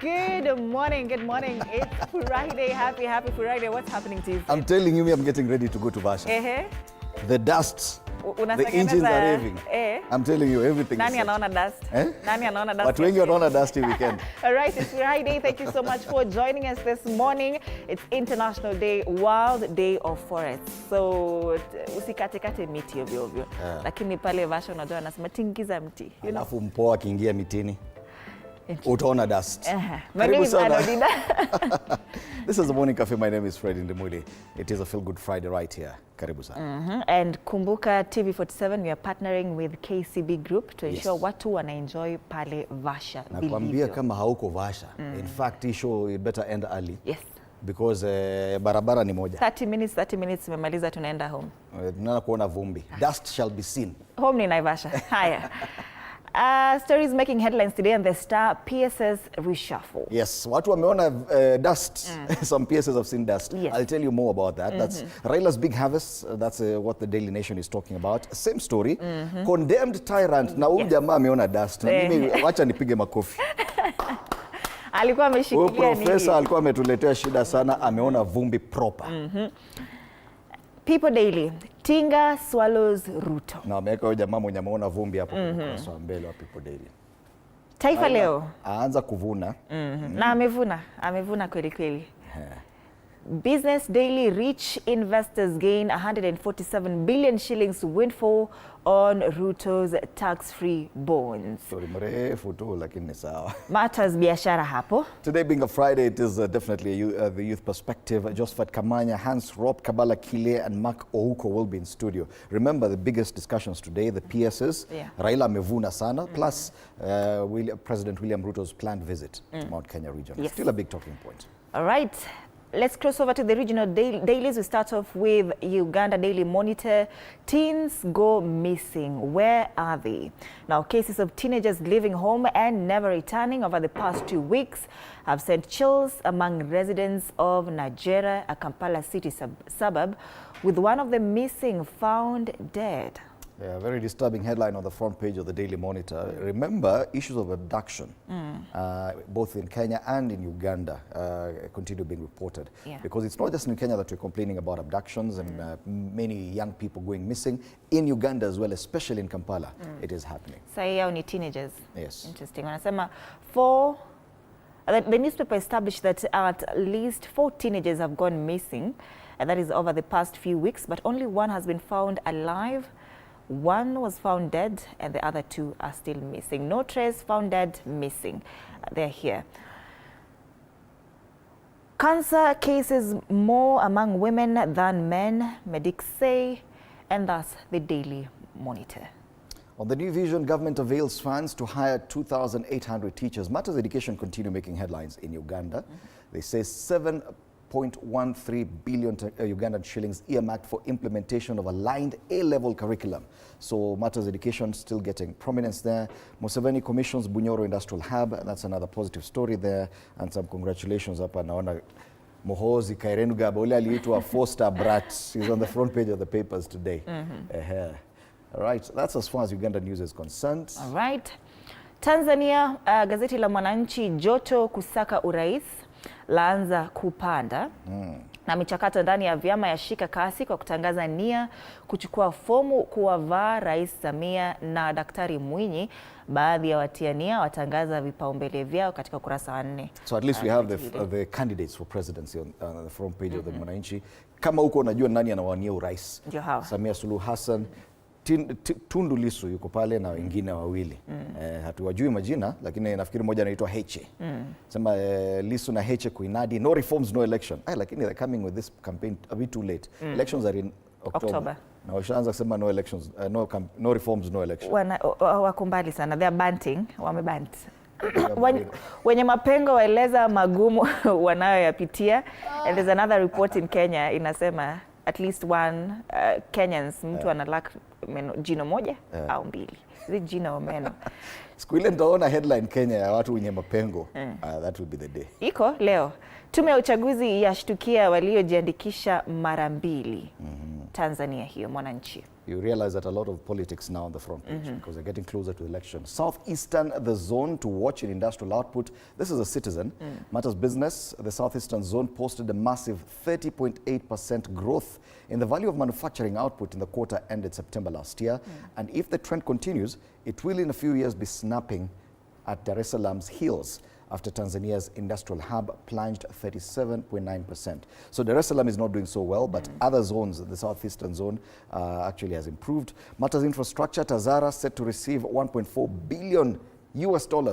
Good morning. It's Friday. Happy Friday. What's happening to you? I'm telling you, I'm getting ready to go to Vasha. The dust, the engines are raving. I'm telling you, everything Nani anaona dust? Nani anaona dust? Watu wengi wanaona dust weekend. All right, it's Friday. Thank you so much for joining us this morning. It's International Day, World Day of Forests. So usikatekate miti ovyo ovyo. Lakini pale Vasha unajua anasema tingiza mti. Alafu mpoa akiingia mitini, utaona dust. My name is Adodida. This is the Morning Cafe. My name is Fred Ndimuli. It is a feel good Friday right here. Karibu sana. And kumbuka TV47, we are partnering with KCB Group to ensure watu wana enjoy pale Vasha. Nakwambia kama hauko Vasha. In fact, this show you better end early. Yes. Because barabara ni moja. 30 minutes tumemaliza tunaenda home. Tunaenda kuona vumbi. Dust shall be seen. Home ni Naivasha. Haya. Stories making headlines today on the Star PSs Reshuffle. Yes, watu wameona dust. Some PSs have seen dust. Yes. I'll tell you more about that. That's Raila's big harvest. That's what the Daily Nation is talking about. Same story. Condemned tyrant. Na huyu jamaa ameona dust. Na mimi wacha nipige makofi. Alikuwa ameshikilia nini? Professor alikuwa ametuletea shida sana, ameona vumbi proper. People Daily. Tinga swallows Ruto. Na ameweka huyo jamaa mwenye ameona vumbi hapo kwa mbele wa People Daily. Taifa Leo. Aanza kuvuna. Na amevuna kweli. Business Daily. Rich investors gain 147 billion shillings windfall on Ruto's tax-free bonds. Sorry, mrefu tu lakini sawa. Matters biashara hapo. Today being a Friday, it is definitely the youth perspective. Josephat Kamanya, Hans Rop, Kabala Kile and Mark Ouko will be in studio. Remember the biggest discussions today, the PSs. Raila amevuna sana, plus President William Ruto's planned visit to Mount Kenya region. Yes. Still a big talking point. All right. Let's cross over to the regional dailies. We start off with Uganda Daily Monitor. Teens go missing. Where are they? Now, cases of teenagers leaving home and never returning over the past 2 weeks have sent chills among residents of Nigeria, a Kampala city suburb, with one of the missing found dead. Yeah, very disturbing headline on the front page of the Daily Monitor. Remember, issues of abduction, both in Kenya and in Uganda, continue being reported. Because it's not just in Kenya that we're complaining about abductions and many young people going missing. In Uganda as well, especially in Kampala, it is happening. So here are teenagers. Yes. Interesting. Wanasema the newspaper established that at least 4 teenagers have gone missing, and that is over the past few weeks, but only one has been found alive. One was found dead and the other 2 are still missing. No trace, found dead, missing. They're here. Cancer cases more among women than men, medics say, and thus the Daily Monitor. On the New Vision, government avails funds to hire 2,800 teachers. Matters Education continue making headlines in Uganda. They say 7.13 billion Ugandan shillings earmarked for implementation of aligned A-level curriculum. So Matters Education still getting prominence there. Museveni commissions Bunyoro Industrial Hub. That's another positive story there. And some congratulations up. Naona Mohozi Kairenuga Bole aliitwa 4-star brat. He's on the front page of the papers today. All right, that's as far as Uganda news is concerned. All right. Tanzania, gazeti la Mwananchi, joto kusaka urais laanza kupanda. Na michakato ndani ya vyama yashika kasi kwa kutangaza nia kuchukua fomu kuwavaa Rais Samia na Daktari Mwinyi. Baadhi ya watiania watangaza vipaumbele vyao katika ukurasa wa 4. So at least we have the candidates for presidency on the front page of the Mwananchi. Kama huko unajua nani anawania urais? Ndio hawa. Samia Suluhu Hassan, Tundu Lissu yuko pale na wengine wawili. Hatuwajui majina lakini nafikiri mmoja anaitwa Heche. Sema Lissu na Heche kuinadi no reforms no election. Lakini they're coming with this campaign a bit too late. Elections are in October. Na washaanza kusema no elections, no reforms no election. Wako mbali sana. They are banting, wamebant. Wenye mapengo waeleza magumu wanayoyapitia. And there's another report in Kenya inasema at least one Kenyans mtu analak jino moja au mbili. Hizi jino au meno. Siku ile nitaona headline Kenya ya watu wenye mapengo. That will be the day. Iko leo. Tume ya uchaguzi yashtukia waliojiandikisha mara 2. Tanzania hiyo Mwananchi. You realize that a lot of politics now on the front page because they're getting closer to election. Southeastern, the zone to watch in industrial output. This is a Citizen. Matters business. The Southeastern zone posted a massive 30.8% growth in the value of manufacturing output in the quarter ended September last year. And if the trend continues, it will in a few years be snapping at Dar es Salaam's heels after Tanzania's industrial hub plunged 37.9%. So Dar es Salaam is not doing so well, but other zones, the southeastern zone, actually has improved. Matters infrastructure, Tazara set to receive $1.4 billion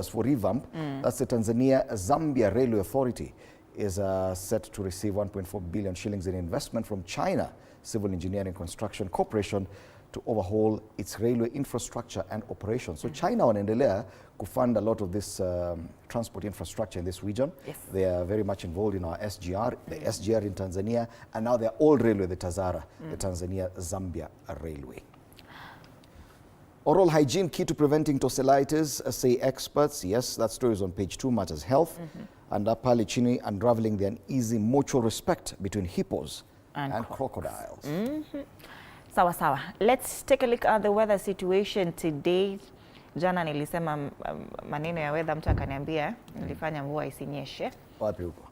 for revamp. That's the Tanzania-Zambia Railway Authority is set to receive 1.4 billion shillings in investment from China Civil Engineering Construction Corporation to overhaul its railway infrastructure and operations. So China wanaendelea kufund a lot of this transport infrastructure in this region. Yes. They are very much involved in our SGR, the SGR in Tanzania, and now their old railway, the Tazara, the Tanzania-Zambia Railway. Oral hygiene key to preventing tonsillitis, say experts. Yes, that story is on page 2, Matters Health. And pale chini, unraveling the uneasy mutual respect between hippos and crocodiles. Sawa sawa. Let's take a look at the weather situation today. Jana nilisema maneno ya weather, mtu akaniambia nilifanya mvua isinyeshe. Wapi huko?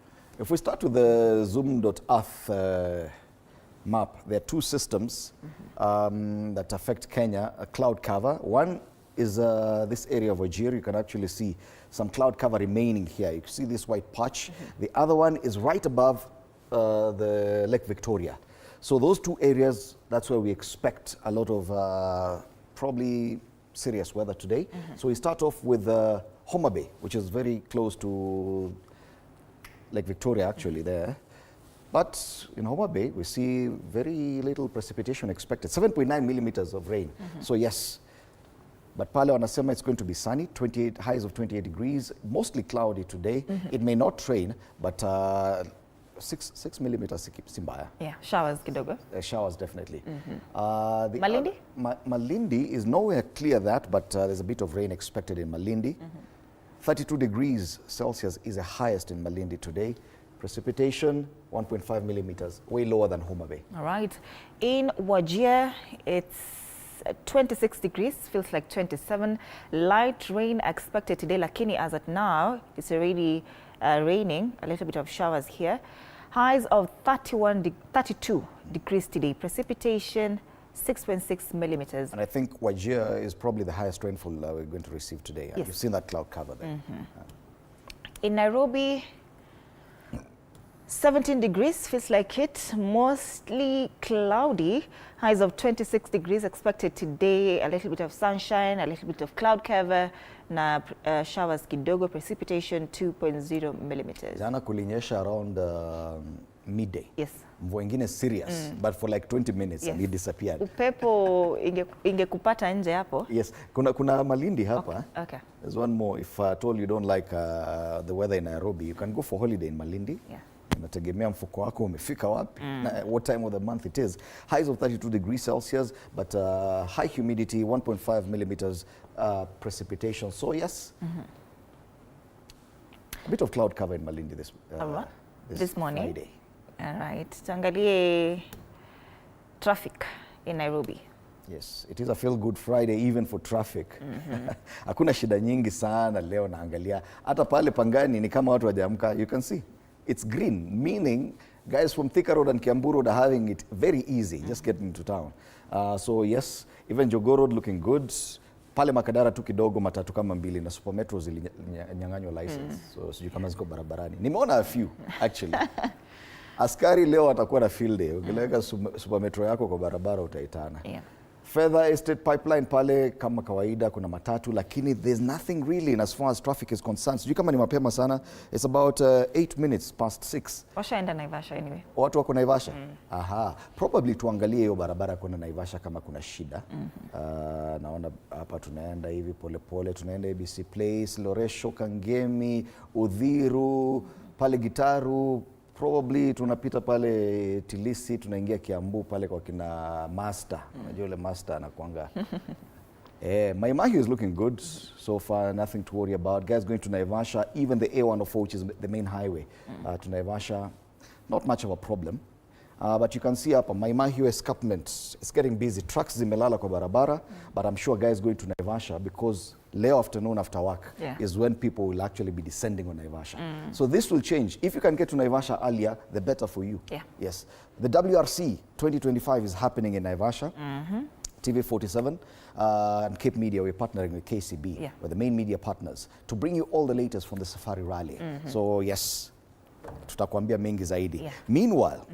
If we start with the zoom.earth map, there are two systems that affect Kenya, a cloud cover. One is this area of Wajir. You can actually see some cloud cover remaining here. You can see this white patch. The other one is right above the Lake Victoria. So those two areas, that's where we expect a lot of probably serious weather today. So we start off with Homa Bay, which is very close to Lake Victoria actually there. But in Homa Bay, we see very little precipitation expected, 7.9 millimeters of rain. So yes, but pale wanasema it's going to be sunny, 28 highs of 28 degrees, mostly cloudy today. It may not rain, but 6 millimeters si mbaya. Yeah, showers kidogo. Showers definitely. Malindi? Malindi is nowhere clear that, but there's a bit of rain expected in Malindi. 32 degrees Celsius is the highest in Malindi today. Precipitation 1.5 millimeters, way lower than Homa Bay. All right. In Wajir, it's 26 degrees, feels like 27. Light rain expected today, lakini as at now, it's already raining, a little bit of showers here. Highs of 32 degrees today. Precipitation 6.6 millimeters. And I think Wajir is probably the highest rainfall we're going to receive today. Yes. You've seen that cloud cover there. In Nairobi, 17 degrees, feels like it, mostly cloudy. Highs of 26 degrees expected today, a little bit of sunshine, a little bit of cloud cover, na showers kidogo, precipitation 2.0 millimeters. Jana kulinyesha around midday. Yes. Mvua ingine serious, but for like 20 minutes and it disappeared. Upepo ingekupata nje hapo. Yes, kuna Malindi hapa. Okay. There's one more. If at all you don't like the weather in Nairobi, you can go for holiday in Malindi. Yeah. Inategemea mfuko wako umefika wapi, what time of the month it is. Highs of 32 degrees Celsius, but high humidity, 1.5 millimeters precipitation. So yes, a bit of cloud cover in Malindi this morning. Friday. All right. Tuangalie traffic in Nairobi. Yes, it is a feel-good Friday even for traffic. Hakuna shida nyingi sana leo naangalia. Hata pale Pangani ni kama watu wajaamka. You can see it's green, meaning guys from Thika Road and Kiambu Road are having it very easy, just getting into town. So yes, even Jogoo Road looking good. Pale Makadara tu kidogo matatu kama mbili na Super Metro zilinyang'anywa license. So sijui kama ziko barabarani. Nimeona a few actually. Askari leo atakuwa na field day. Ukileka Super Metro yako kwa barabara utaitana. Yeah. Further Estate Pipeline pale kama kawaida kuna matatu, lakini there's nothing really in as far as traffic is concerned. Sijui kama ni mapema sana. It's about 8 minutes past 6. Washaenda Naivasha anyway. Watu wako Naivasha? Aha. Probably tuangalie hiyo barabara kuna Naivasha kama kuna shida. Naona hapa tunaenda hivi pole pole, tunaenda ABC Place, Loresho, Kangemi, Udhiru, pale Gitaru, probably tunapita pale Tilisi, tunaingia Kiambu pale kwa kina Master. Unajua yule Master anakuanga. Maimahi is looking good so far, nothing to worry about. Guys going to Naivasha, even the A104, which is the main highway to Naivasha, not much of a problem. But you can see hapa Maimahiu escarpment is getting busy. Trucks zimelala kwa barabara, but I'm sure guys going to Naivasha because leo afternoon after work is when people will actually be descending on Naivasha. So this will change. If you can get to Naivasha earlier, the better for you. Yes. The WRC 2025 is happening in Naivasha. TV47 and Cape Media, we're partnering with KCB, we're the main media partners, to bring you all the latest from the Safari Rally. So yes, tutakwambia mengi zaidi. Meanwhile,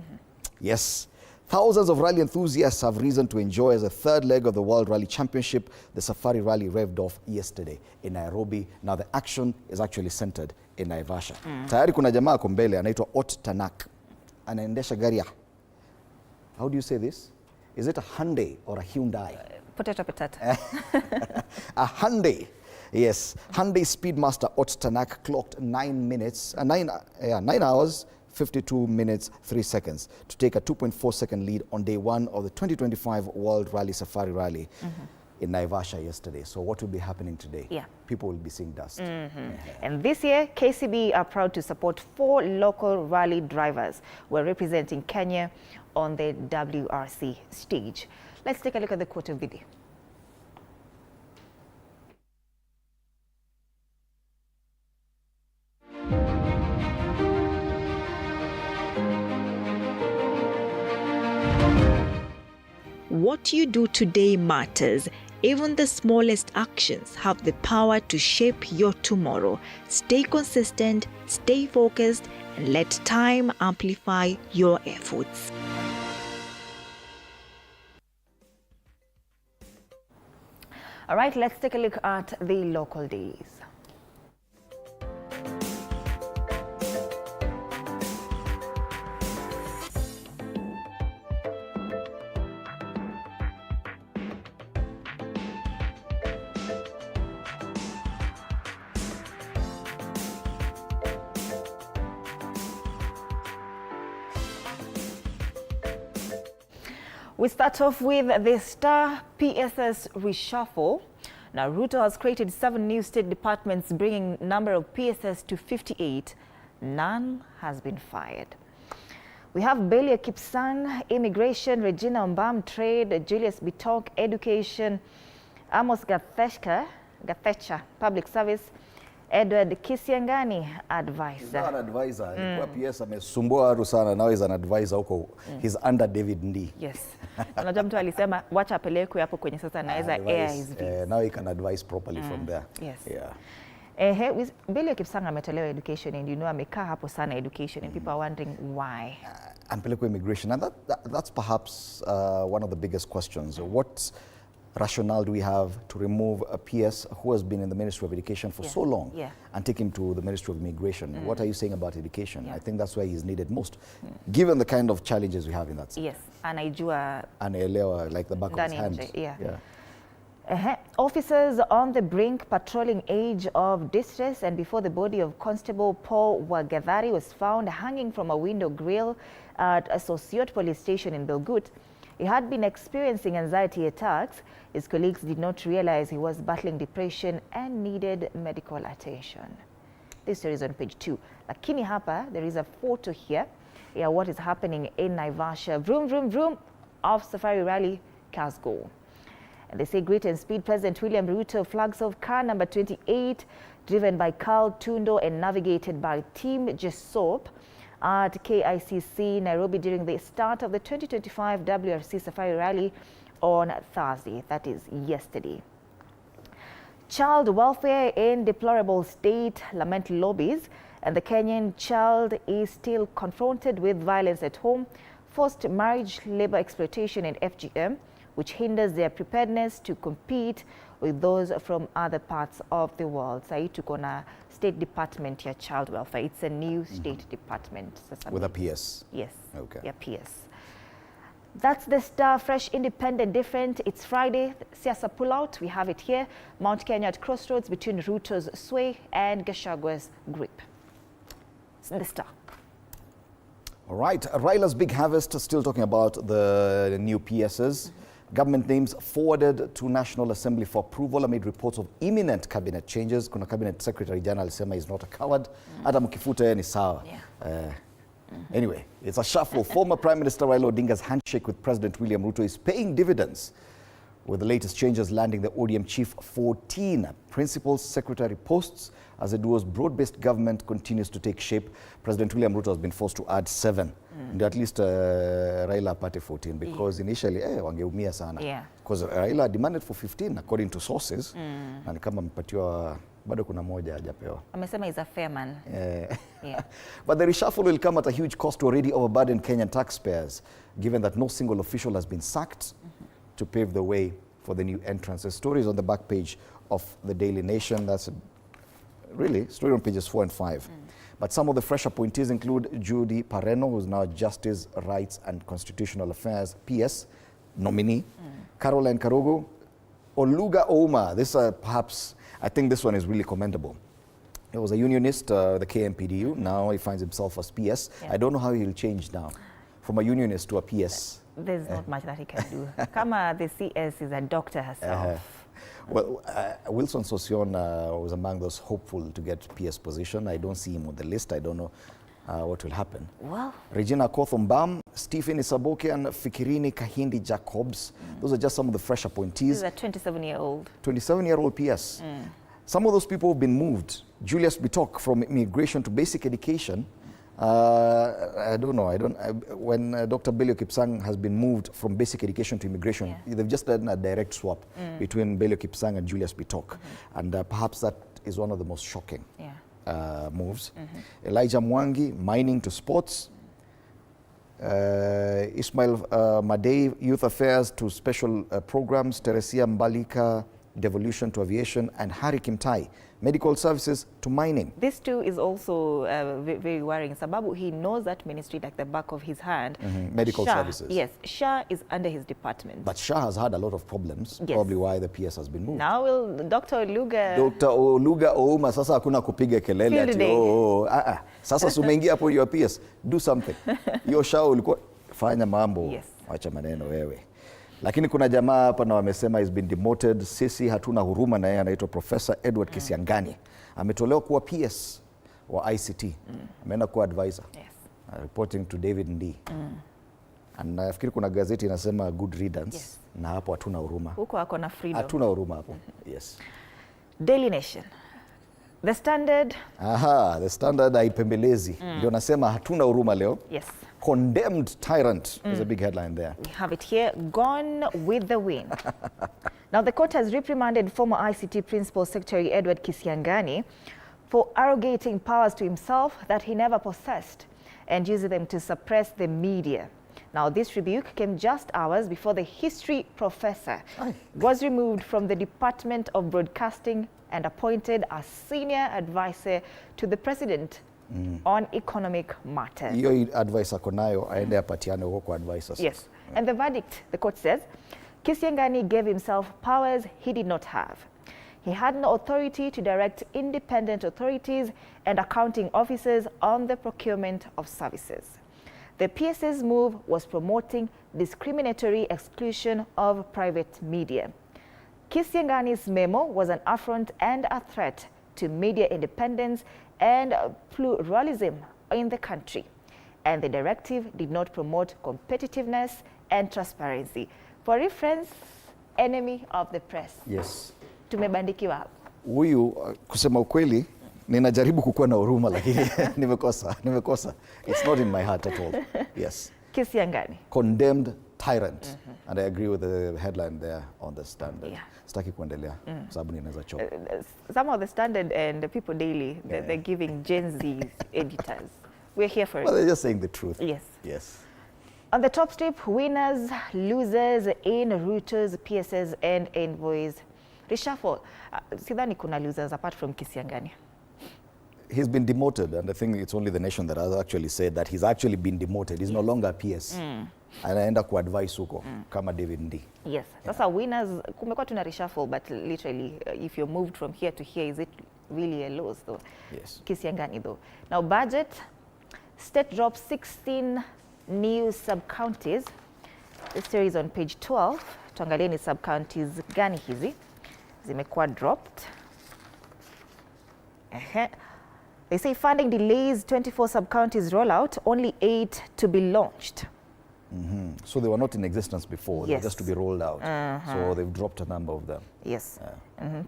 yes, thousands of rally enthusiasts have reason to enjoy as a third leg of the World Rally Championship. The Safari Rally revved off yesterday in Nairobi. Now the action is actually centered in Naivasha. Tayari kuna jamaa ako mbele anaitwa Ot Tanak. Anaendesha gari ya, how do you say this? Is it a Hyundai or a Hyundai? Potato. A Hyundai. Yes. Hyundai Speedmaster Ot Tanak clocked 9 hours, 52 minutes, 3 seconds to take a 2.4-second lead on day one of the 2025 World Rally Safari Rally in Naivasha yesterday. So what will be happening today? People will be seeing dust. And this year, KCB are proud to support 4 local rally drivers who are representing Kenya on the WRC stage. Let's take a look at the quarter video. What you do today matters. Even the smallest actions have the power to shape your tomorrow. Stay consistent, stay focused, and let time amplify your efforts. All right, let's take a look at the local days. We start off with the PSs Reshuffle. Now, Ruto has created 7 new state departments, bringing number of PSs to 58. None has been fired. We have Belia Kipsang, Immigration, Regina Ombam, Trade, Julius Bitok, Education, Amos Gathecha, Public Service, Edward Kisiangani, Advisor. He's not an advisor. Alikuwa PS amesumbua watu sana. Now he's an advisor huko. He's under David Ndii. Yes. Unajua mtu alisema wacha apelekwe hapo kwenye sasa anaweza air his views. Now he can advise properly from there. Yes. Yeah. Belia Kipsang ametolewa education, and you know amekaa hapo sana education, and people are wondering why. Ampelekwe immigration, and that's perhaps one of the biggest questions. What rationale do we have to remove a PS who has been in the Ministry of Education for so long and take him to the Ministry of Immigration? What are you saying about education? I think that's where he's needed most, given the kind of challenges we have in that sector. Yes, anaijua anaelewa like the back of his hand. Officers on the brink patrolling age of distress, and before the body of Constable Paul Wagadhari was found hanging from a window grill at a Sosiot police station in Belgut. He had been experiencing anxiety attacks. His colleagues did not realize he was battling depression and needed medical attention. This story is on page 2. Lakini hapa, there is a photo here. What is happening in Naivasha. Vroom, vroom, vroom of Safari Rally cars go. And they say Great and Speed President William Ruto flags off car number 28, driven by Carl Tundo and navigated by Team Jesop at KICC Nairobi during the start of the 2025 WRC Safari Rally on Thursday, that is yesterday. Child welfare in deplorable state, lament lobbies, and the Kenyan child is still confronted with violence at home, forced marriage, labor exploitation, and FGM, which hinders their preparedness to compete with those from other parts of the world. Sai tuko na State Department ya Child Welfare. It's a new State Department. With a PS? Yes. Okay. Yeah, PS. That's the Star, fresh, independent, different. It's Friday. Siasa pullout. We have it here. Mount Kenya at crossroads between Ruto's sway and Gachagwa's grip. It's the Star. All right. Raila's big harvest. Still talking about the new PSs. Government names forwarded to National Assembly for approval amid reports of imminent cabinet changes. Kuna cabinet secretary jana alisema is not a coward. Hata mkifuta yeye ni sawa. Anyway, it's a shuffle. Former Prime Minister Raila Odinga's handshake with President William Ruto is paying dividends, with the latest changes landing the ODM chief 14 principal secretary posts as the duo's broad-based government continues to take shape. President William Ruto has been forced to add 7. And at least Raila apate 14 because initially wangeumia sana. Because Raila demanded for 15 according to sources. Na ni kama mpatiwa bado kuna moja hajapewa. Amesema is a fair man. But the reshuffle will come at a huge cost to already overburdened Kenyan taxpayers, given that no single official has been sacked to pave the way for the new entrance. The story is on the back page of the Daily Nation. That's really story on pages 4 and 5. But some of the fresh appointees include Judy Pareno, who's now Justice, Rights and Constitutional Affairs, PS, nominee. Caroline Karogo, Oluga Ouma. This perhaps, I think this one is really commendable. He was a unionist, the KMPDU. Now he finds himself as PS. I don't know how he'll change now, from a unionist to a PS. There's not much that he can do. Kama the CS is a doctor herself. Well, Wilson Sosion was among those hopeful to get PS position. I don't see him on the list. I don't know what will happen. Well, Regina Kothom-Bam, Stephen Isaboke and Fikirini Kahindi Jacobs. Those are just some of the fresh appointees. he's a 27-year-old. 27-year-old PS. Some of those people have been moved. Julius Bitok from immigration to basic education. I don't know. When Dr. Belio Kipsang has been moved from basic education to immigration, they've just done a direct swap between Belio Kipsang and Julius Bitok. And perhaps that is one of the most shocking moves. Elijah Mwangi, mining to sports. Ismail Madei, youth affairs to special programs. Teresia Mbalika, devolution to aviation. And Harry Kimtai, medical services to mining. This too is also very worrying. Sababu, he knows that ministry like the back of his hand. Medical services. Yes, SHA is under his department. But SHA has had a lot of problems, probably why the PS has been moved. Now will Dr. Oluga... Dr. Oluga Ouma, sasa hakuna kupiga kelele ati sasa sumeingia hapo your PS, do something. Yo SHA ulikuwa fanya mambo. Wacha maneno wewe. Lakini kuna jamaa hapa na wamesema he's been demoted. Sisi hatuna huruma na yeye, anaitwa Professor Edward Kisiangani. Ametolewa kuwa PS wa ICT. Ameenda kuwa advisor. Reporting to David Ndii. And nafikiri kuna gazeti inasema good riddance. Na hapo hatuna huruma. Huko hako na freedom. Hatuna huruma hapo. Daily Nation. The Standard. The Standard haipembelezi. Ndio nasema hatuna huruma leo. Condemned tyrant is a big headline there. We have it here, gone with the wind. Now the court has reprimanded former ICT Principal Secretary Edward Kisiangani for arrogating powers to himself that he never possessed and using them to suppress the media. Now this rebuke came just hours before the history professor was removed from the Department of Broadcasting and appointed as senior advisor to the president on economic matters. Hiyo advice ako nayo aende apatiane huko kwa advisors. And the verdict, the court says, Kisiangani gave himself powers he did not have. He had no authority to direct independent authorities and accounting officers on the procurement of services. The PS's move was promoting discriminatory exclusion of private media. Kisiangani's memo was an affront and a threat to media independence and pluralism in the country. And the directive did not promote competitiveness and transparency. For reference, enemy of the press. Tumebandikiwa hapo. Huyu kusema ukweli ninajaribu kukuwa na huruma lakini nimekosa. It's not in my heart at all. Kisiangani. Condemned tyrant. And I agree with the headline there on the Standard. Sitaki kuendelea sababu ninaweza choka. Some of the Standard and the People Daily, they're giving Gen Z editors. We're here for it. Well, they're just saying the truth. Yes. On the top strip, winners, losers in Ruto's, PSs and envoys reshuffle. Sidhani kuna losers apart from Kisiangani. He's been demoted, and I think it's only the Nation that has actually said that he's actually been demoted. He's no longer a PS. Anaenda ku advise huko kama David Ndii. Sasa winners, kumekuwa tuna reshuffle, but literally if you're moved from here to here, is it really a loss though? Kisiangani though. Now budget, state drops 16 new sub-counties. The story is on page 12. Tuangalie ni sub-counties gani hizi zimekuwa dropped. They say funding delays 24 sub-counties rollout, only 8 to be launched. So they were not in existence before, they were just to be rolled out. So they've dropped a number of them. Yes.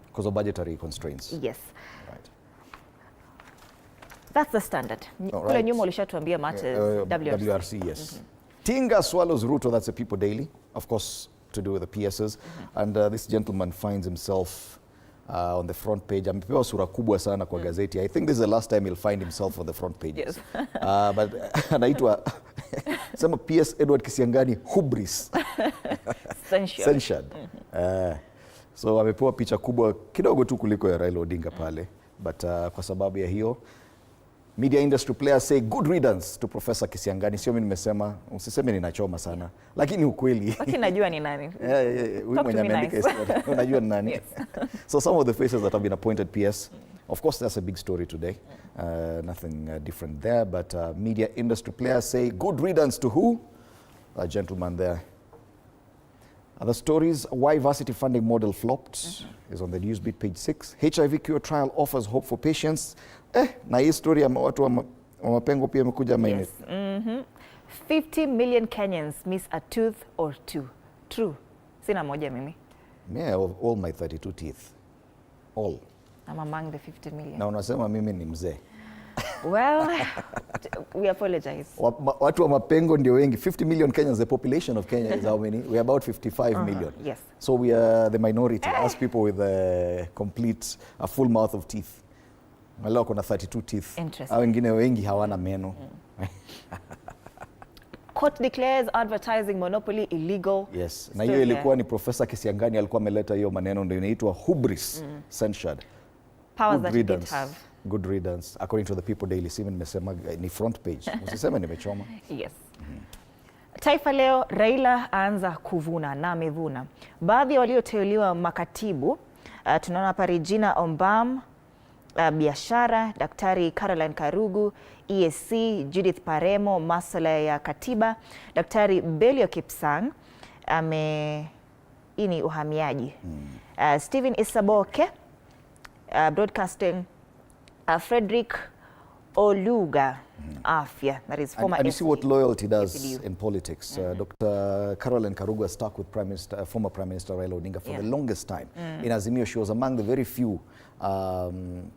Because of budgetary constraints. Yes. Right. That's the standard. Kule nyuma ulishatuambia matters, WRC, yes. Tinga swallows Ruto, that's a People Daily, of course, to do with the PSs. And this gentleman finds himself on the front page. Amepewa sura kubwa sana kwa gazeti. I think this is the last time he'll find himself on the front pages. Yes. But anaitwa sema PS Edward Kisiangani hubris. Censured. So amepewa picha kubwa kidogo tu kuliko ya Raila Odinga pale. But kwa sababu ya hiyo, media industry players say good riddance to Professor Kisiangani. Sio mimi nimesema, usiseme ninachoma sana. Lakini ukweli. Lakini najua ni nani. Wewe mwenye ameandika story. Unajua ni nani. Yes. So some of the faces that have been appointed PS, of course that's a big story today. Nothing different there, but media industry players say good riddance to who? A gentleman there. Other stories, why varsity funding model flopped is on the Newsbeat page 6. HIV cure trial offers hope for patients. Na hii story ya watu wa mapengo pia imekuja maini. Yes. 50 million Kenyans miss a tooth or two. True. Sina moja mimi. Yeah, of all my 32 teeth. All. I'm among the 50 million. Na unasema mimi ni mzee. Well, we apologize. Watu wa mapengo ndio wengi. 50 million Kenyans, the population of Kenya is how many? We're about 55 million. Yes. So we are the minority. As people with a full mouth of teeth. Wale kuna 32 teeth. Interesting. Hao wengine wengi hawana meno. Court declares advertising monopoly illegal. Yes. Na hiyo ilikuwa ni Professor Kisiangani alikuwa ameleta hiyo maneno, ndio inaitwa hubris, censured. Powers that he didn't have. Good riddance. According to the People Daily, sima nimesema ni front page. Usiseme nimechoma. Yes. Taifa Leo, Raila aanza kuvuna na amevuna. Baadhi ya walioteuliwa makatibu, tunaona hapa Regina Ombam, biashara, Daktari Caroline Karugu, ESC, Judith Paremo, masuala ya katiba, Daktari Belio Kipsang, ini uhamiaji, Stephen Isaboke, broadcasting, Frederick Oluga, afya, that is former and you see what loyalty does SDU. in politics. Dr. Caroline Karugu has stuck with former Prime Minister Raila Odinga for the longest time. In Azimio, she was among the very few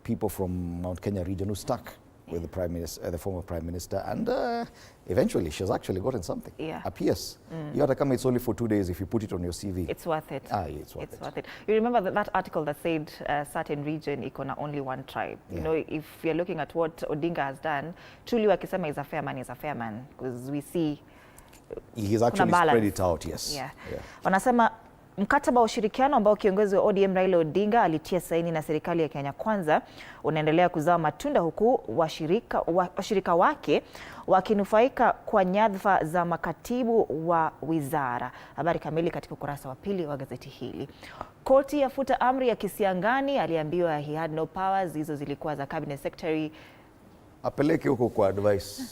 people from Mount Kenya region who stuck with the Prime Minister, the former Prime Minister, and eventually she's actually gotten something. Yeah. A PS. You have to come, it's only for 2 days if you put it on your CV. It's worth it. Yeah, it's worth it. You remember that article that said certain region iko na only one tribe. You know, if you're looking at what Odinga has done, truly wakisema is a fair man, because we see he's actually spread it out, yes. Yeah. Wanasema mkataba wa ushirikiano ambao kiongozi wa ODM Raila Odinga alitia saini na serikali ya Kenya Kwanza unaendelea kuzaa matunda, huku washirika wake wakinufaika kwa nyadhifa za makatibu wa wizara. Habari kamili katika ukurasa wa pili wa gazeti hili. Koti yafuta amri ya Kisiangani, aliambiwa he had no powers, hizo zilikuwa za cabinet secretary. Apeleke huko kwa advice.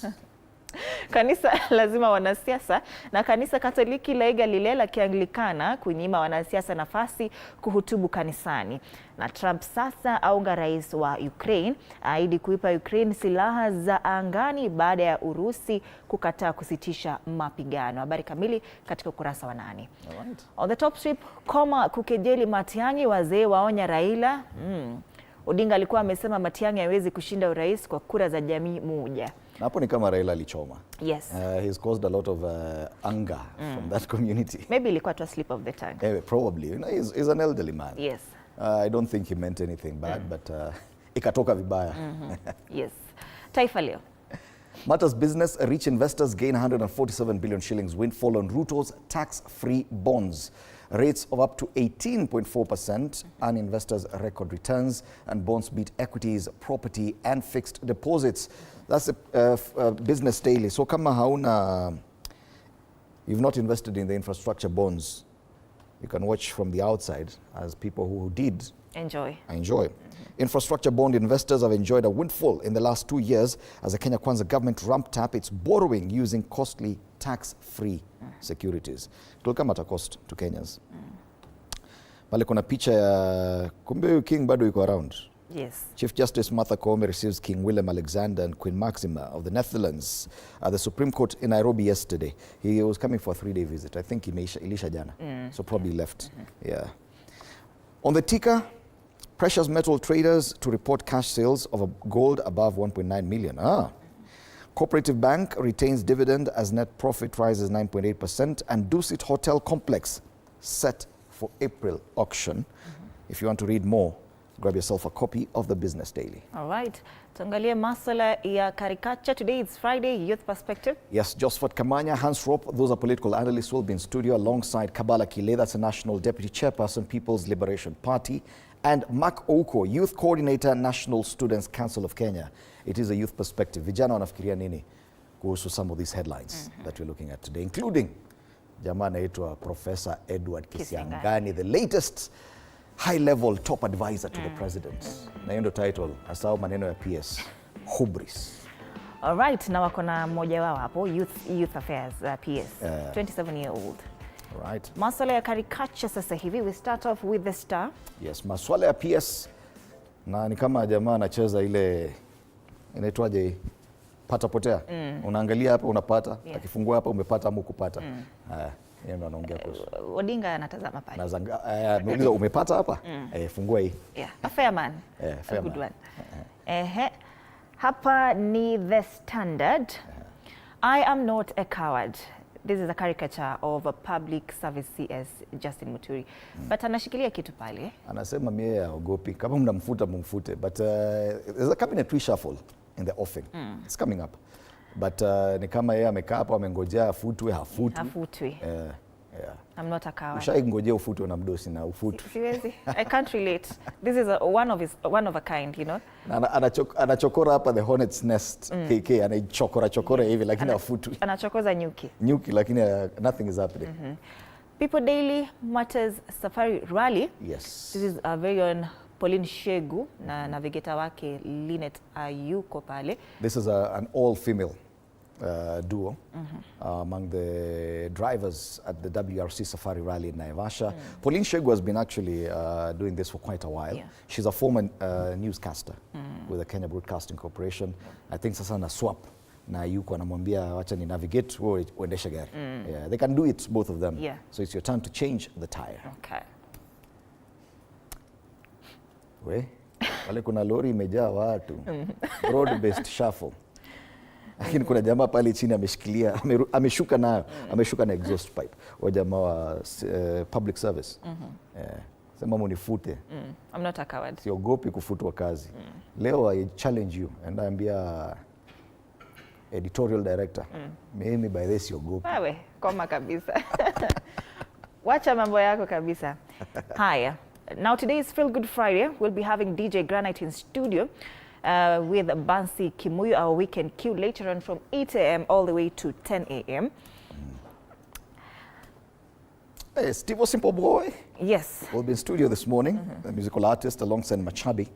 Kanisa lazima wanasiasa, na kanisa Katoliki laiga lile la Kianglikana kunyima wanasiasa nafasi kuhutubu kanisani. Na Trump sasa aunga rais wa Ukraine, ahidi kuipa Ukraine silaha za angani baada ya Urusi kukataa kusitisha mapigano. Habari kamili katika ukurasa wa 8. Alright. On the top strip, koma kukejeli Matiang'i, wazee waonya Raila. Odinga alikuwa amesema Matiang'i hawezi kushinda urais kwa kura za jamii moja. Hapo ni kama Raila alichoma. Yes. He's caused a lot of anger from that community. Maybe ilikuwa tu a slip of the tongue. Probably. You know, he's an elderly man. Yes. I don't think he meant anything bad, but ikatoka vibaya. Yes. Taifa Leo. Matters business, rich investors gain 147 billion shillings windfall on Ruto's tax-free bonds. Rates of up to 18.4% earn investors record returns, and bonds beat equities, property and fixed deposits. That's a business daily. So kama you've not invested in the infrastructure bonds, you can watch from the outside as people who did enjoy. Infrastructure bond investors have enjoyed a windfall in the last 2 years as the Kenya Kwanza government ramped up its borrowing using costly tax-free securities. It will come at a cost to Kenyans. Pale kuna picha ya kumbe King bado yuko around. Yes. Chief Justice Martha Koome receives King Willem Alexander and Queen Maxima of the Netherlands at the Supreme Court in Nairobi yesterday. He was coming for a 3-day visit. I think he ilisha jana, so probably left. Yeah. On the ticker, precious metal traders to report cash sales of gold above 1.9 million. Cooperative Bank retains dividend as net profit rises 9.8%, and Dusit Hotel Complex set for April auction. If you want to read more, grab yourself a copy of the Business Daily. All right. Tuangalie maswala ya caricature. Today it's Friday, Youth Perspective. Yes, Josephat Kamanya, Hans Rop, those are political analysts, will be in studio alongside Kabala Kile, that's a National Deputy Chairperson, People's Liberation Party, and Mark Oko, Youth Coordinator, National Students Council of Kenya. It is a Youth Perspective. Vijana wanafikiria nini kuhusu some of these headlines that we're looking at today, including jamaa anaitwa Professor Edward Kisiangani, the latest high-level top advisor to the president. Na hiyo ndio title, asao maneno ya PS, hubris. All right, na wako na mmoja wao hapo, Youth Affairs, PS, 27-year-old. All right. Maswala ya caricature sasa hivi, we start off with the Star. Yes, maswala ya PS, na ni kama jamaa anacheza ile, inaitwaje, pata potea. Unaangalia hapa unapata, akifungua hapa umepata ama ukupata. Yeye ndo anaongea kuhusu. Odinga anatazama pale. Nauliza umepata hapa? Fungua hii. Yeah, a fair man. Fair a good man. One. Hapa ni The Standard. I am not a coward. This is a caricature of a public service CS Justin Muturi. But anashikilia kitu pale. Anasema mie haogopi. Kama mnamfuta mumfute. But there's a cabinet reshuffle in the offing. It's coming up. But ni kama yeye amekaa hapo amengojea afutwe, hafutwi. I'm not a coward. Ushaingojea ufutwe na mdosi na ufutwe. Siwezi. I can't relate. This is one of a kind, you know. Anachokora hapa the hornet's nest. KK anaichokora hivi lakini hafutwi. Anachokoza nyuki. Lakini nothing is happening. People Daily Matters Safari Rally. Yes. This is a very own Pauline Shegu na navigator wake Linet Ayuko pale. This is an all-female duo among the drivers at the WRC Safari Rally in Naivasha. Pauline Shegu has been actually doing this for quite a while. Yeah. She's a former newscaster with the Kenya Broadcasting Corporation. I think sasa na swap na Ayuko anamwambia wacha ni navigate wewe uendeshe gari. Yeah, they can do it, both of them. Yeah. So it's your turn to change the tire. Okay. Wale kuna lori imejaa watu. Road-based shuffle. Lakini kuna jamaa pale chini ameshikilia, ameshuka na exhaust pipe. Wa jamaa wa public service. Sema munifute. I'm not a coward. Siogopi kufutwa kazi. Leo I challenge you and naambia editorial director. Mimi by this siogopi. Wewe koma kabisa. Wacha mambo yako kabisa. Haya. Now today is Feel Good Friday. We'll be having DJ Granite in studio with Bansi Kimuyu, our weekend queue, later on from 8 a.m. all the way to 10 a.m. Hey, Steve Simple Boy. Yes. We'll be in studio this morning, the musical artist alongside Machabi.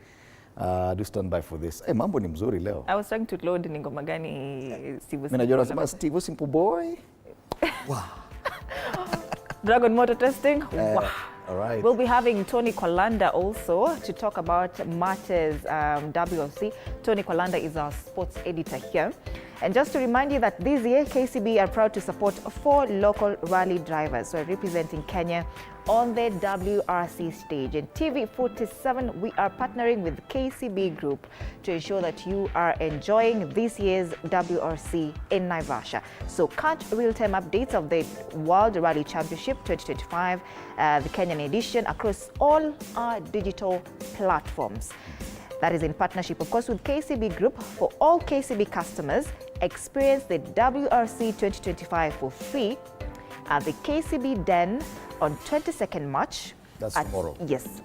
Do stand by for this. Hey, mambo ni mzuri leo. I was trying to load ni ngoma gani Steve. Mimi najua nasema Steve Simple Boy. Wow. Dragon Motor Testing. Wow. All right. We'll be having Tony Kwalanda also to talk about matters WLC. Tony Kwalanda is our sports editor here. And just to remind you that this year, KCB are proud to support 4 local rally drivers who are representing Kenya on the WRC stage. And TV47, we are partnering with KCB Group to ensure that you are enjoying this year's WRC in Naivasha. So catch real-time updates of the World Rally Championship 2025, the Kenyan edition, across all our digital platforms. That is in partnership, of course, with KCB Group. For all KCB customers, experience the WRC 2025 for free at the KCB Den on 22nd March. That's tomorrow. Yes.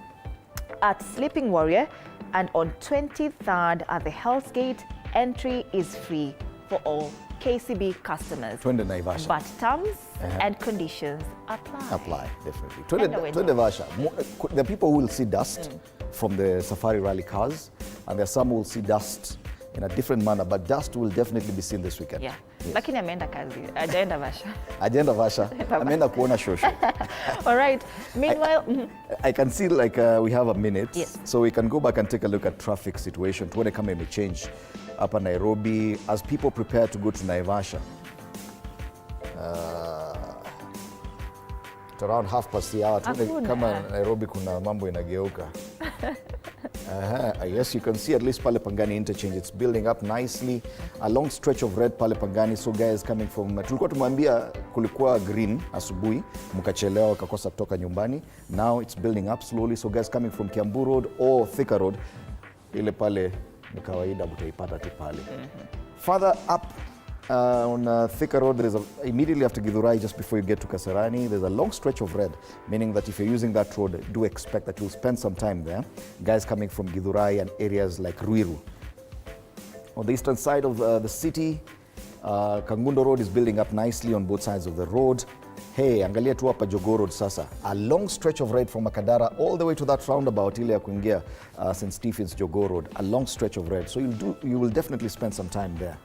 At Sleeping Warrior, and on 23rd at the Hell's Gate. Entry is free for all KCB customers. Twende Naivasha. But terms and conditions apply. Apply, definitely. Twende Naivasha. The people who will see dust from the Safari Rally cars, and there are some who will see dust in a different manner, but dust will definitely be seen this weekend. Yeah. Yes. Lakini ameenda kazi. Ajaenda Vasha. Agenda Vasha. Ameenda kuona shosho. All right. Meanwhile, I can see like we have a minute. Yes. So we can go back and take a look at traffic situation. Tuone kama imechange hapa Nairobi as people prepare to go to Naivasha. It's around 1:30 hour. Tuone kama Nairobi kuna mambo inageuka. Yes, you can see at least pale Pangani interchange. It's building up nicely. A long stretch of red pale Pangani. So guys coming from, tulikuwa tumwambia kulikuwa green asubuhi, mkachelewa ukakosa kutoka nyumbani. Now it's building up slowly. So guys coming from Kiambu Road or Thika Road, ile pale ni kawaida mtaipata tu pale. Further up on Thika Road, there is immediately after Githurai, just before you get to Kasarani, there's a long stretch of red, meaning that if you're using that road, do expect that you'll spend some time there. Guys coming from Githurai and areas like Ruiru. On the eastern side of the city, Kangundo Road is building up nicely on both sides of the road. Hey, angalia tu hapa Jogoo Road sasa. A long stretch of red from Makadara all the way to that roundabout ile ya kuingia St. Stephen's Jogoo Road. A long stretch of red. So you will definitely spend some time there.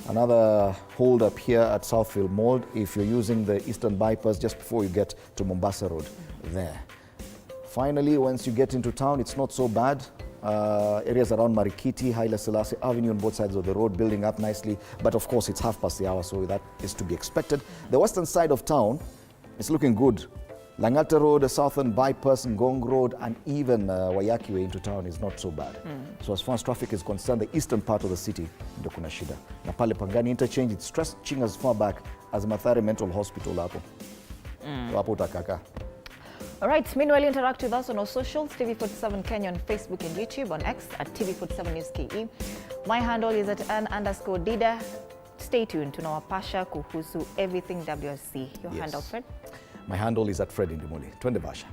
Another hold up here at Southfield Mall if you're using the Eastern Bypass just before you get to Mombasa Road there. Finally, once you get into town, it's not so bad. Areas around Marikiti, Haile Selassie Avenue on both sides of the road building up nicely. But of course, it's 1:30, so that is to be expected. The western side of town is looking good. Langata Road, the Southern Bypass, Ngong Road, and even Wayaki Way into town is not so bad. So as far as traffic is concerned, the eastern part of the city, ndio kuna shida. Na pale Pangani interchange, it's stretching as far back as Mathare Mental Hospital hapo. So hapo utakaka. all right. Meanwhile, interact with us on our socials, TV47 Kenya on Facebook and YouTube, on X at TV47 News KE. My handle is at @Ann_Dida. Stay tuned, tunawapasha kuhusu everything WRC. Your handle, Fred? My handle is at Fred Indimuli. Twende Vasha.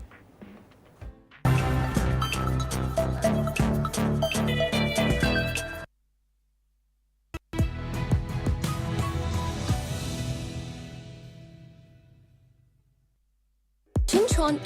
Chinchon.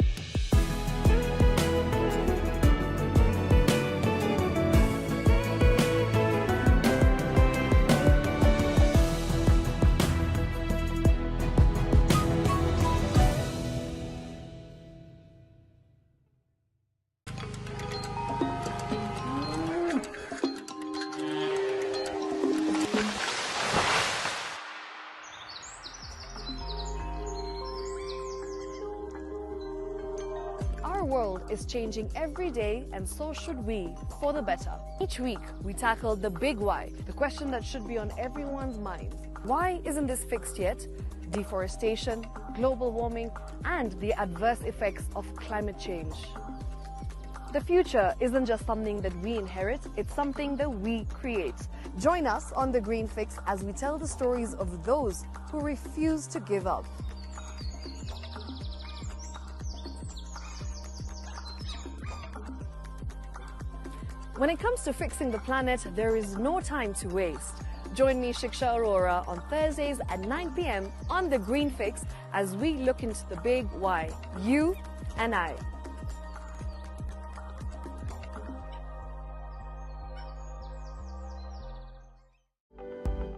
Our world is changing every day, and so should we, for the better. Each week, we tackle the big why, the question that should be on everyone's minds. Why isn't this fixed yet? Deforestation, global warming, and the adverse effects of climate change. The future isn't just something that we inherit, it's something that we create. Join us on The Green Fix as we tell the stories of those who refuse to give up. When it comes to fixing the planet, there is no time to waste. Join me, Shiksha Aurora, on Thursdays at 9 p.m. on The Green Fix as we look into the big why, you and I.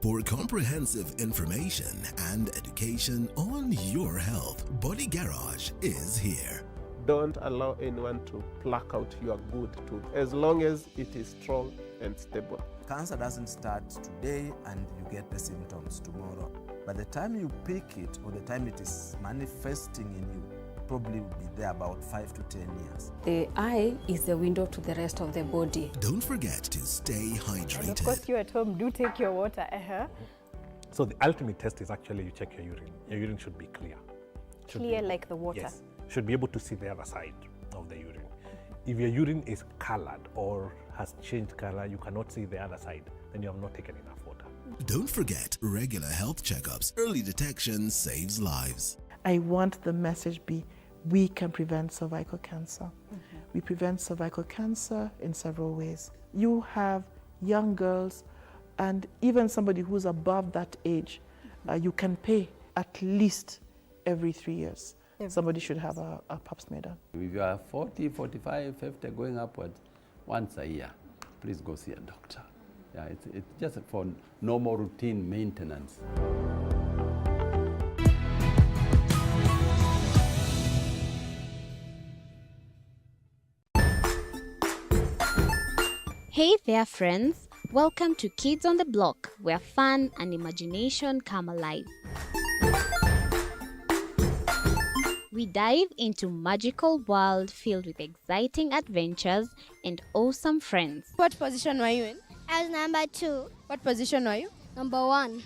For comprehensive information and education on your health, Body Garage is here. Don't allow anyone to pluck out your good tooth as long as it is strong and stable. Cancer doesn't start today and you get the symptoms tomorrow. By the time you pick it or the time it is manifesting in you, probably will be there about 5 to 10 years. The eye is the window to the rest of the body. Don't forget to stay hydrated. And of course, you at home, do take your water. So the ultimate test is actually you check your urine. Your urine should be clear. Clear like the water? Yes. Should be able to see the other side of the urine. If your urine is colored or has changed color, you cannot see the other side, then you have not taken enough water. Don't forget regular health checkups. Early detection saves lives. I want the message be, we can prevent cervical cancer. We prevent cervical cancer in several ways. You have young girls and even somebody who's above that age, you can pay at least every 3 years. Somebody should have a pap smear done. If you are 40, 45, 50 going upwards, once a year, please go see a doctor. Yeah, it's just for normal routine maintenance. Hey there, friends. Welcome to Kids on the Block, where fun and imagination come alive. We dive into magical world filled with exciting adventures and awesome friends. What position were you in? I was number 2. What position were you? Number 1.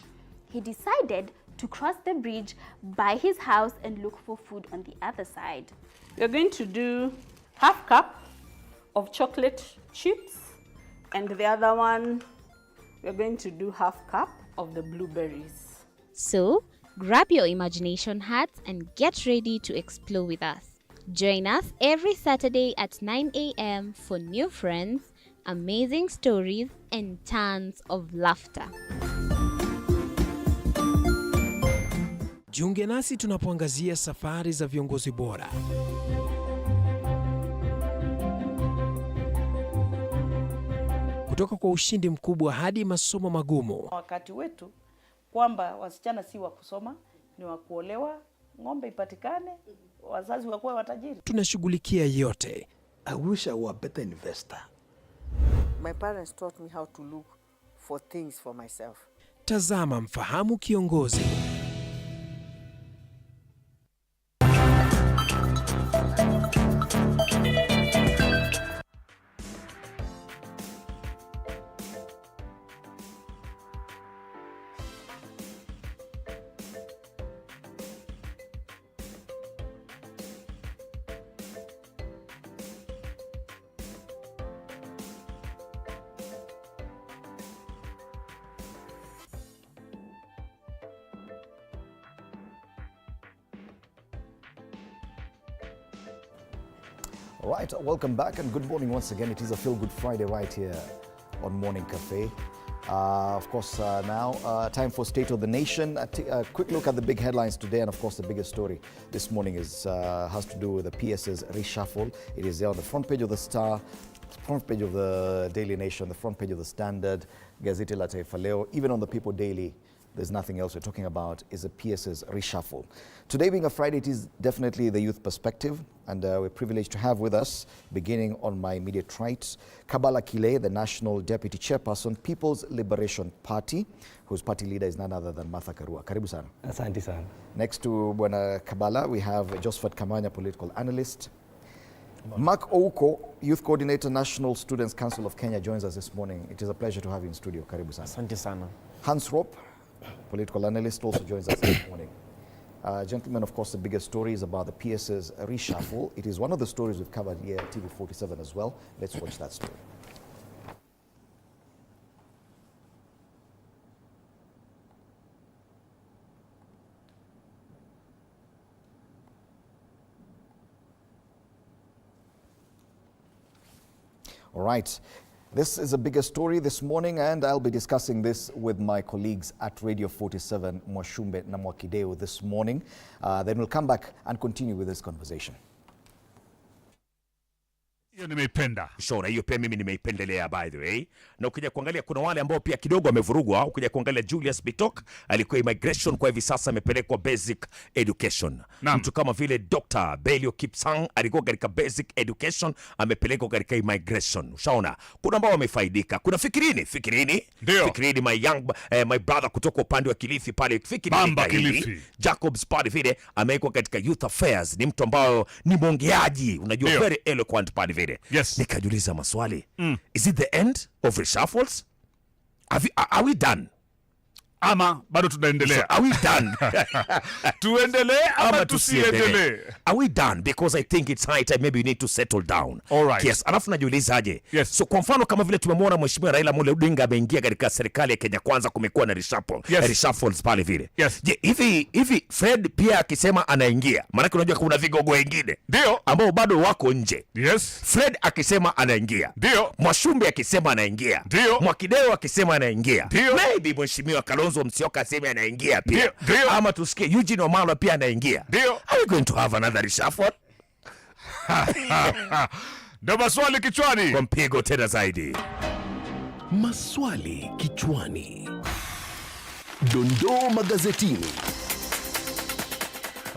He decided to cross the bridge by his house and look for food on the other side. We're going to do half cup of chocolate chips, and the other one, we're going to do half cup of the blueberries. So, grab your imagination hats and get ready to explore with us. Join us every Saturday at 9 a.m. for new friends, amazing stories, and tons of laughter. Jiunge nasi tunapoangazia safari za viongozi bora. Kutoka kwa ushindi mkubwa hadi masomo magumu. Wakati wetu kwamba wasichana si wa kusoma, ni wa kuolewa, ng'ombe ipatikane, wazazi wakuwe watajiri. Tunashughulikia yote. I wish I were a better investor. My parents taught me how to look for things for myself. Tazama Mfahamu Kiongozi. All right, welcome back and good morning once again. It is a Feel Good Friday right here on Morning Cafe. Of course, now time for State of the Nation. A quick look at the big headlines today, and of course the biggest story this morning has to do with the PSs Reshuffle. It is there on the front page of the Star, front page of the Daily Nation, the front page of the Standard, Gazeti la Taifa Leo, even on the People Daily. There's nothing else we're talking about is the PSs Reshuffle. Today being a Friday, it is definitely the youth perspective, and we're privileged to have with us, beginning on my immediate right, Kabala Kile, the National Deputy Chairperson, People's Liberation Party, whose party leader is none other than Martha Karua. Karibu sana. Asante sana. Next to Bwana Kabala, we have Josephat Kamanya, political analyst. Mark Ouko, Youth Coordinator, National Students Council of Kenya, joins us this morning. It is a pleasure to have you in studio. Karibu sana. Asante sana. Hans Ropp, political analyst, also joins us this morning. Gentlemen, of course, the biggest story is about the PSs Reshuffle. It is one of the stories we've covered here at TV47 as well. Let's watch that story. All right. This is a bigger story this morning, and I'll be discussing this with my colleagues at Radio 47, Mwashumbe na Mwakideu, this morning. Then we'll come back and continue with this conversation. Hiyo nimeipenda. Shora hiyo pia mimi nimeipendelea by the way. Na ukija kuangalia kuna wale ambao pia kidogo wamevurugwa. Ukija kuangalia Julius Bitok alikuwa immigration, kwa hivi sasa amepelekwa basic education. Mtu kama vile Dr. Belio Kipsang alikuwa katika basic education, amepelekwa katika immigration. Ushaona? Kuna ambao wamefaidika. Kuna Fikirini. Ndio. Fikirini my brother kutoka upande wa Kilifi pale. Fikirini BAMBA Kilifi. Jacobs pale vile amewekwa katika youth affairs. Ni mtu ambao ni mwongeaji. Unajua very eloquent pale vile. Yes. Nikajiuliza maswali. Is it the end of reshuffles? Are we done? Ama bado tunaendelea. So, are we done? Tuendelee ama tusiendelee? Are we done? Because I think it's high time maybe we need to settle down. All right. Yes, alafu najiuliza aje. Yes. So kwa mfano kama vile tumemwona Mheshimiwa Raila Odinga ameingia katika serikali ya Kenya Kwanza, kumekuwa na reshuffles pale vile. Yes. Je, hivi Fred pia akisema anaingia, maana unajua kuna vigogo wengine ndio ambao bado wako nje. Yes. Fred akisema anaingia. Ndio. Mwashumbe akisema anaingia. Ndio. Mwakideu akisema anaingia. Ndio. Maybe Mheshimiwa Kalonzo Musyoka aseme anaingia pia. Ndio. Ama tusikie Eugene Wamalwa pia anaingia. Ndio. Are we going to have another reshuffle? Ndio maswali kichwani. Kwa mpigo tena zaidi. Maswali kichwani. Dondoo magazetini.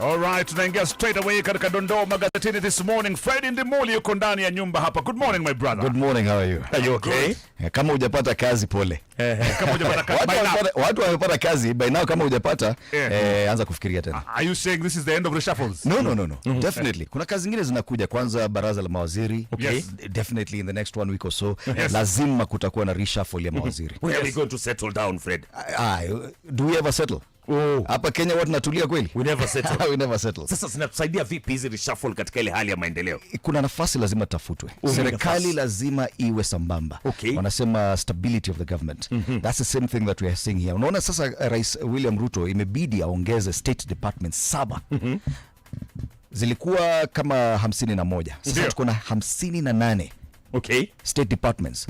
Alright, tunaingia straight away katika dondoo magazetini this morning. Fred Ndimuli yuko ndani ya nyumba hapa. Good morning my brother. Good morning, how are you? Are you okay? Kama hujapata kazi pole. Kama hujapata kazi by now. Watu wamepata kazi by now, kama hujapata anza kufikiria tena. Are you saying this is the end of reshuffles? No. Definitely. Kuna kazi zingine zinakuja, kwanza baraza la mawaziri. Okay. Definitely in the next 1 week or so. Lazima kutakuwa na reshuffle ya mawaziri. Where are we going to settle down, Fred? Do we ever settle? Hapa Kenya watu natulia kweli? We never settle. We never settle. Sasa zinatusaidia vipi hizi reshuffle katika ile hali ya maendeleo? Kuna nafasi lazima tafutwe. Serikali lazima iwe sambamba. Wanasema stability of the government. That's the same thing that we are seeing here. Unaona sasa Rais William Ruto imebidi aongeze state departments 7. Zilikuwa kama 51. Sasa tuko na 58. State departments.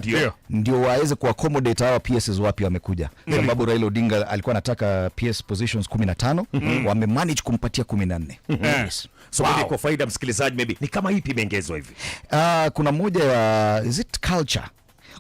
Ndio waweze kuaccommodate hawa PSs wapi wamekuja. Sababu Raila Odinga alikuwa anataka PS positions 15, wamemanage kumpatia 14. So kwa faida msikilizaji, maybe ni kama ipi imeongezwa hivi? Kuna moja ya culture.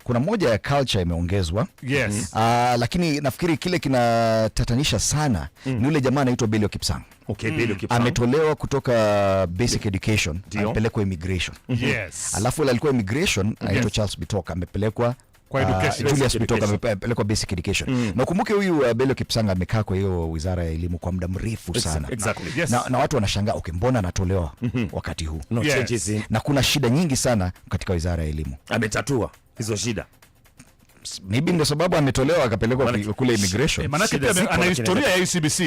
Kuna moja ya culture imeongezwa. Yes. Lakini nafikiri kile kinatatanisha sana ni yule jamaa anaitwa Belio Kipsang. Belio Kipsang Ametolewa kutoka basic education, amepelekwa immigration. Yes. Alafu alikuwa immigration anaitwa Charles Bitoka, amepelekwa kwa education. Julius Bitoka amepelekwa basic education. Na kumbuke huyu Belio Kipsang amekaa kwa hiyo wizara ya elimu kwa muda mrefu sana. Exactly. Yes. Na watu wanashangaa mbona anatolewa wakati huu? Na kuna shida nyingi sana katika wizara ya elimu. Ametatua hizo shida. Maybe ndio sababu ametolewa akapelekwa kule immigration. Manake pia ana historia ya CBC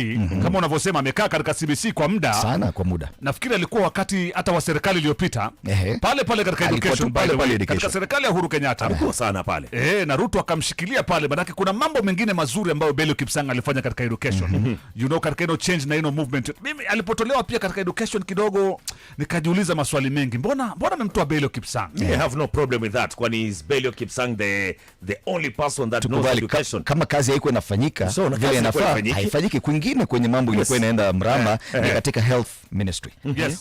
kama unavyosema, amekaa katika CBC kwa muda sana, kwa muda. Nafikiri alikuwa wakati hata wa serikali iliyopita pale katika education, katika serikali ya Uhuru Kenyatta alikuwa sana pale. Na Ruto akamshikilia pale, manake kuna mambo mengine mazuri ambayo Belio Kipsang alifanya katika education. You know, katika change na movement. Mimi alipotolewa pia katika education kidogo nikajiuliza maswali mengi. Mbona amemtoa Belio Kipsang? I have no problem with that, kwani is Belio Kipsang the only person that knows education. Kama kazi haiko inafanyika vile inafaa, haifanyiki kwingine. Kwenye mambo ilikuwa inaenda mrama ni katika health ministry.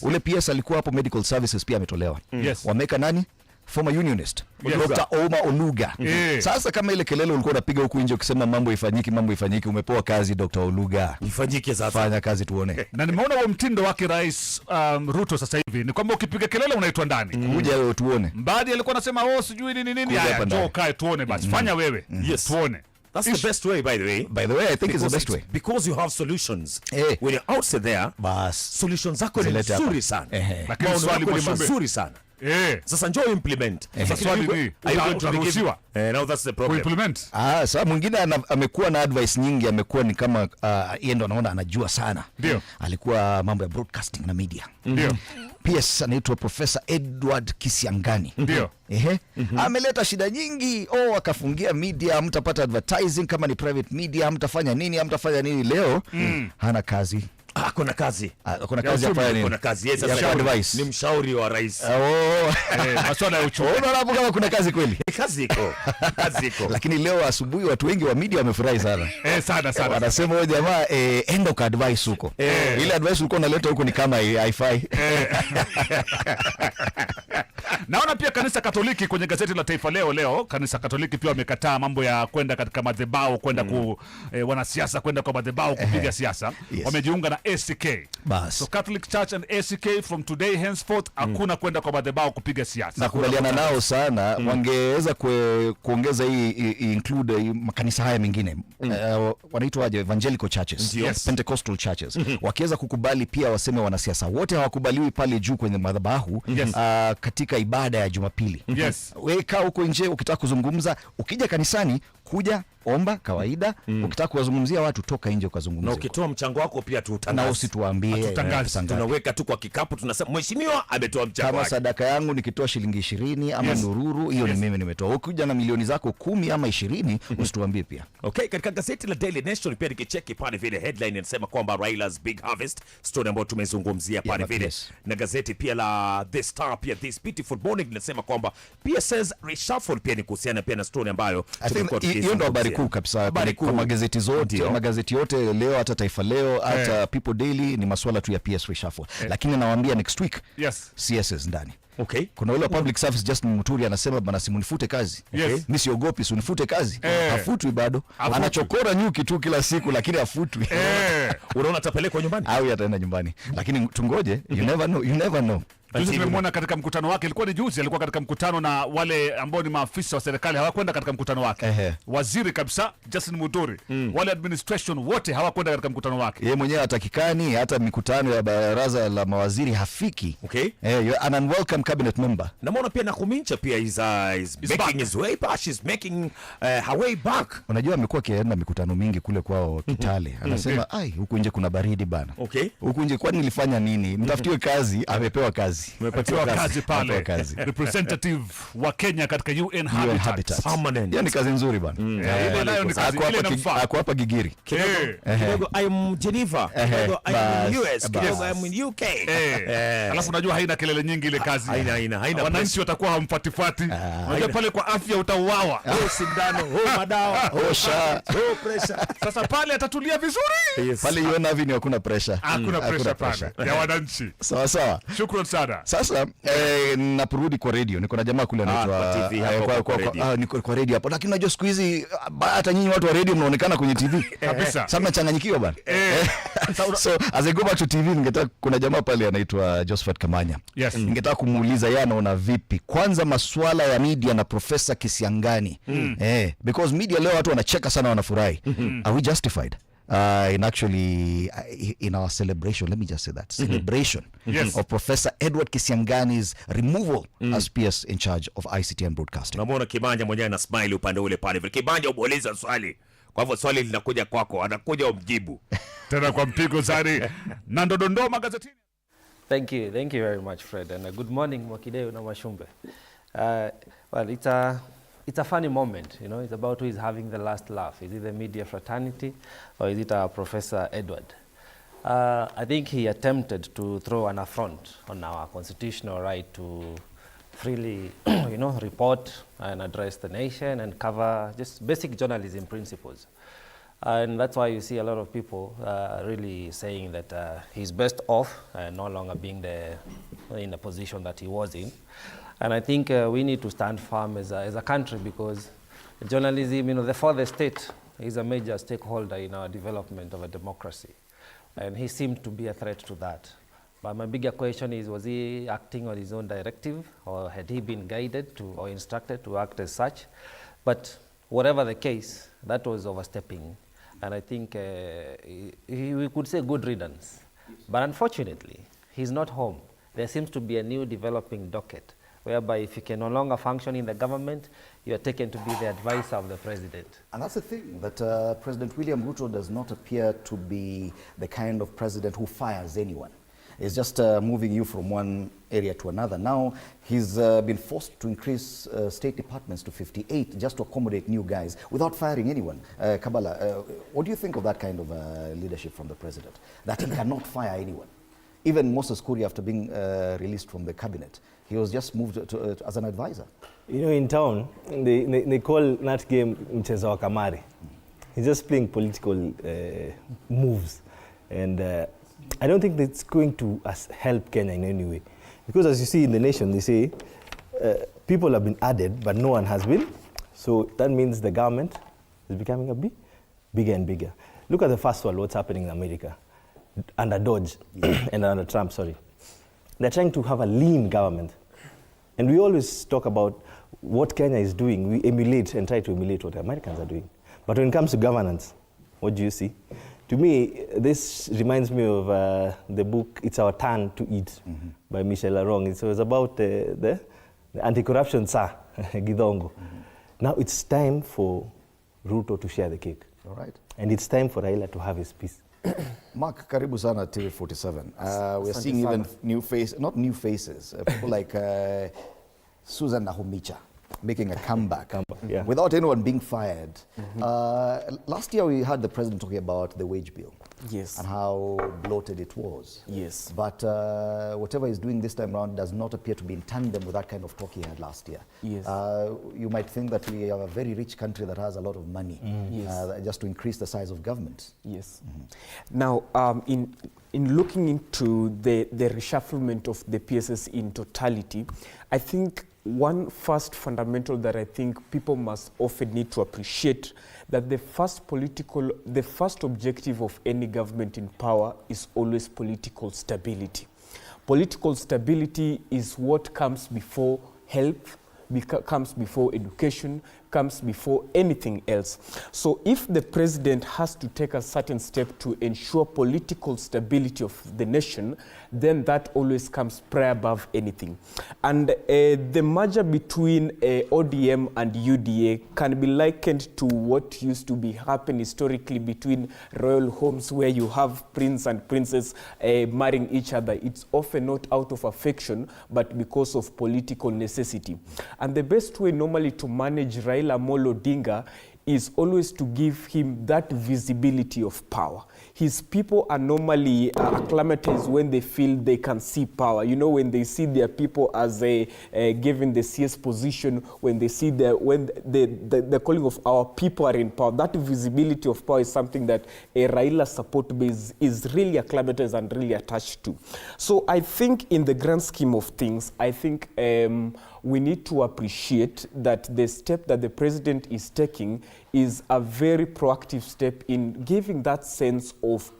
Ule PS alikuwa hapo medical services pia ametolewa. Wameka nani? Former unionist Dr. Oma Oluga. Sasa kama ile kelele ulikuwa unapiga huku nje ukisema mambo ifanyiki, umepewa kazi Dr. Oluga, ifanyike sasa, fanya kazi tuone. Na nimeona huo mtindo wake Rais Ruto sasa hivi ni kwamba ukipiga kelele unaitwa ndani. Kuja wewe tuone. Mbadi alikuwa anasema sijui nini. Haya, njoo kae tuone basi. Fanya wewe. Tuone. That's the best way, by the way. By the way, I think it's the best way. Because you have solutions. When you're outside there, solutions zako ni nzuri sana. Lakini swali ni nzuri sana. Sasa njoo implement. Sasa swali ni utaruhusiwa. Now that's the problem. Implement. Sasa mwingine amekuwa na advice nyingi, amekuwa ni kama yeye ndo anaona anajua sana. Alikuwa mambo ya broadcasting na media. PS anaitwa Professor Edward Kisiangani. Ameleta shida nyingi. Akafungia media, hamtapata advertising kama ni private media, hamtafanya nini leo. Hana kazi. Kuna kazi. Kuna kazi afanya nini? Kuna kazi. Yes, sasa ni mshauri wa rais. Masuala ya uchumi. Unaona kama kuna kazi kweli? Kazi iko. Lakini leo asubuhi watu wengi wa media wamefurahi sana. Sana. Wanasema wewe jamaa enda ka advice huko. Ile advice ulikuwa unaleta huko ni kama haifai. Naona pia kanisa Katoliki kwenye gazeti la Taifa leo kanisa Katoliki pia wamekataa mambo ya kwenda katika madhabahu, kwenda wanasiasa kwenda kwa madhabahu kupiga siasa. Wamejiunga na ACK. So Catholic Church and ACK from today henceforth hakuna kwenda kwa madhabahu kupiga siasa. Nakubaliana nao sana. Wangeweza kuongeza hii include makanisa haya mengine. Wanaitwaje? Evangelical churches, Pentecostal churches. Wakiweza kukubali pia waseme wanasiasa wote hawakubaliwi pale juu kwenye madhabahu katika ibada ya Jumapili. Wewe kaa huko nje ukitaka kuzungumza, ukija kanisani kuja omba kawaida. Ukitaka kuwazungumzia watu toka nje ukazungumzia. Na ukitoa mchango wako pia tuutangaze. Na usituambie. Tunaweka tu kwa kikapu, tunasema mheshimiwa ametoa mchango wake. Kama sadaka yangu nikitoa shilingi 20 ama nururu, hiyo ni mimi nimetoa. Ukija na milioni zako 10 ama 20 usituambie pia. Katika gazeti la Daily Nation pia nikicheki pale vile headline inasema kwamba Raila's big harvest, story ambayo tumezungumzia pale vile. Na gazeti pia la The Star pia this beautiful morning linasema kwamba PSs Reshuffle pia ni kuhusiana pia na story ambayo hiyo ndo habari kuu kabisa kwa magazeti zote, magazeti yote leo, hata Taifa Leo, hata People Daily, ni masuala tu ya PS Reshuffle. Lakini nawaambia next week CSs ndani. Okay. Kuna ule public service Justin Muturi anasema bana, simunifute kazi. Mimi siogopi, sunifute kazi. Hafutwi bado. Anachokora nyuki tu kila siku, lakini hafutwi. Unaona atapelekwa nyumbani au ataenda nyumbani, lakini tungoje, you never know. Juzi tumemwona katika mkutano wake, ilikuwa ni juzi, alikuwa katika mkutano na wale ambao ni maafisa wa serikali, hawakwenda katika mkutano wake. Waziri kabisa Justin Muturi, wale administration wote hawakwenda katika mkutano wake. Yeye mwenyewe hatakikani, hata mikutano ya baraza la mawaziri hafiki. You're an unwelcome cabinet member. Namuona pia Nakumincha pia is making his way back. She's making her way back. Unajua amekuwa akienda mikutano mingi kule kwao Kitale. Anasema huku nje kuna baridi bana. Huku nje kwani nilifanya nini? Mtafutiwe kazi, amepewa kazi. Umepatiwa kazi pale. Representative wa Kenya katika UN Habitat. Permanent. Yani kazi nzuri bana. Ile nayo ni kazi ile inamfaa. Ako hapa Gigiri. Kidogo I'm Geneva. Kidogo I'm US. Kidogo I'm in UK. Alafu unajua haina kelele nyingi ile kazi. Haina. Wananchi watakuwa hamfuatifuati. Unajua pale kwa afya utauawa. Sindano, madawa, sha, pressure. Sasa pale atatulia vizuri. Pale UN Avenue hakuna pressure. Hakuna pressure pale ya wananchi. Sawa. Shukrani sana. Sasa naporudi kwa radio, niko na jamaa kule anaitwa niko kwa radio hapo, lakini unajua siku hizi hata nyinyi watu wa radio mnaonekana kwenye TV kabisa. Sasa nachanganyikiwa bana. So as I go back to TV, ningetaka, kuna jamaa pale anaitwa Josephat Kamanya. Ningetaka kumuuliza yeye anaona vipi kwanza masuala ya media na Profesa Kisiangani. Because media leo watu wanacheka sana, wanafurahi. Are we justified? In our celebration, let me just say that celebration of Professor Edward Kisiangani's removal as PS in charge of ICT and broadcasting. Namuona Kibanja mwenyewe na smile upande ule pale. Kibanja uboliza swali. Kwa hivyo swali linakuja kwako, anakuja umjibu. Tena kwa mpigo zani. Na ndo dondoma gazetini. Thank you very much, Fred, and good morning Mwakideu na Mwashumbe. Well, it's a funny moment, you know. It's about who is having the last laugh. Is it the media fraternity or is it our Professor Edward? I think he attempted to throw an affront on our constitutional right to freely, report and address the nation and cover just basic journalism principles. And that's why you see a lot of people really saying that he's best off no longer being in the position that he was in. And I think we need to stand firm as a country, because journalism, the fourth estate is a major stakeholder in our development of a democracy. And he seemed to be a threat to that. But my bigger question is, was he acting on his own directive, or had he been guided to or instructed to act as such? But whatever the case, that was overstepping. And I think we could say good riddance. But unfortunately, he's not home. There seems to be a new developing docket, whereby if you can no longer function in the government, you are taken to be the advisor of the president. And that's the thing, that President William Ruto does not appear to be the kind of president who fires anyone. He's just moving you from one area to another. Now, he's been forced to increase state departments to 58 just to accommodate new guys without firing anyone. Kabala, what do you think of that kind of leadership from the president? That he cannot fire anyone? Even Moses Kuri, after being released from the cabinet, he was just moved as an advisor. In town, they call that game mchezo wa kamari. He's just playing political moves. And I don't think that's going to help Kenya in any way. Because as you see in the nation, they say people have been added, but no one has been. So that means the government is becoming bigger and bigger. Look at the first one, what's happening in America. Under Dodge and under Trump, sorry. They're trying to have a lean government. And we always talk about what Kenya is doing. We emulate and try to emulate what the Americans are doing. But when it comes to governance, what do you see? To me, this reminds me of the book, It's Our Turn to Eat, by Michel Arong. It was about the anti-corruption Tsar, Gidongo. Now it's time for Ruto to share the cake. All right. And it's time for Raila to have his peace. Mark, karibu sana TV47. We're seeing even new faces, not new faces, people like Susan Nahumicha making a comeback without anyone being fired. Last year we heard the president talking about the wage bill. Yes. And how bloated it was. Yes. But whatever he's doing this time around does not appear to be in tandem with that kind of talk he had last year. Yes. You might think that we are a very rich country that has a lot of money, just to increase the size of government. Yes. Now, in looking into the reshufflement of the PSs in totality, I think one first fundamental that I think people must often need to appreciate, that the first objective of any government in power is always political stability. Political stability is what comes before health, comes before education, comes before anything else. So if the president has to take a certain step to ensure political stability of the nation, then that always comes prior above anything. And the merger between ODM and UDA can be likened to what used to be happen historically between royal homes, where you have prince and princess marrying each other. It's often not out of affection, but because of political necessity. And the best way normally to manage Raila Amolo Odinga is always to give him that visibility of power. His people are normally acclimatized when they feel they can see power. You know, when they see their people as given the CS position, when they see the calling of our people are in power, that visibility of power is something that a Raila support base is really acclimatized and really attached to. So I think in the grand scheme of things, I think we need to appreciate that the step that the president is taking is a very proactive step in giving that sense of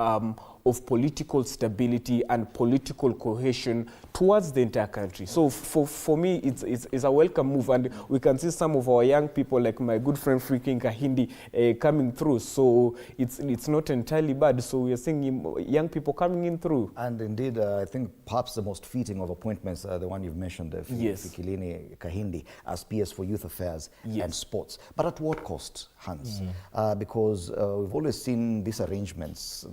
political stability and political cohesion towards the entire country. So for me, it's a welcome move, and we can see some of our young people, like my good friend Freaking Kahindi, coming through. So it's not entirely bad. So we are seeing young people coming in through. And indeed, I think perhaps the most fitting of appointments, the one you've mentioned, Fikilini Kahindi, as PS for Youth Affairs and Sports. But at what cost, Hans? Because we've always seen these arrangements,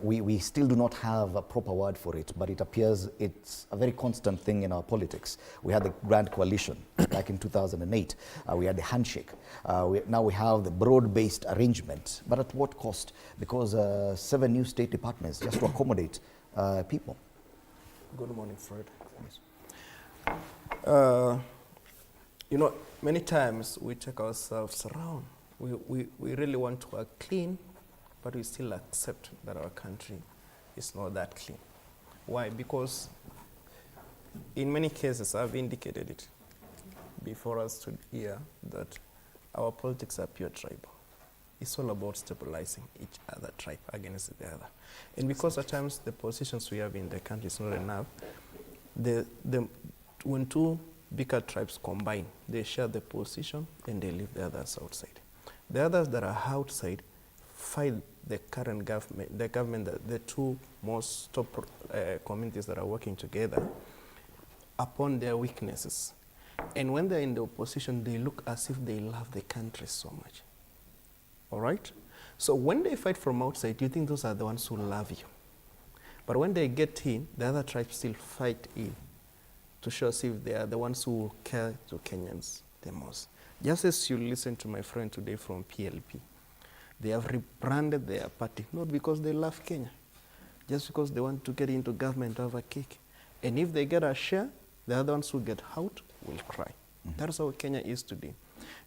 we still do not have a proper word for it, but it appears it's a very constant thing in our politics. We had the Grand Coalition back in 2008. We had the handshake. Now we have the broad-based arrangement. But at what cost? Because 7 new state departments just to accommodate people. Good morning, Fred. You know, many times we check ourselves around. We really want to act clean, but we still accept that our country is not that clean. Why? Because in many cases, I've indicated it before us to hear that our politics are pure tribal. It's all about stabilizing each other tribe against the other. And because at times the positions we have in the country is not enough, when two bigger tribes combine, they share the position and they leave the others outside. The others that are outside fight the current government, the two most top communities that are working together upon their weaknesses. And when they're in the opposition, they look as if they love the country so much. All right? So when they fight from outside, you think those are the ones who love you. But when they get in, the other tribes still fight in to show as if they are the ones who care to Kenyans the most. Just as you listen to my friend today from PLP, they have rebranded their party, not because they love Kenya, just because they want to get into government to have a cake. And if they get a share, the other ones who get out will cry. That's how Kenya is today.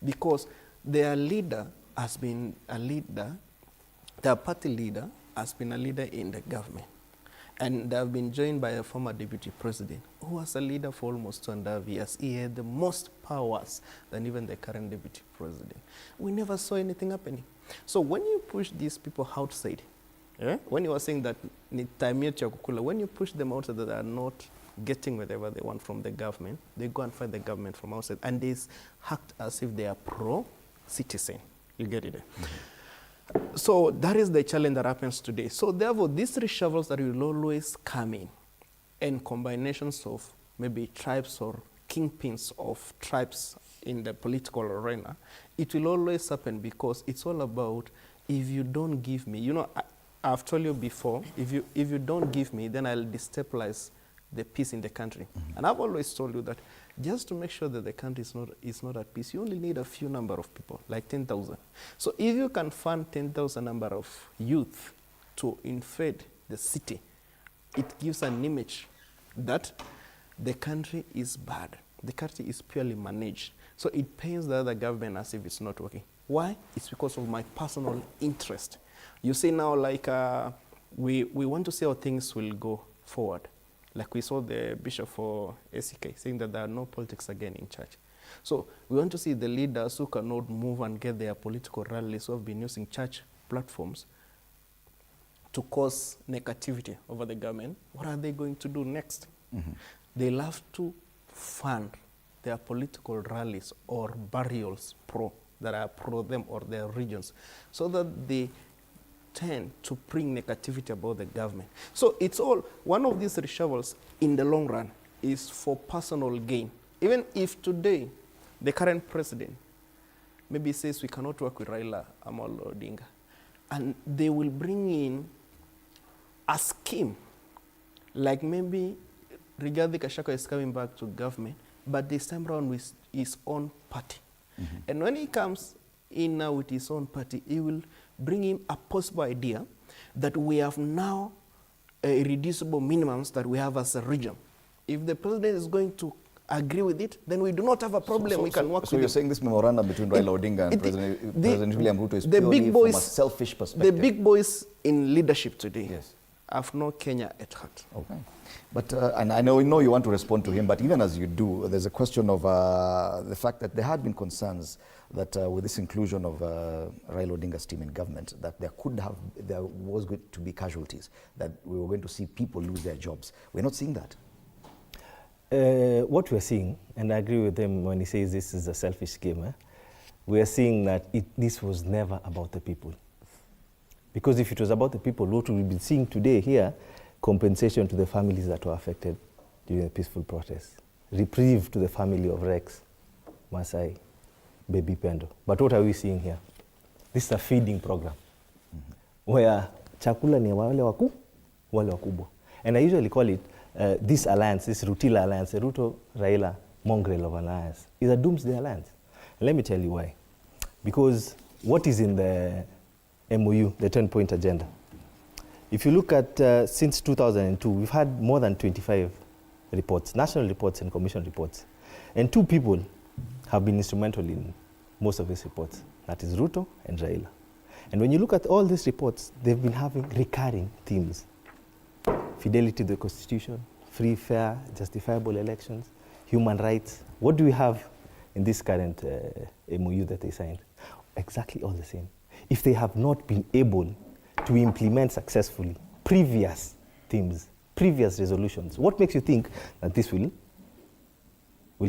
Because their leader has been a leader, their party leader has been a leader in the government. And they have been joined by a former deputy president who was a leader for almost 2.5 years. He had the most powers than even the current deputy president. We never saw anything happening. So when you push these people outside, when you were saying that when you push them outside that they are not getting whatever they want from the government, they go and fight the government from outside. And they act as if they are pro-citizen. You get it? So that is the challenge that happens today. So therefore, these reshuffles that will always come in, and combinations of maybe tribes or kingpins of tribes in the political arena, it will always happen because it's all about, if you don't give me, you know, I've told you before, if you don't give me, then I'll destabilize the peace in the country. And I've always told you that just to make sure that the country is not at peace, you only need a few number of people, like 10,000. So if you can fund 10,000 number of youth to invade the city, it gives an image that the country is bad. The country is purely managed. So it pains the other government as if it's not working. Why? It's because of my personal interest. You see now, like, we want to see how things will go forward. Like we saw the bishop for SEK saying that there are no politics again in church. So we want to see the leaders who cannot move and get their political rallies, who have been using church platforms to cause negativity over the government. What are they going to do next? They'll have to fund their political rallies or burials that are pro them or their regions, so that they tend to bring negativity about the government. So it's all, one of these reshuffles in the long run is for personal gain. Even if today the current president maybe says we cannot work with Raila Amolo Odinga, and they will bring in a scheme, like maybe Rigathi Gachagua is coming back to government, but this time around with his own party. And when he comes in now with his own party, he will bring in a possible idea that we have now irreducible minimums that we have as a region. If the president is going to agree with it, then we do not have a problem. We can work with So you're it. saying this memorandum between Raila Odinga and President William Ruto is purely from a selfish perspective? The big boys in leadership today have no Kenya at heart. Okay. But, and I know you want to respond to him, but even as you do, there's a question of the fact that there had been concerns that with this inclusion of Raila Odinga's team in government, that there was going to be casualties, that we were going to see people lose their jobs. We're not seeing that. What we're seeing, and I agree with him when he says this is a selfish game, we are seeing that this was never about the people. Because if it was about the people, what we've been seeing today here, compensation to the families that were affected during the peaceful protest, reprieve to the family of Rex, Masai, Baby Pendo. But what are we seeing here? This is a feeding program where chakula ni wale wakubwa. And I usually call it this alliance, this Rutila alliance, the Ruto Raila mongrel of alliance, is a doomsday alliance. And let me tell you why. Because what is in the MOU, the 10-point agenda? If you look at since 2002, we've had more than 25 reports, national reports and commission reports. And two people have been instrumental in most of these reports. That is Ruto and Raila. And when you look at all these reports, they've been having recurring themes. Fidelity to the Constitution, free, fair, justifiable elections, human rights. What do we have in this current MOU that they signed? Exactly all the same. If they have not been able to implement successfully previous themes, previous resolutions, what makes you think that this will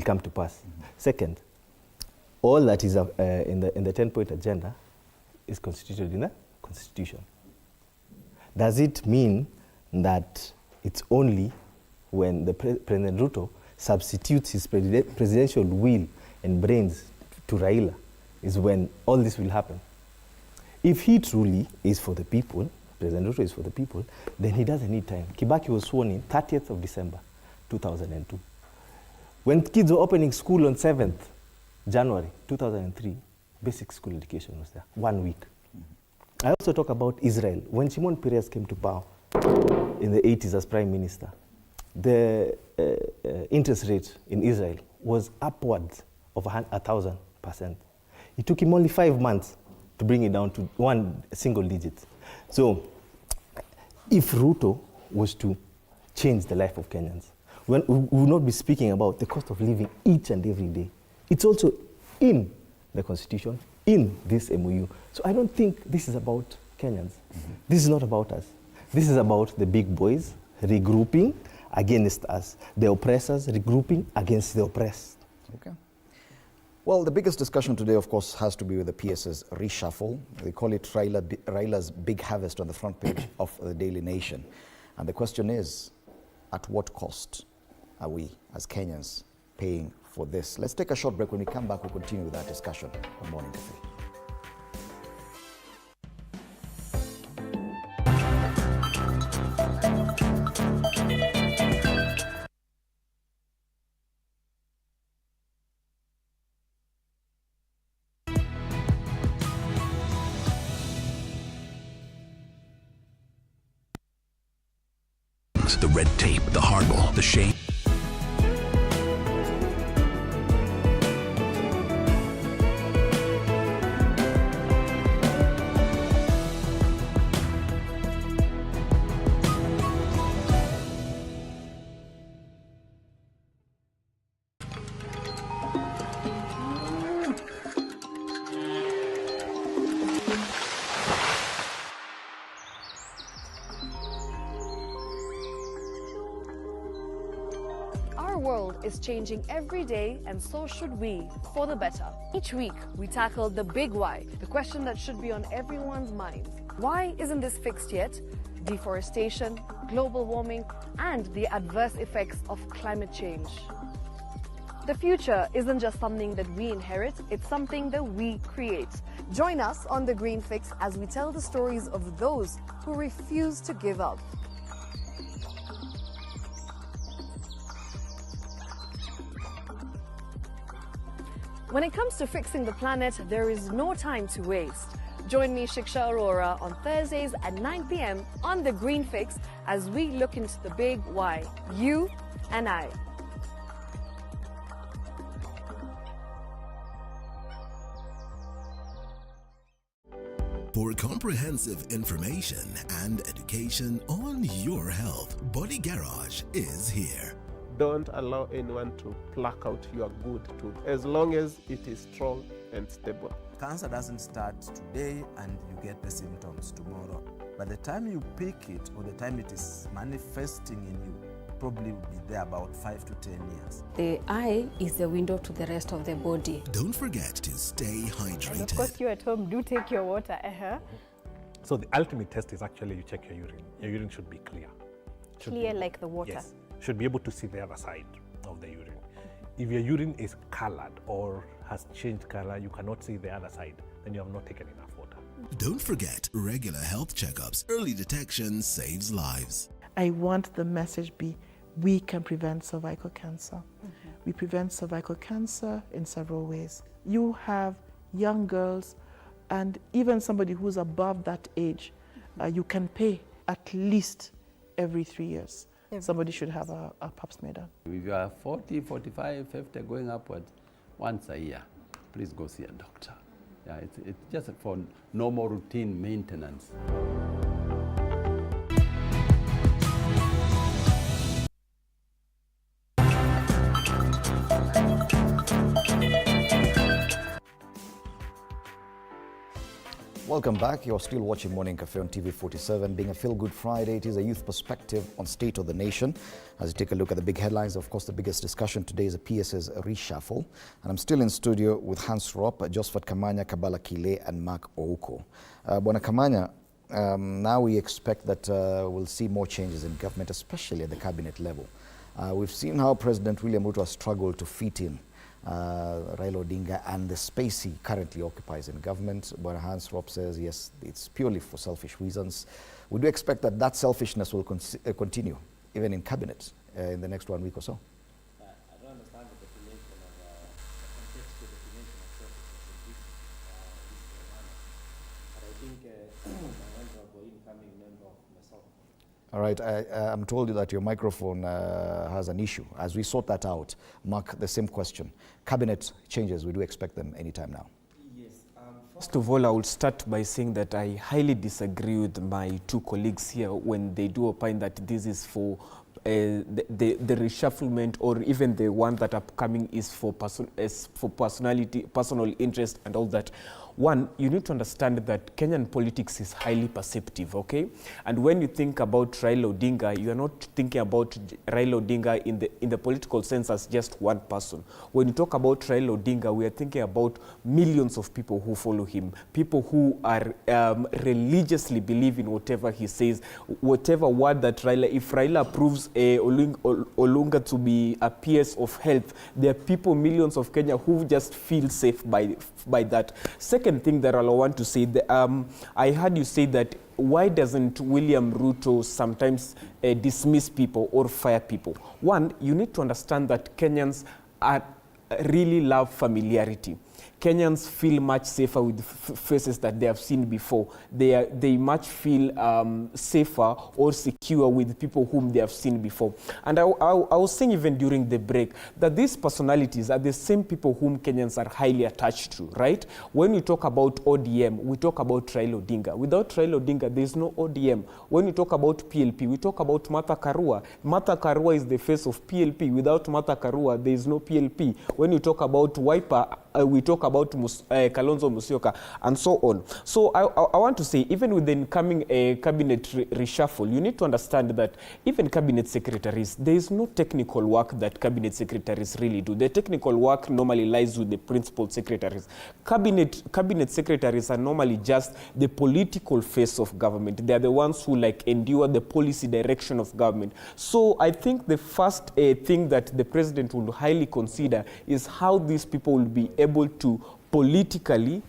come to pass? Second, all that is in the 10-point agenda is constituted in a constitution. Does it mean that it's only when the President Ruto substitutes his presidential will and brains to Raila is when all this will happen? If he truly is for the people, President Ruto is for the people, then he doesn't need time. Kibaki was sworn in 30th of December, 2002. When kids were opening school on 7th January 2003, basic school education was there, 1 week. I also talk about Israel. When Shimon Peres came to power in the 80s as prime minister, the interest rate in Israel was upwards of 1,000%. It took him only 5 months to bring it down to one single digit. So if Ruto was to change the life of Kenyans, we will not be speaking about the cost of living each and every day. It's also in the Constitution, in this MOU. So I don't think this is about Kenyans. This is not about us. This is about the big boys regrouping against us, the oppressors regrouping against the oppressed. Okay. Well, the biggest discussion today, of course, has to be with the PSs Reshuffle. They call it Raila's Big Harvest on the front page of the Daily Nation. And the question is, at what cost are we, as Kenyans, paying for this? Let's take a short break. When we come back, we'll continue with that discussion on Morning Cafe. The red tape, the hardball, the shame. Our world is changing every day, and so should we, for the better. Each week, we tackle the big why, the question that should be on everyone's mind. Why isn't this fixed yet? Deforestation, global warming, and the adverse effects of climate change. The future isn't just something that we inherit, it's something that we create. Join us on The Green Fix as we tell the stories of those who refuse to give up. When it comes to fixing the planet, there is no time to waste. Join me, Shiksha Arora, on Thursdays at 9 p.m. on The Green Fix as we look into the big why, you and I. For comprehensive information and education on your health, Body Garage is here. Don't allow anyone to pluck out your good tooth, as long as it is strong and stable. Cancer doesn't start today and you get the symptoms tomorrow. By the time you pick it or the time it is manifesting in you, probably will be there about 5 to 10 years. The eye is the window to the rest of the body. Don't forget to stay hydrated. And of course, you at home do take your water. So the ultimate test is actually you check your urine. Your urine should be clear. Clear like the water. Yes. Should be able to see the other side of the urine. If your urine is colored or has changed color, you cannot see the other side, then you have not taken enough water. Don't forget regular health checkups. Early detection saves lives. I want the message be, we can prevent cervical cancer. We prevent cervical cancer in several ways. You have young girls and even somebody who's above that age, you can pay at least every 3 years. Somebody should have a pap smear done. If you are 40, 45, 50 going upwards, once a year, please go see a doctor. Yeah, it's just for normal routine maintenance. Welcome back. You're still watching Morning Cafe on TV 47. Being a feel-good Friday, it is a youth perspective on state of the nation. As you take a look at the big headlines, of course, the biggest discussion today is a PSs Reshuffle. And I'm still in studio with Hans Rop, Josephat Kamanya, Kabala Kile, and Mark Ouko. Bwana Kamanya, now we expect that we'll see more changes in government, especially at the cabinet level. We've seen how President William Ruto has struggled to fit in Raila Odinga and the space he currently occupies in government. But Hans Rop says, yes, it's purely for selfish reasons. We do expect that that selfishness will continue, even in cabinet, in the next 1 week or so. I don't understand the definition of contextual definition of selfishness in this manner. But I think my honorable incoming member of myself. All right, I'm told you that your microphone has an issue. As we sort that out, Mark, the same question. Cabinet changes, we do expect them anytime now. Yes. First of all, I would start by saying that I highly disagree with my two colleagues here when they do opine that this is for the reshufflement, or even the one that upcoming is for personal interest and all that. One, you need to understand that Kenyan politics is highly perceptive, okay? And when you think about Raila Odinga, you are not thinking about Raila Odinga in the political sense as just one person. When you talk about Raila Odinga, we are thinking about millions of people who follow him, people who are religiously believe in whatever he says, whatever word that Raila, if Raila approves Olunga to be a PS of health, there are people, millions of Kenya, who just feel safe by that. Second thing that I want to say, I heard you say that why doesn't William Ruto sometimes dismiss people or fire people? One, you need to understand that Kenyans really love familiarity. Kenyans feel much safer with faces that they have seen before. They much feel safer or secure with people whom they have seen before. And I was saying even during the break that these personalities are the same people whom Kenyans are highly attached to, right? When we talk about ODM, we talk about Raila Odinga. Without Raila Odinga, there is no ODM. When we talk about PLP, we talk about Martha Karua. Martha Karua is the face of PLP. Without Martha Karua, there is no PLP. When you talk about Wiper, we talk about Kalonzo Musyoka, and so on. So I want to say, even with the incoming cabinet reshuffle, you need to understand that even cabinet secretaries, there is no technical work that cabinet secretaries really do. The technical work normally lies with the principal secretaries. Cabinet secretaries are normally just the political face of government. They are the ones who endure the policy direction of government. So I think the first thing that the president will highly consider is how these people will be able to politically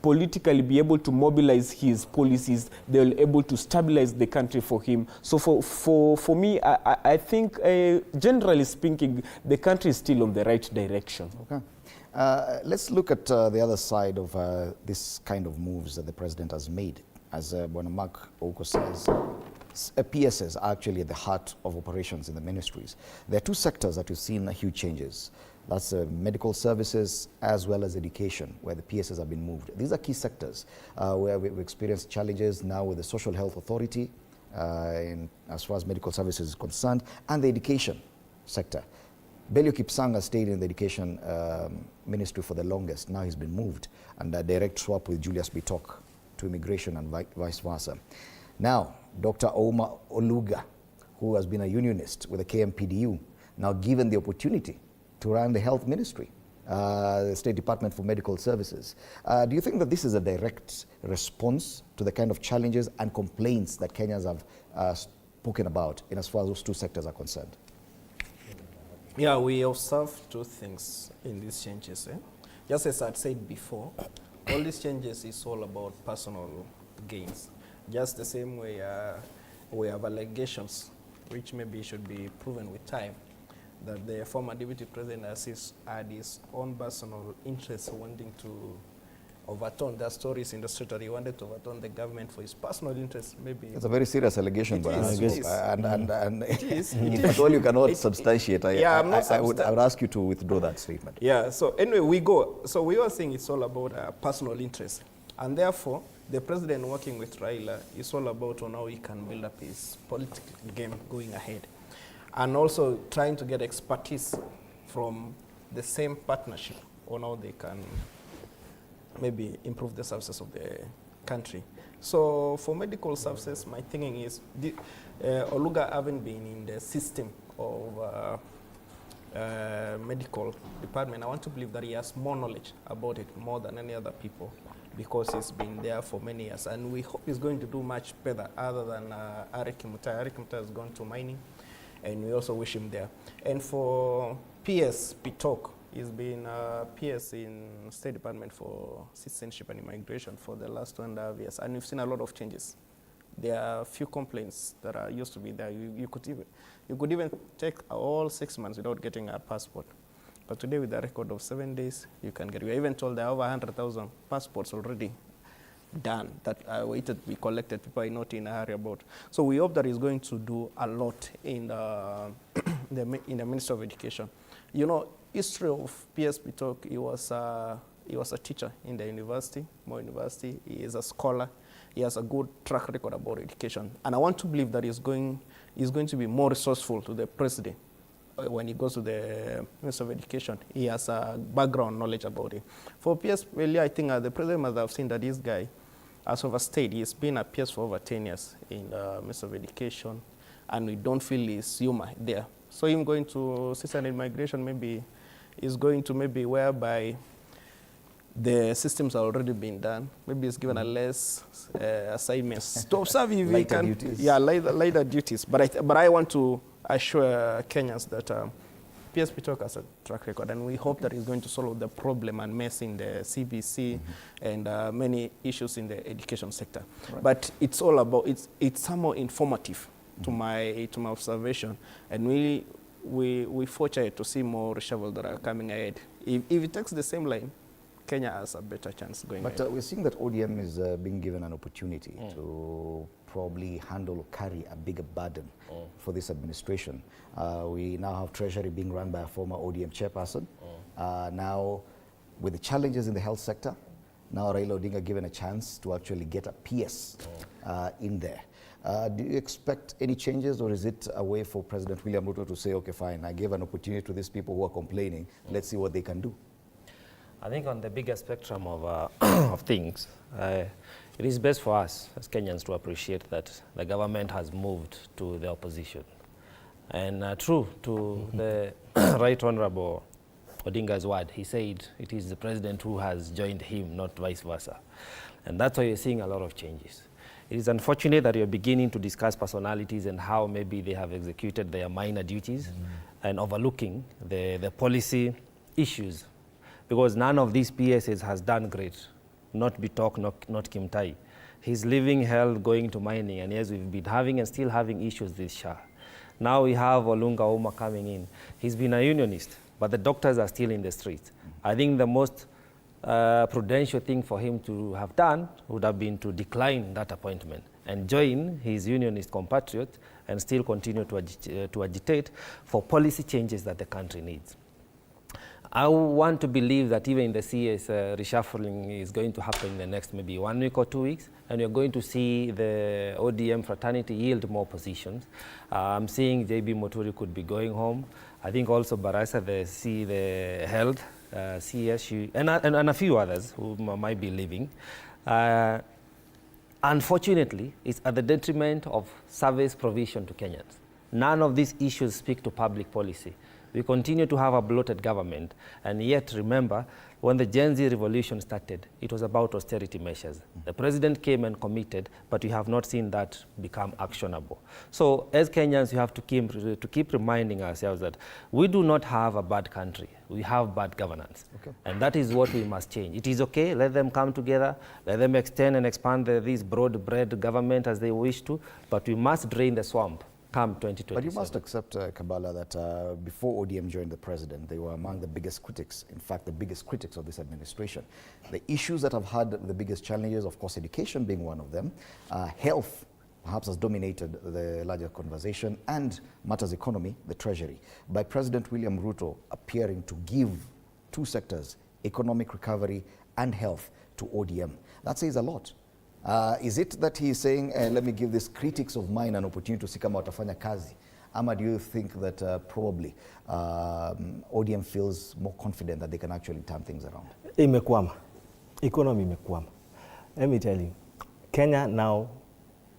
be able to mobilize his policies. They'll be able to stabilize the country for him. So for me, I think generally speaking, the country is still on the right direction. Okay. Let's look at the other side of this kind of moves that the president has made. As Mark Oko says, PSs are actually at the heart of operations in the ministries. There are two sectors that we've seen huge changes. That's medical services as well as education, where the PSs have been moved. These are key sectors where we've experienced challenges now with the Social Health Authority as far as medical services is concerned, and the education sector. Belio Kipsang has stayed in the education ministry for the longest. Now he's been moved, and a direct swap with Julius Bitok to immigration and vice versa. Now, Dr. Ouma Oluga, who has been a unionist with the KMPDU, now given the opportunity to run the health ministry, the State Department for Medical Services. Do you think that this is a direct response to the kind of challenges and complaints that Kenyans have spoken about in as far as those two sectors are concerned? Yeah, we observe two things in these changes. Just as I said before, all these changes is all about personal gains. Just the same way we have allegations, which maybe should be proven with time, that the former deputy president had his own personal interests wanting to overturn. There are stories in the street that he wanted to overturn the government for his personal interests. Maybe it's a very serious allegation, but it is. If at all you cannot substantiate, I would ask you to withdraw that statement. Yeah. So anyway, we were saying it's all about personal interest, and therefore the president working with Raila is all about on how he can build up his political game going ahead, and also trying to get expertise from the same partnership on how they can maybe improve the services of the country. So for medical services, my thinking is Oluga haven't been in the system of medical department. I want to believe that he has more knowledge about it more than any other people, because he's been there for many years, and we hope he's going to do much better other than Ari Kimutai. Ari Kimutai has gone to mining, and we also wish him there. And for PS Pitok, he's been PS in State Department for Citizenship and Immigration for the last 2.5 years, and we've seen a lot of changes. There are a few complaints that are used to be there. You could even take all 6 months without getting a passport. But today, with a record of 7 days, you can get. We are even told there are over 100,000 passports already done that are waited to be collected. People are not in a hurry about. So we hope that he's going to do a lot in the Ministry of Education. You know, history of PS Bitok, he was a teacher in the university, Moi University. He is a scholar. He has a good track record about education. And I want to believe that he's going to be more resourceful to the president when he goes to the Ministry of Education. He has a background knowledge about it. For PS, well, I think the president must have seen that this guy has overstayed. He's been a PS for over 10 years in the Ministry of Education, and we don't feel his humor there. So him going to Citizenship and Immigration maybe is going to maybe whereby the systems are already been done. Maybe it's given a less assignments to observe if we can. Duties. Yeah, lighter duties. But I want to assure Kenyans that PS Bitok has a track record, and we hope that he's going to solve the problem and mess in the CBC and many issues in the education sector. Right. But it's all about it's somehow informative to my observation, and we fortunate to see more reshuffle that are coming ahead. If it takes the same line, Kenya has a better chance going But ahead. we're seeing that ODM is being given an opportunity to probably handle or carry a bigger burden for this administration. We now have Treasury being run by a former ODM chairperson. Now, with the challenges in the health sector, now Raila Odinga given a chance to actually get a PS in there. Do you expect any changes, or is it a way for President William Ruto to say, okay, fine, I gave an opportunity to these people who are complaining, let's see what they can do? I think on the bigger spectrum of, of things, it is best for us as Kenyans to appreciate that the government has moved to the opposition. And true to the Right Honorable Odinga's word, he said it is the president who has joined him, not vice versa. And that's why you're seeing a lot of changes. It is unfortunate that you're beginning to discuss personalities and how maybe they have executed their minor duties and overlooking the policy issues. Because none of these PSs has done great. Not Bitok, not Kimtai. He's living hell going to mining, and yes, we've been having and still having issues this Shah. Now we have Olunga Oma coming in. He's been a unionist, but the doctors are still in the streets. I think the most prudential thing for him to have done would have been to decline that appointment and join his unionist compatriot and still continue to agitate for policy changes that the country needs. I want to believe that even in the CS reshuffling is going to happen in the next maybe 1 week or 2 weeks, and you're going to see the ODM fraternity yield more positions. I'm seeing JB Moturi could be going home. I think also Barasa, the health, CSU, and a few others who might be leaving. Unfortunately, it's at the detriment of service provision to Kenyans. None of these issues speak to public policy. We continue to have a bloated government, and yet remember, when the Gen Z revolution started, it was about austerity measures. The president came and committed, but we have not seen that become actionable. So as Kenyans, we have to keep reminding ourselves that we do not have a bad country. We have bad governance. Okay. And that is what we must change. It is okay, let them come together, let them extend and expand this broad-bread government as they wish to, but we must drain the swamp. Come 2027. But you must accept, Kabala, that before ODM joined the president, they were among the biggest critics, in fact, the biggest critics of this administration. The issues that have had the biggest challenges, of course, education being one of them, health perhaps has dominated the larger conversation, and matters economy, the treasury. By President William Ruto appearing to give two sectors, economic recovery and health, to ODM, that says a lot. Is it that he is saying, let me give these critics of mine an opportunity to see kama watafanya kazi? Ama do you think that probably ODM feels more confident that they can actually turn things around? Imekwama. Economy imekwama. Let me tell you, Kenya now,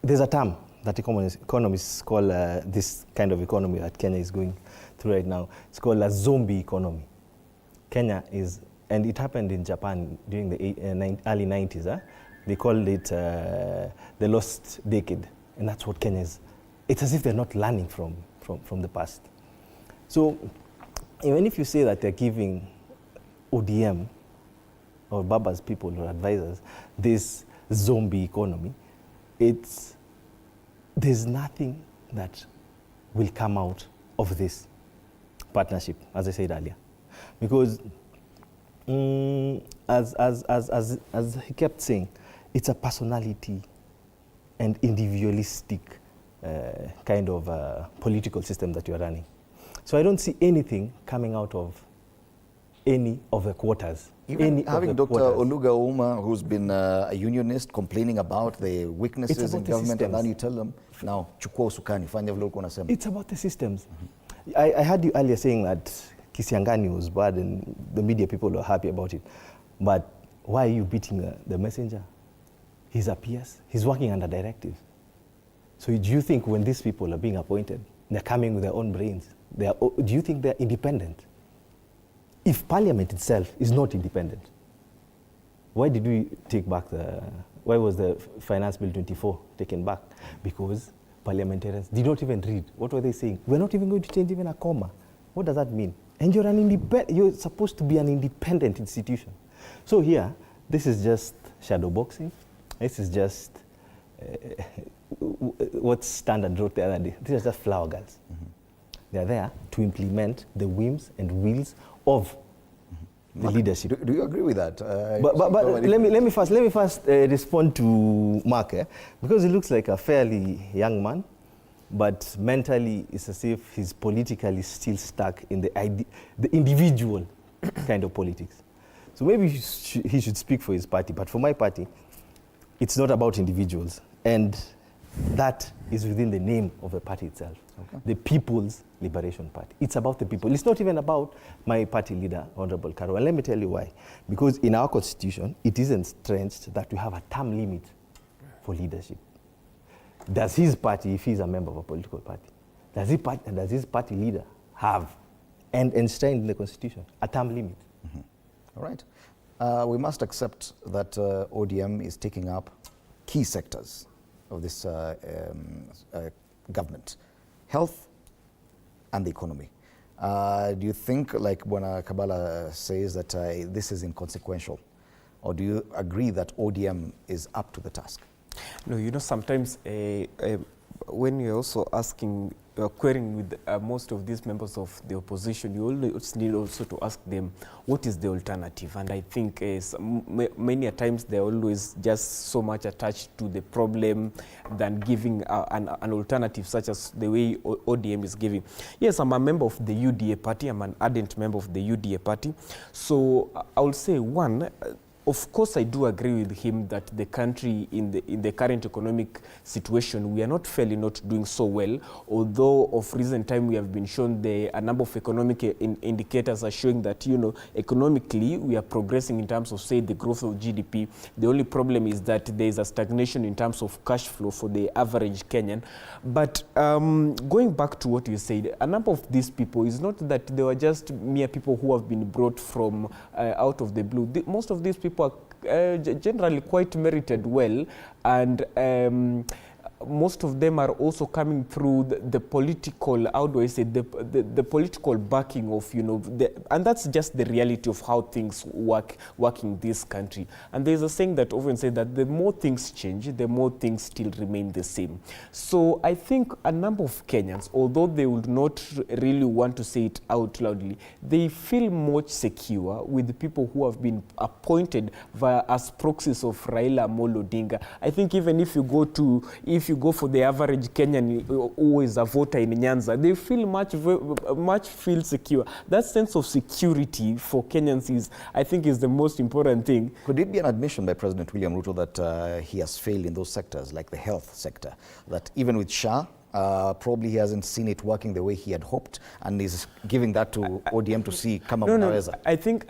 there's a term that economists call this kind of economy that Kenya is going through right now. It's called a zombie economy. Kenya is, and it happened in Japan during the early 90s. They called it the lost decade, and that's what Kenya is. It's as if they're not learning from the past. So even if you say that they're giving ODM or Baba's people or advisors this zombie economy, there's nothing that will come out of this partnership, as I said earlier. Because as he kept saying, it's a personality and individualistic kind of political system that you're running. So I don't see anything coming out of any of the quarters. Even having Dr. Oluga Uma, who's been a unionist, complaining about the weaknesses in government, and then you tell them, now, chukua usukani, fanya vile ulikuwa unasema. It's about the systems. I heard you earlier saying that Kisiangani was bad and the media people were happy about it. But why are you beating the messenger? He's a PS. He's working under directives. So do you think when these people are being appointed, they're coming with their own brains? Do you think they're independent? If Parliament itself is not independent, why did we take back why was the Finance Bill 24 taken back? Because parliamentarians did not even read. What were they saying? We're not even going to change even a comma. What does that mean? And you're supposed to be an independent institution. So here, this is just shadow boxing. This is just what Standard wrote the other day. These are just flower girls. They're there to implement the whims and wills of the leadership. Do you agree with that? But let me first respond to Mark, because he looks like a fairly young man, but mentally it's as if he's politically still stuck in the individual kind of politics. So maybe he should speak for his party, but for my party, it's not about individuals, and that is within the name of the party itself, the People's Liberation Party. It's about the people. It's not even about my party leader, Honorable Karo. And let me tell you why. Because in our constitution, it is entrenched that we have a term limit for leadership. Does his party, if he's a member of a political party, does his party leader have, and enshrined in the constitution, a term limit? All right. We must accept that ODM is taking up key sectors of this government: health and the economy. Do you think, like when Kabala says, that this is inconsequential? Or do you agree that ODM is up to the task? No, you know, sometimes when you're also asking, querying with most of these members of the opposition, you always need also to ask them, what is the alternative? And I think many a times they're always just so much attached to the problem than giving an alternative, such as the way ODM is giving. Yes, I'm a member of the UDA party. I'm an ardent member of the UDA party. So I will say, one, of course, I do agree with him that the country in the current economic situation, we are not fairly not doing so well, although of recent time we have been shown a number of economic indicators are showing that, you know, economically we are progressing in terms of, say, the growth of GDP. The only problem is that there is a stagnation in terms of cash flow for the average Kenyan. But going back to what you said, a number of these people, is not that they were just mere people who have been brought from out of the blue. Most of these people are generally quite merited well, and most of them are also coming through the political, how do I say, the political backing of, you know, and that's just the reality of how things work in this country. And there's a saying that often says that the more things change, the more things still remain the same. So I think a number of Kenyans, although they would not really want to say it out loudly, they feel much secure with the people who have been appointed as proxies of Raila Amolo Odinga. I think even if you go for the average Kenyan who is a voter in Nyanza, they feel much secure. That sense of security for Kenyans I think is the most important thing. Could it be an admission by President William Ruto that he has failed in those sectors, like the health sector, that even with SHA, probably he hasn't seen it working the way he had hoped, and is giving that to ODM to see come up? No. I think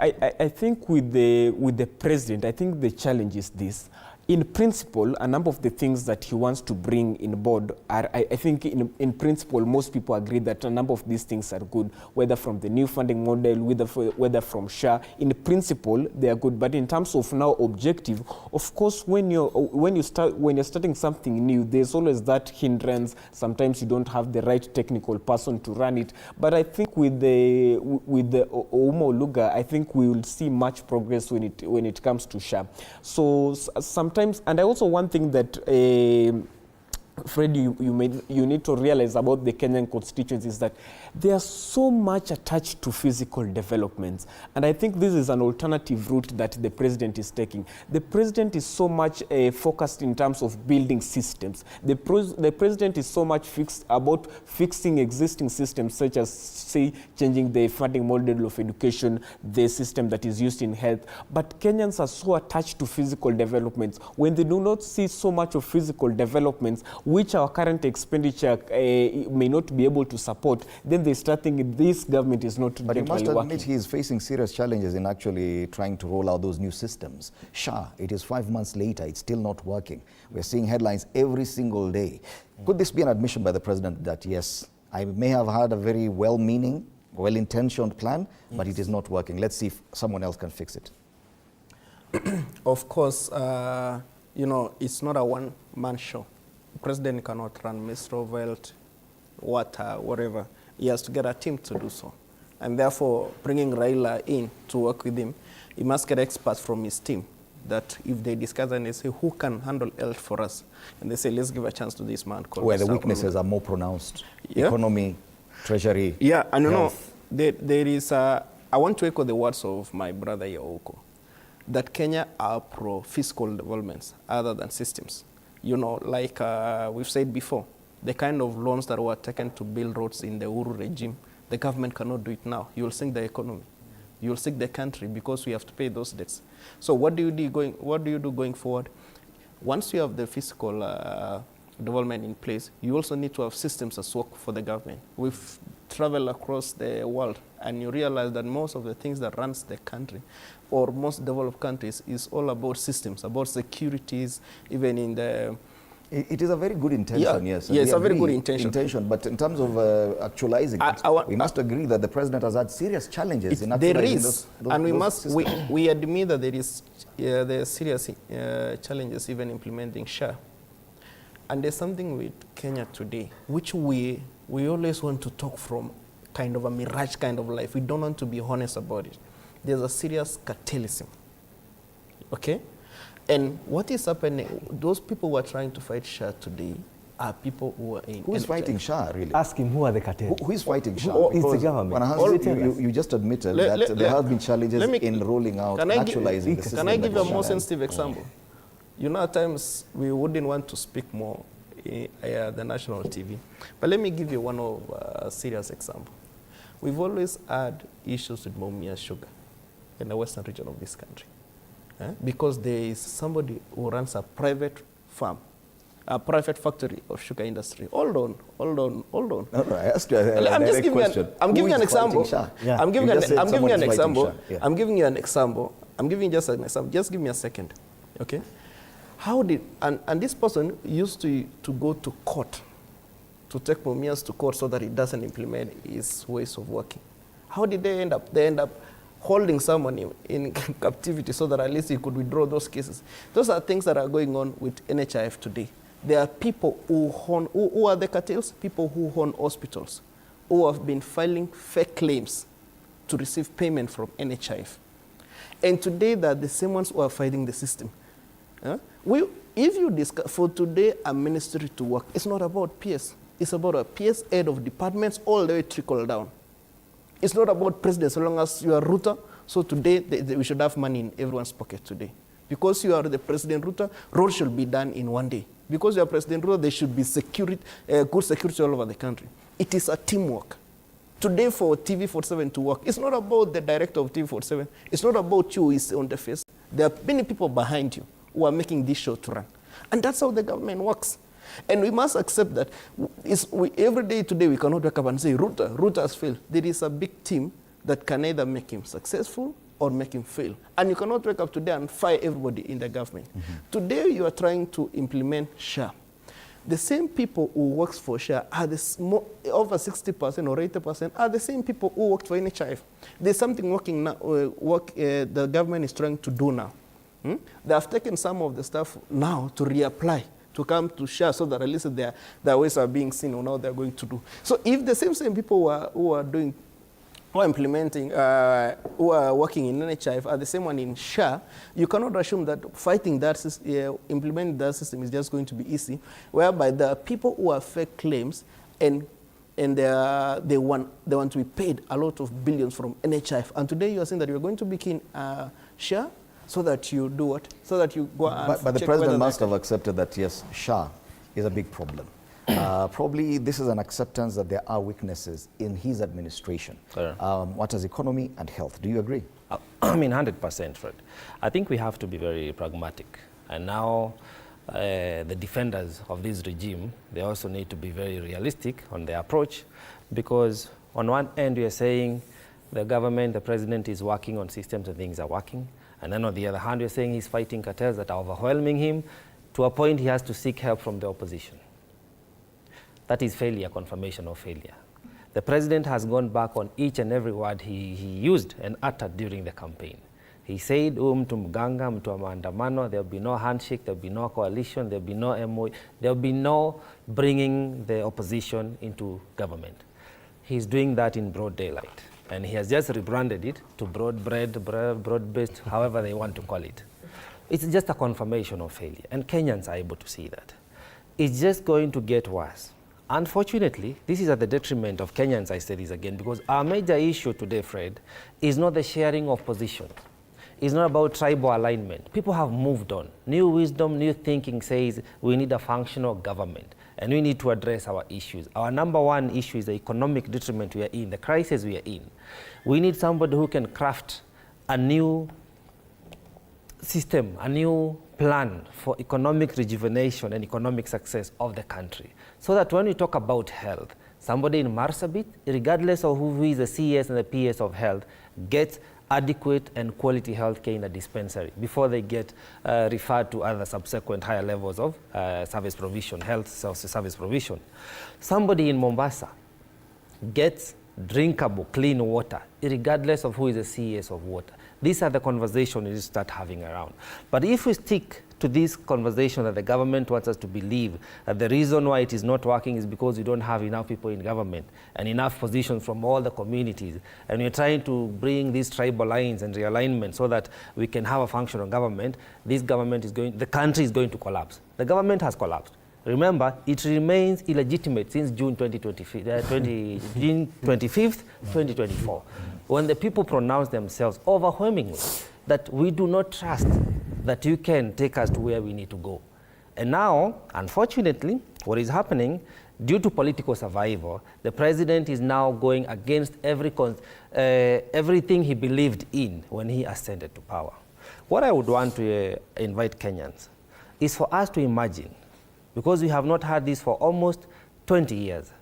with the president, I think the challenge is this. In principle, a number of the things that he wants to bring in board are, I think in principle, most people agree that a number of these things are good, whether from the new funding model, whether from SHA. In principle, they are good. But in terms of now objective, of course, when you're starting something new, there's always that hindrance. Sometimes you don't have the right technical person to run it. But I think with the Oumo Luga, I think we will see much progress when it comes to SHA. So sometimes, and I also one thing that Fred, you need to realize about the Kenyan constituents is that they are so much attached to physical developments. And I think this is an alternative route that the president is taking. The president is so much focused in terms of building systems. The president is so much about fixing existing systems, such as, say, changing the funding model of education, the system that is used in health. But Kenyans are so attached to physical developments. When they do not see so much of physical developments, which our current expenditure may not be able to support, then they start thinking this government is not But you must admit working. he is facing serious challenges in actually trying to roll out those new systems. SHA, it is 5 months later, it's still not working. We're seeing headlines every single day. Could this be an admission by the president that, yes, I may have had a very well-meaning, well-intentioned plan, but it is not working. Let's see if someone else can fix it. Of course, you know, it's not a one-man show. The president cannot run Ministry of Health, water, whatever. He has to get a team to do so. And therefore, bringing Raila in to work with him, he must get experts from his team that if they discuss and they say, who can handle health for us? And they say, let's give a chance to this man called Where the weaknesses are more pronounced. Yeah. Economy, treasury, yeah, and you know, health. there is a I want to echo the words of my brother Yaoko, that Kenya are pro-fiscal developments other than systems. You know, like we've said before, the kind of loans that were taken to build roads in the Uhuru regime, the government cannot do it now. You will sink the economy. You will sink the country because we have to pay those debts. So what do you do going forward? Once you have the fiscal development in place, you also need to have systems that work for the government. We've traveled across the world, and you realize that most of the things that runs the country, or most developed countries, is all about systems, about securities, even in the... It is a very good intention, yes. Yes, a very good intention. But in terms of actualizing it, we must agree that the president has had serious challenges in actualizing those and systems. we admit that there are serious challenges even implementing SHA. And there's something with Kenya today, which we always want to talk from kind of a mirage kind of life. We don't want to be honest about it. There's a serious cartelism, okay? And what is happening, those people who are trying to fight SHA today are people who are in... Who is fighting SHA, really? Ask him who are the cartels. Who is fighting SHA? It's the government. You just admitted that there have been challenges in rolling out, actualizing the system. Can I give you a more sensitive example? You know, at times we wouldn't want to speak more in the national TV. But let me give you one of a serious example. We've always had issues with Mumia sugar in the western region of this country. Because there is somebody who runs a private farm, a private factory of sugar industry. Hold on. No, I asked you a question. I'm giving you an example. I'm giving you an example. Yeah. I'm giving you an example. I'm giving just an example. Just give me a second, okay? How did, and this person used to go to court, to take Mumias to court so that he doesn't implement his ways of working. How did they end up? They end up holding someone in captivity so that at least he could withdraw those cases. Those are things that are going on with NHIF today. There are people who are the cartels, people who own hospitals, who have been filing fake claims to receive payment from NHIF. And today, they're the same ones who are fighting the system. If you discuss, for today, a ministry to work, it's not about PS. It's about a PS head of departments all the way trickle down. It's not about president, so long as you are Ruto. So today, we should have money in everyone's pocket today. Because you are the President Ruto, roads should be done in one day. Because you are President Ruto, there should be good security all over the country. It is a teamwork. Today, for TV47 to work, it's not about the director of TV47. It's not about you who is on the face. There are many people behind you who are making this show to run. And that's how the government works. And we must accept that every day today we cannot wake up and say, Ruto has failed. There is a big team that can either make him successful or make him fail. And you cannot wake up today and fire everybody in the government. Today you are trying to implement SHA. The same people who works for SHA are over 60% or 80% are the same people who worked for NHIF. There's something working now, the government is trying to do now. They have taken some of the stuff now to reapply, to come to SHA so that at least their ways are being seen on how they're going to do. So if the same people who are implementing, who are working in NHIF are the same one in SHA, you cannot assume that fighting that system, implementing that system is just going to be easy, whereby there are people who have fake claims and they want to be paid a lot of billions from NHIF. And today you are saying that you're going to begin SHA so that you do what? So that you go and But the president must have accepted that, yes, SHA is a big problem. Probably this is an acceptance that there are weaknesses in his administration. What is economy and health? Do you agree? I mean, 100%, Fred. I think we have to be very pragmatic. And now the defenders of this regime, they also need to be very realistic on their approach, because on one end we are saying the government, the president is working on systems and things are working. And then on the other hand, we're saying he's fighting cartels that are overwhelming him to a point he has to seek help from the opposition. That is failure, confirmation of failure. The president has gone back on each and every word he used and uttered during the campaign. He said, mtu mganga, mtu wa maandamano, there'll be no handshake, there'll be no coalition, there'll be no MOE, there'll be no bringing the opposition into government. He's doing that in broad daylight. And he has just rebranded it to broad-based, however they want to call it. It's just a confirmation of failure, and Kenyans are able to see that. It's just going to get worse Unfortunately, this is at the detriment of Kenyans, I say this again, because our major issue today, Fred, is not the sharing of positions. It's not about tribal alignment. People have moved on. New wisdom, new thinking says we need a functional government and we need to address our issues. Our number one issue is the economic detriment we are in, the crisis we are in. We need somebody who can craft a new system, a new plan for economic rejuvenation and economic success of the country. So that when we talk about health, somebody in Marsabit, regardless of who is the CS and the PS of health, gets adequate and quality health care in a dispensary before they get referred to other subsequent higher levels of service provision, health service provision. Somebody in Mombasa gets drinkable, clean water, regardless of who is the CS of water. These are the conversations we start having around. But if we stick to this conversation that the government wants us to believe that the reason why it is not working is because we don't have enough people in government and enough positions from all the communities, and we're trying to bring these tribal lines and realignment so that we can have a functional government, this government is going, the country is going to collapse. The government has collapsed. Remember, it remains illegitimate since June 25th, 2024, when the people pronounced themselves overwhelmingly that we do not trust that you can take us to where we need to go. And now, unfortunately, what is happening, due to political survival, the president is now going against everything he believed in when he ascended to power. What I would want to invite Kenyans is for us to imagine, because we have not had this for almost 20 years.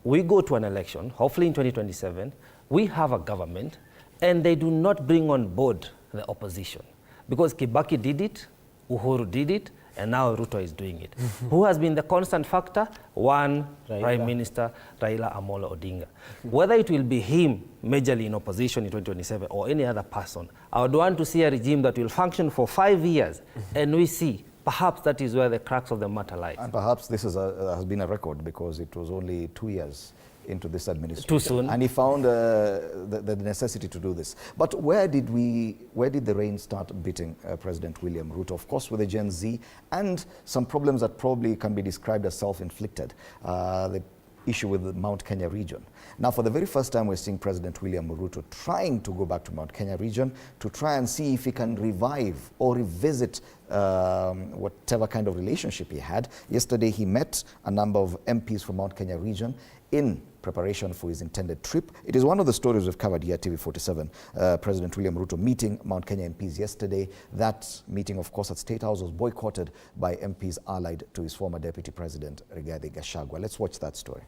We go to an election, hopefully in 2027, we have a government, and they do not bring on board the opposition. Because Kibaki did it, Uhuru did it, and now Ruto is doing it. Who has been the constant factor? One, Prime Minister Raila Amolo Odinga. Whether it will be him majorly in opposition in 2027 or any other person, I would want to see a regime that will function for 5 years, and we see perhaps that is where the crux of the matter lies. And perhaps this is has been a record because it was only 2 years into this administration. Too soon. And he found the necessity to do this. But where did the rain start beating President William Ruto? Of course, with the Gen Z and some problems that probably can be described as self-inflicted. The issue with the Mount Kenya region. Now, for the very first time, we're seeing President William Ruto trying to go back to Mount Kenya region to try and see if he can revive or revisit whatever kind of relationship he had. Yesterday, he met a number of MPs from Mount Kenya region in preparation for his intended trip. It is one of the stories we've covered here at TV47. President William Ruto meeting Mount Kenya MPs yesterday. That meeting, of course, at State House was boycotted by MPs allied to his former Deputy President, Rigathi Gachagua. Let's watch that story.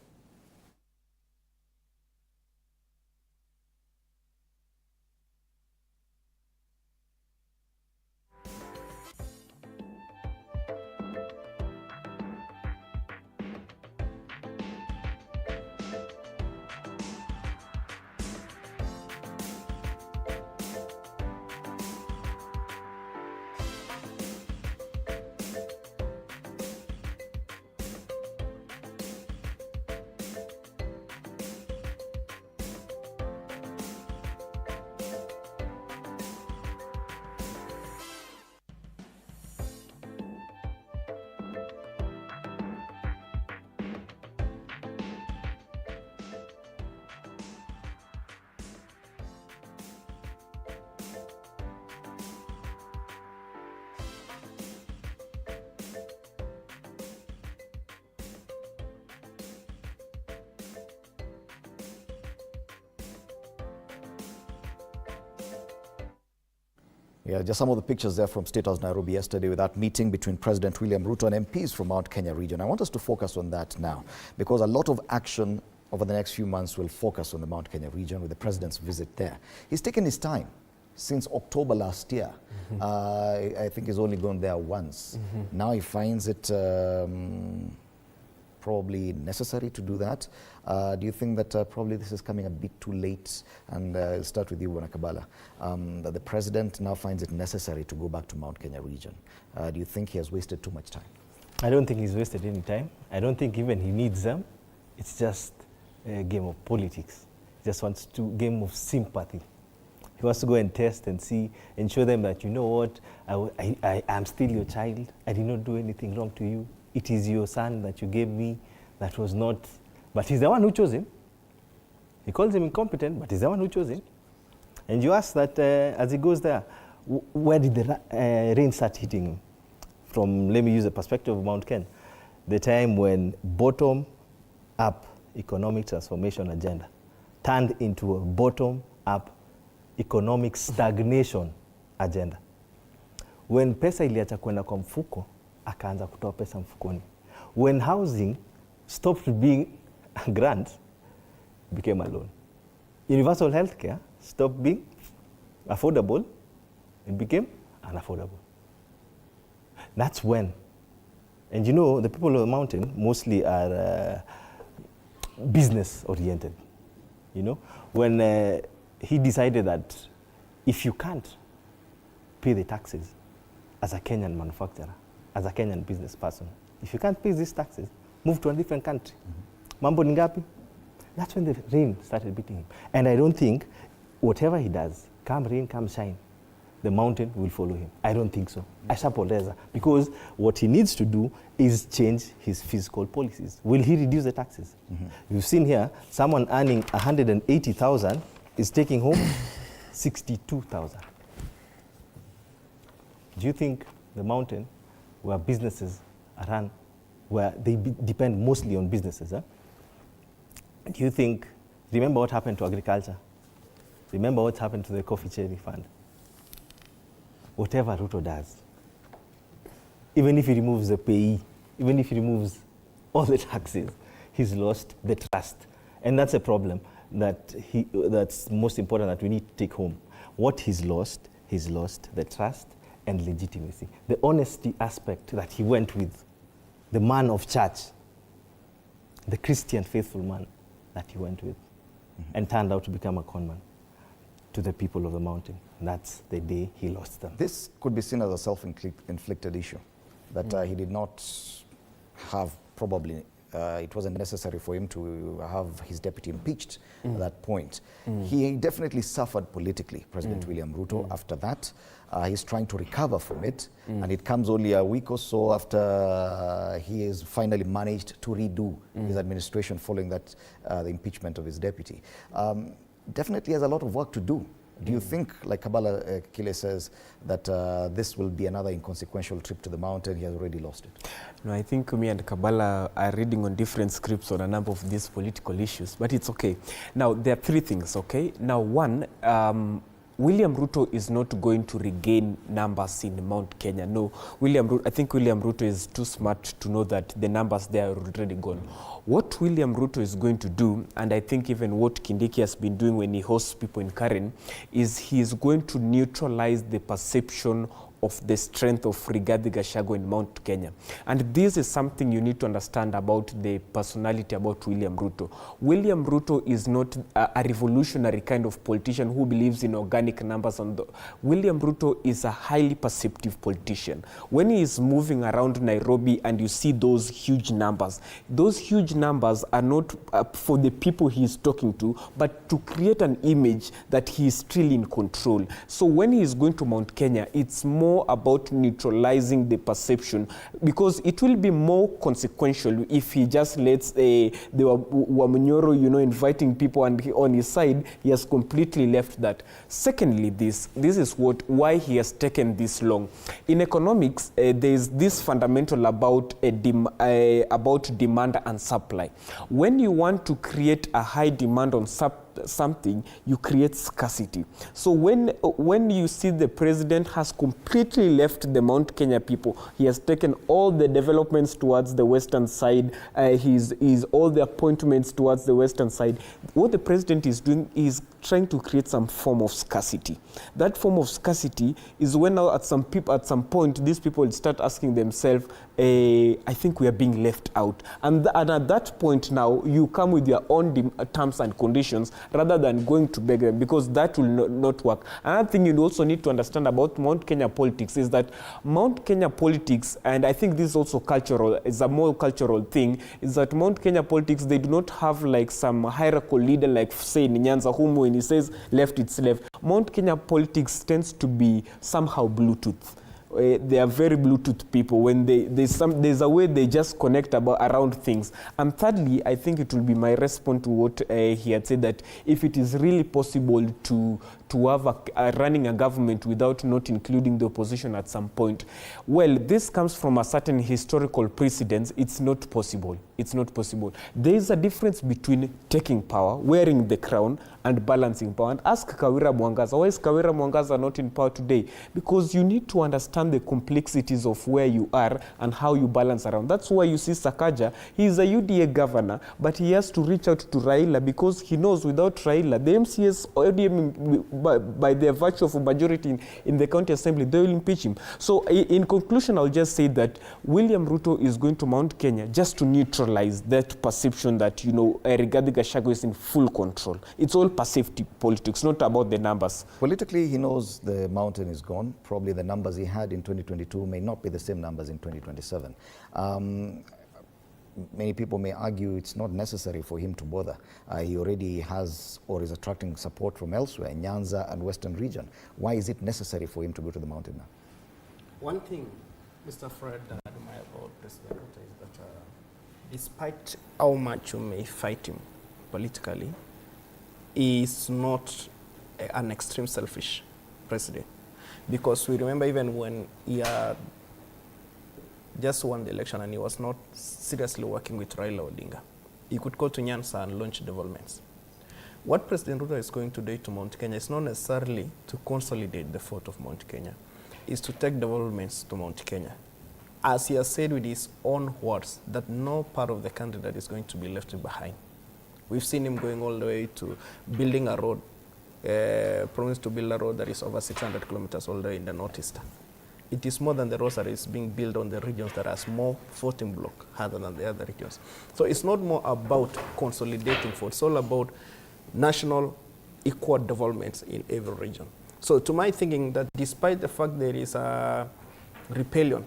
Yeah, just some of the pictures there from State House, Nairobi yesterday with that meeting between President William Ruto and MPs from Mount Kenya region. I want us to focus on that now because a lot of action over the next few months will focus on the Mount Kenya region with the president's visit there. He's taken his time since October last year. I think he's only gone there once. Now he finds it probably necessary to do that. Do you think that probably this is coming a bit too late? And I'll start with you, Wanakabala. That the president now finds it necessary to go back to Mount Kenya region. Do you think he has wasted too much time? I don't think he's wasted any time. I don't think even he needs them. It's just a game of politics. He just wants to game of sympathy. He wants to go and test and see and show them that, you know what, I am still your child. I did not do anything wrong to you. It is your son that you gave me. that was not, but he's the one who chose him. He calls him incompetent, but he's the one who chose him. And you ask that as he goes there, where did the rain start hitting him? From, let me use the perspective of Mount Kenya, the time when bottom-up economic transformation agenda turned into a bottom-up economic stagnation agenda. When pesa iliacha kwenda kwa mfuko, akaanza kutoa pesa mfukoni. When housing stopped being a grant, it became a loan. Universal healthcare stopped being affordable, it became unaffordable. That's when. And you know, the people of the mountain mostly are business oriented. You know, when he decided that if you can't pay the taxes as a Kenyan manufacturer, as a Kenyan business person, if you can't pay these taxes, move to a different country. Mambo ni ngapi? That's when the rain started beating him. And I don't think whatever he does, come rain, come shine, the mountain will follow him. I don't think so. Ashapoleza. Because what he needs to do is change his fiscal policies. Will he reduce the taxes? You've seen here, someone earning 180,000 is taking home 62,000. Do you think the mountain, where businesses are run, where they depend mostly on businesses, do you think, remember what happened to agriculture? Remember what happened to the coffee cherry fund? Whatever Ruto does, even if he removes the payee, even if he removes all the taxes, he's lost the trust. And that's a problem that's most important that we need to take home. What he's lost the trust and legitimacy. The honesty aspect that he went with, the man of church, the Christian faithful man that he went with, and turned out to become a conman to the people of the mountain. That's the day he lost them. This could be seen as a self-inflicted issue, that he did not have, probably, it wasn't necessary for him to have his deputy impeached at that point. He definitely suffered politically, President William Ruto, after that. He's trying to recover from it, and it comes only a week or so after he has finally managed to redo his administration following that, the impeachment of his deputy. Definitely has a lot of work to do. Do you think, like Kabala Kile says, that this will be another inconsequential trip to the mountain? He has already lost it. No, I think me and Kabala are reading on different scripts on a number of these political issues, but it's okay. Now, there are three things, okay? Now, one, William Ruto is not going to regain numbers in Mount Kenya. No, I think William Ruto is too smart to know that the numbers there are already gone. What William Ruto is going to do, and I think even what Kindiki has been doing when he hosts people in Karen, is he is going to neutralize the perception of the strength of Rigathi Gachagua in Mount Kenya. And this is something you need to understand about the personality about William Ruto. William Ruto is not a revolutionary kind of politician who believes in organic numbers. William Ruto is a highly perceptive politician. When he is moving around Nairobi and you see those huge numbers are not for the people he is talking to, but to create an image that he is still in control. So when he is going to Mount Kenya, it's more about neutralizing the perception, because it will be more consequential if he just lets the Wamunyoro, inviting people, and on his side, he has completely left that. Secondly, this is why he has taken this long. In economics, there is this fundamental about demand and supply. When you want to create a high demand on something, you create scarcity. So when you see the president has completely left the Mount Kenya people, he has taken all the developments towards the western side, he's all the appointments towards the western side. What the president is doing is trying to create some form of scarcity. That form of scarcity is when now at some point these people start asking themselves, I think we are being left out. And at that point now, you come with your own terms and conditions rather than going to beg them, because that will not work. Another thing you also need to understand about Mount Kenya politics is that Mount Kenya politics, and I think this is also cultural, is a more cultural thing, is that Mount Kenya politics, they do not have like some hierarchical leader like say in Nyanza, whom when he says left, it's left. Mount Kenya politics tends to be somehow Bluetooth. they are very Bluetooth people. When there's a way they just connect around things. And thirdly, I think it will be my response to what he had said, that if it is really possible to have running a government without not including the opposition at some point. Well, this comes from a certain historical precedence. It's not possible. It's not possible. There is a difference between taking power, wearing the crown, and balancing power. And ask Kawira Mwangaza. Why is Kawira Mwangaza not in power today? Because you need to understand the complexities of where you are and how you balance around. That's why you see Sakaja, he is a UDA governor, but he has to reach out to Raila because he knows without Raila, the MCS, ODM, by their virtue of a majority in the county assembly, they will impeach him. So in conclusion, I'll just say that William Ruto is going to Mount Kenya just to neutralize that perception that, Rigathi Gachagua is in full control. It's all perceptive politics, not about the numbers. Politically, he knows the mountain is gone. Probably the numbers he had in 2022 may not be the same numbers in 2027. Many people may argue it's not necessary for him to bother. He already has or is attracting support from elsewhere, Nyanza and Western region. Why is it necessary for him to go to the mountain now? One thing, Mr. Fred, that I admire about President Ruto is that despite how much you may fight him politically, he is not an extreme selfish president. Because we remember even when he just won the election and he was not seriously working with Raila Odinga, he could go to Nyanza and launch developments. What President Ruto is going today to Mount Kenya is not necessarily to consolidate the fort of Mount Kenya, is to take developments to Mount Kenya. As he has said with his own words, that no part of the country that is going to be left behind. We've seen him going all the way to building a road, promised to build a road that is over 600 kilometers all the way in the northeast. It is more than the roads that is being built on the regions that has more voting block harder than the other regions. So it's not more about consolidating for, it's all about national equal developments in every region. So to my thinking that despite the fact there is a rebellion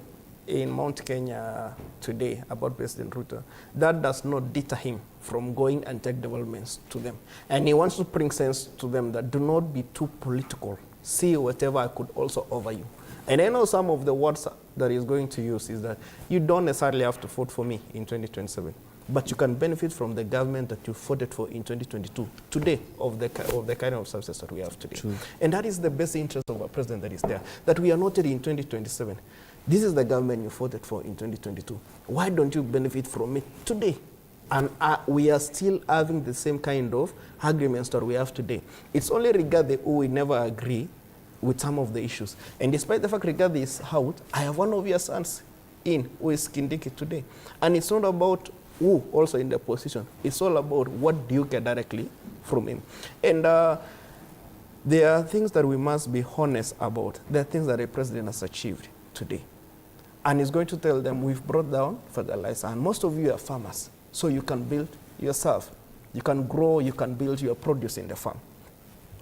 in Mount Kenya today about President Ruto, that does not deter him from going and take developments to them. And he wants to bring sense to them that do not be too political. See whatever I could also offer you. And I know some of the words that he's going to use is that you don't necessarily have to vote for me in 2027, but you can benefit from the government that you voted for in 2022 today of the kind of services that we have today. True. And that is the best interest of our president that is there, that we are not ready in 2027. This is the government you voted for in 2022. Why don't you benefit from it today? And we are still having the same kind of agreements that we have today. It's only Rigathi who we never agree with some of the issues. And despite the fact Rigathi is out, I have one of your sons in who is Kindiki today. And it's not about who also in the position. It's all about what do you get directly from him. And there are things that we must be honest about. There are things that the president has achieved today. And he's going to tell them, we've brought down fertilizer, and most of you are farmers, so you can build yourself. You can grow, you can build your produce in the farm.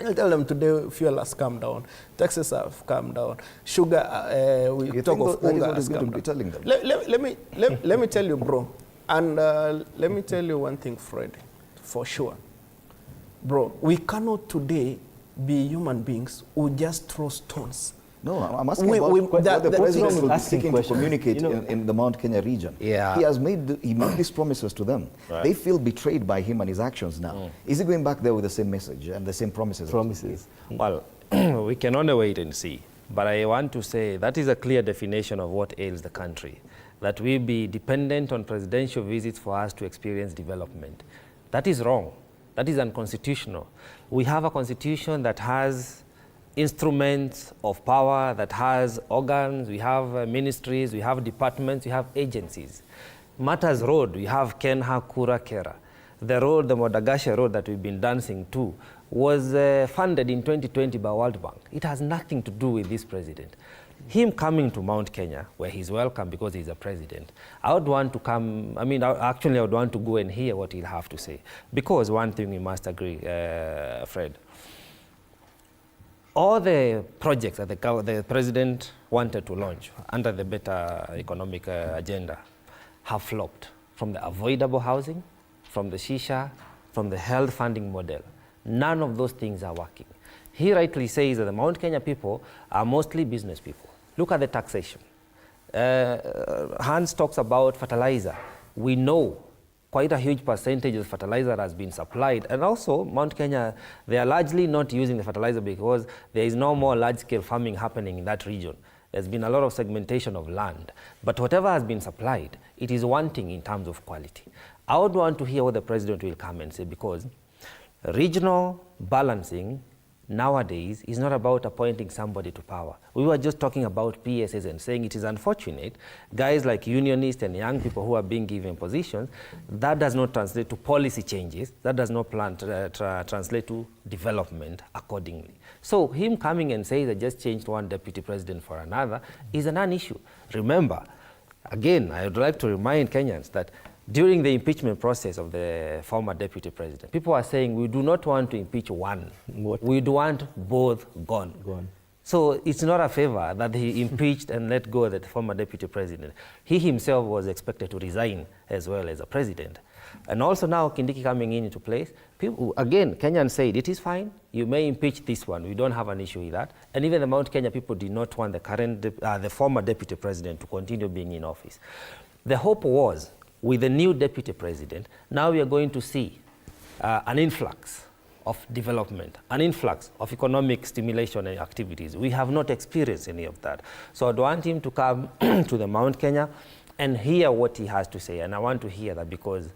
I'll tell them today fuel has come down, taxes have come down, sugar, we talk of hunger has come down. Telling them? Let me tell you, bro, and let me tell you one thing, Fred, for sure. Bro, we cannot today be human beings who just throw stones. No, I'm asking about what the president will be seeking to communicate in the Mount Kenya region. Yeah. He made these promises to them. Right. They feel betrayed by him and his actions now. Is he going back there with the same message and the same promises? Well, we can only wait and see. But I want to say that is a clear definition of what ails the country, that we be dependent on presidential visits for us to experience development. That is wrong. That is unconstitutional. We have a constitution that has instruments of power, that has organs, we have ministries, we have departments, we have agencies. Matters Road, we have Kenha Kura Kera. The road, the Modagashe road that we've been dancing to, was funded in 2020 by World Bank. It has nothing to do with this president. Him coming to Mount Kenya, where he's welcome because he's a president, I would want to come, I would want to go and hear what he'll have to say. Because one thing we must agree, Fred, all the projects that the president wanted to launch under the better economic agenda have flopped. From the avoidable housing, from the shisha, from the health funding model. None of those things are working. He rightly says that the Mount Kenya people are mostly business people. Look at the taxation. Hans talks about fertilizer. We know quite a huge percentage of fertilizer has been supplied. And also, Mount Kenya, they are largely not using the fertilizer because there is no more large-scale farming happening in that region. There's been a lot of segmentation of land. But whatever has been supplied, it is wanting in terms of quality. I would want to hear what the president will come and say, because regional balancing nowadays is not about appointing somebody to power. We were just talking about PSs and saying it is unfortunate, guys like unionists and young people who are being given positions, that does not translate to policy changes, that does not translate to development accordingly. So him coming and saying they just changed one deputy president for another is a non-issue. Remember, again, I would like to remind Kenyans that during the impeachment process of the former deputy president, people are saying we do not want to impeach one. We do want both gone. So it's not a favor that he impeached and let go of the former deputy president. He himself was expected to resign as well as a president. And also now Kindiki coming into place, people, again, Kenyans said it is fine, you may impeach this one, we don't have an issue with that. And even the Mount Kenya people did not want the former deputy president to continue being in office. The hope was, with the new deputy president, now we are going to see an influx of development, an influx of economic stimulation and activities. We have not experienced any of that. So I'd want him to come to the Mount Kenya and hear what he has to say. And I want to hear that because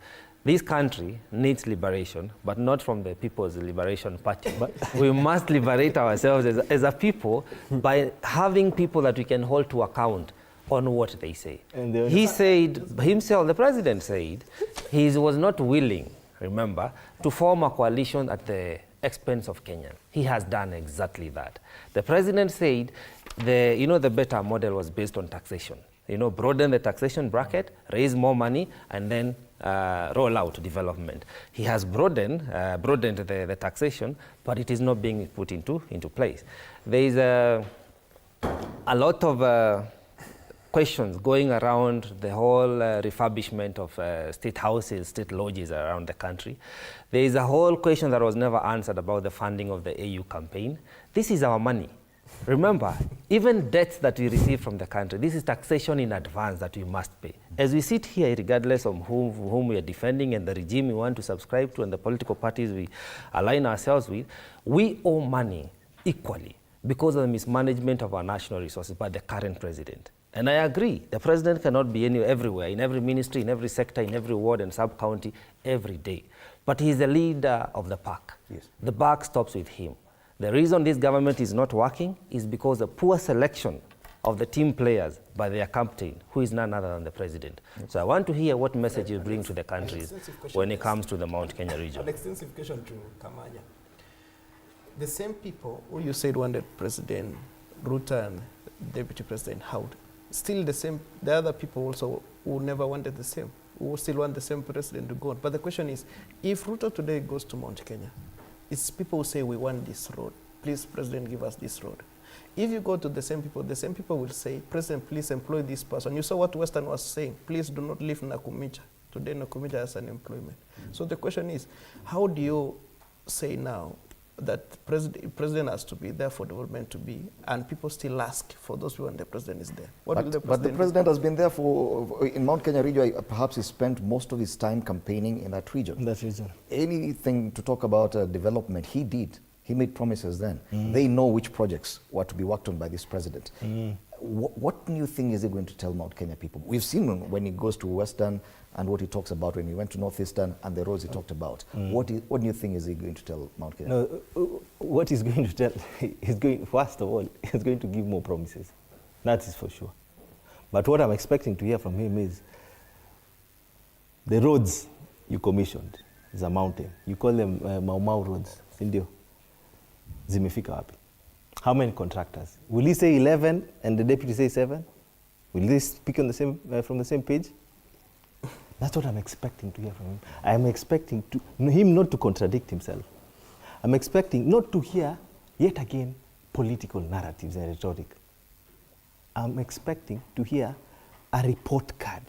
this country needs liberation, but not from the People's Liberation Party. But we must liberate ourselves as a people by having people that we can hold to account on what they say. He said himself, the president said, he was not willing, remember, to form a coalition at the expense of Kenya. He has done exactly that. The president said the better model was based on taxation. Broaden the taxation bracket, raise more money, and then roll out development. He has broadened the taxation, but it is not being put into place. There is a lot of questions going around the whole refurbishment of state houses, state lodges around the country. There is a whole question that was never answered about the funding of the AU campaign. This is our money. Remember, even debts that we receive from the country, this is taxation in advance that we must pay. As we sit here, regardless of whom we are defending and the regime we want to subscribe to and the political parties we align ourselves with, we owe money equally because of the mismanagement of our national resources by the current president. And I agree, the president cannot be everywhere, in every ministry, in every sector, in every ward and sub-county, every day. But he's the leader of the pack. Yes. The buck stops with him. The reason this government is not working is because of poor selection of the team players by their captain, who is none other than the president. So I want to hear what message you bring to the countries when it comes to the Mount Kenya region. An extensive question to Kamanya. The same people who you said wanted President Ruto and Deputy President Howard, still the other people also who never wanted the same, who still want the same president to go on. But the question is, if Ruto today goes to Mount Kenya, it's people who say, we want this road. Please, President, give us this road. If you go to the same people will say, President, please employ this person. You saw what Western was saying. Please do not leave Nakumicha. Today, Nakumicha has an employment. So the question is, how do you say now that president has to be there for development to be, and people still ask for those people when the president is there? But the president has been there in Mount Kenya region, perhaps he spent most of his time campaigning in that region. Anything to talk about development, he did. He made promises then. They know which projects were to be worked on by this president. What new thing is he going to tell Mount Kenya people? We've seen when he goes to Western and what he talks about when he went to Northeastern and the roads he talked about. What new thing is he going to tell Mount Kenya? No, what he's going to tell, first of all, he's going to give more promises. That is for sure. But what I'm expecting to hear from him is the roads you commissioned is a mountain. You call them Mau Mau roads, Sindio. Zimefika wapi? How many contractors? Will he say 11 and the deputy say 7? Will they speak on the same, from the same page? That's what I'm expecting to hear from him. I'm expecting him not to contradict himself. I'm expecting not to hear, yet again, political narratives and rhetoric. I'm expecting to hear a report card,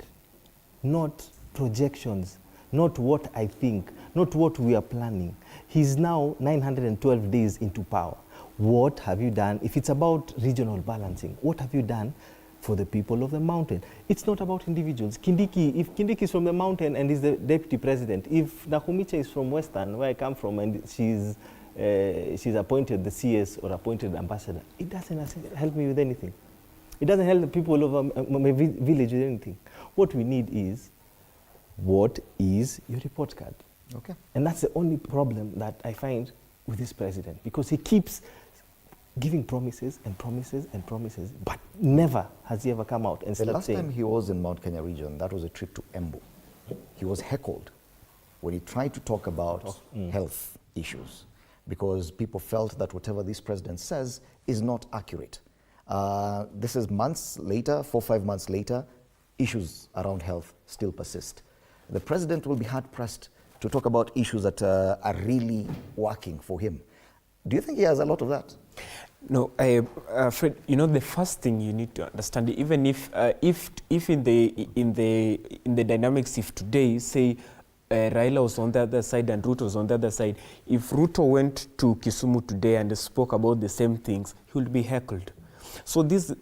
not projections, not what I think, not what we are planning. He's now 912 days into power. what have you done? If it's about regional balancing, what have you done for the people of the mountain? It's not about individuals. Kindiki, if Kindiki is from the mountain and is the deputy president, if Nakumicha is from Western, where I come from, and she's appointed the CS or appointed ambassador, it doesn't help me with anything. It doesn't help the people of my village with anything. What we need is, what is your report card? Okay. And that's the only problem that I find with this president, because he keeps giving promises and promises and promises, but never has he ever come out and The started last saying. time he was in Mount Kenya region, that was a trip to Embu. He was heckled when he tried to talk about health issues, because people felt that whatever this president says is not accurate. This is months later, 4 or 5 months later, issues around health still persist. The president will be hard-pressed to talk about issues that are really working for him. Do you think he has a lot of that? No, Fred. You know, the first thing you need to understand, even if in the dynamics, if today, say, Raila was on the other side and Ruto was on the other side, if Ruto went to Kisumu today and spoke about the same things, he would be heckled. So this,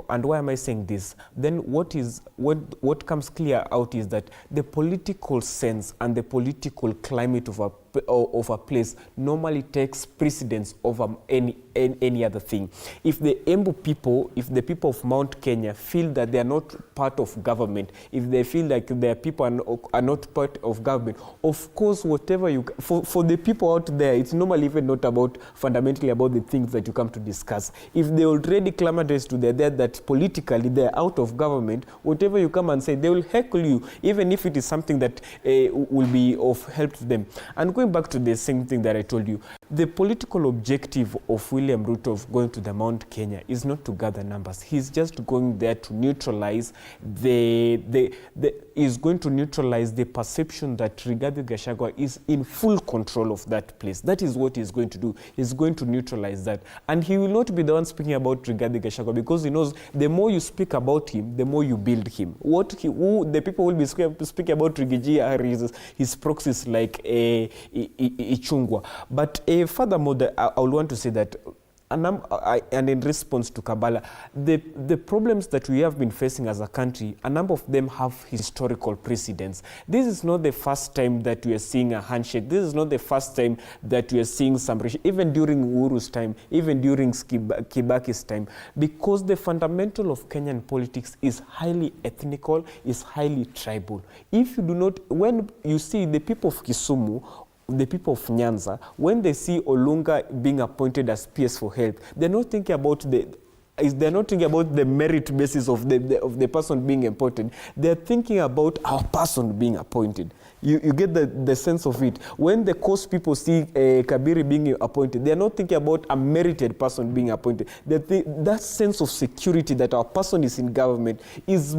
and why am I saying this? Then what comes clear out is that the political sense and the political climate of a place normally takes precedence over any other thing. If the Embu people, if the people of Mount Kenya feel that they are not part of government, if they feel like their people are not part of government, of course, whatever you, for the people out there, it's normally even not about fundamentally about the things that you come to discuss. If they already clamorous to their death that politically they're out of government, whatever you come and say, they will heckle you, even if it is something that will be of help to them. And going back to the same thing that I told you, the political objective of William Ruto of going to the Mount Kenya is not to gather numbers. He's just going there to neutralize is going to neutralize the perception that Rigathi Gachagua is in full control of that place. That is what he's going to do. He's going to neutralize that. And he will not be the one speaking about Rigathi Gachagua, because he knows the more you speak about him, the more you build him. The people will be speaking about Rigiji, his proxies like Ichungwa. But furthermore, I would want to say that, and in response to Kabala, the problems that we have been facing as a country, a number of them have historical precedents. This is not the first time that we are seeing a handshake. This is not the first time that we are seeing some, even during Uhuru's time, even during Kibaki's time, because the fundamental of Kenyan politics is highly ethnical, is highly tribal. If you do not, when you see the people of Kisumu, the people of Nyanza, when they see Olunga being appointed as PS for Health, they're not thinking about the merit basis of the person being appointed. They're thinking about our person being appointed. You get the sense of it. When the coast people see Kabiri being appointed, they're not thinking about a merited person being appointed. That sense of security that our person is in government is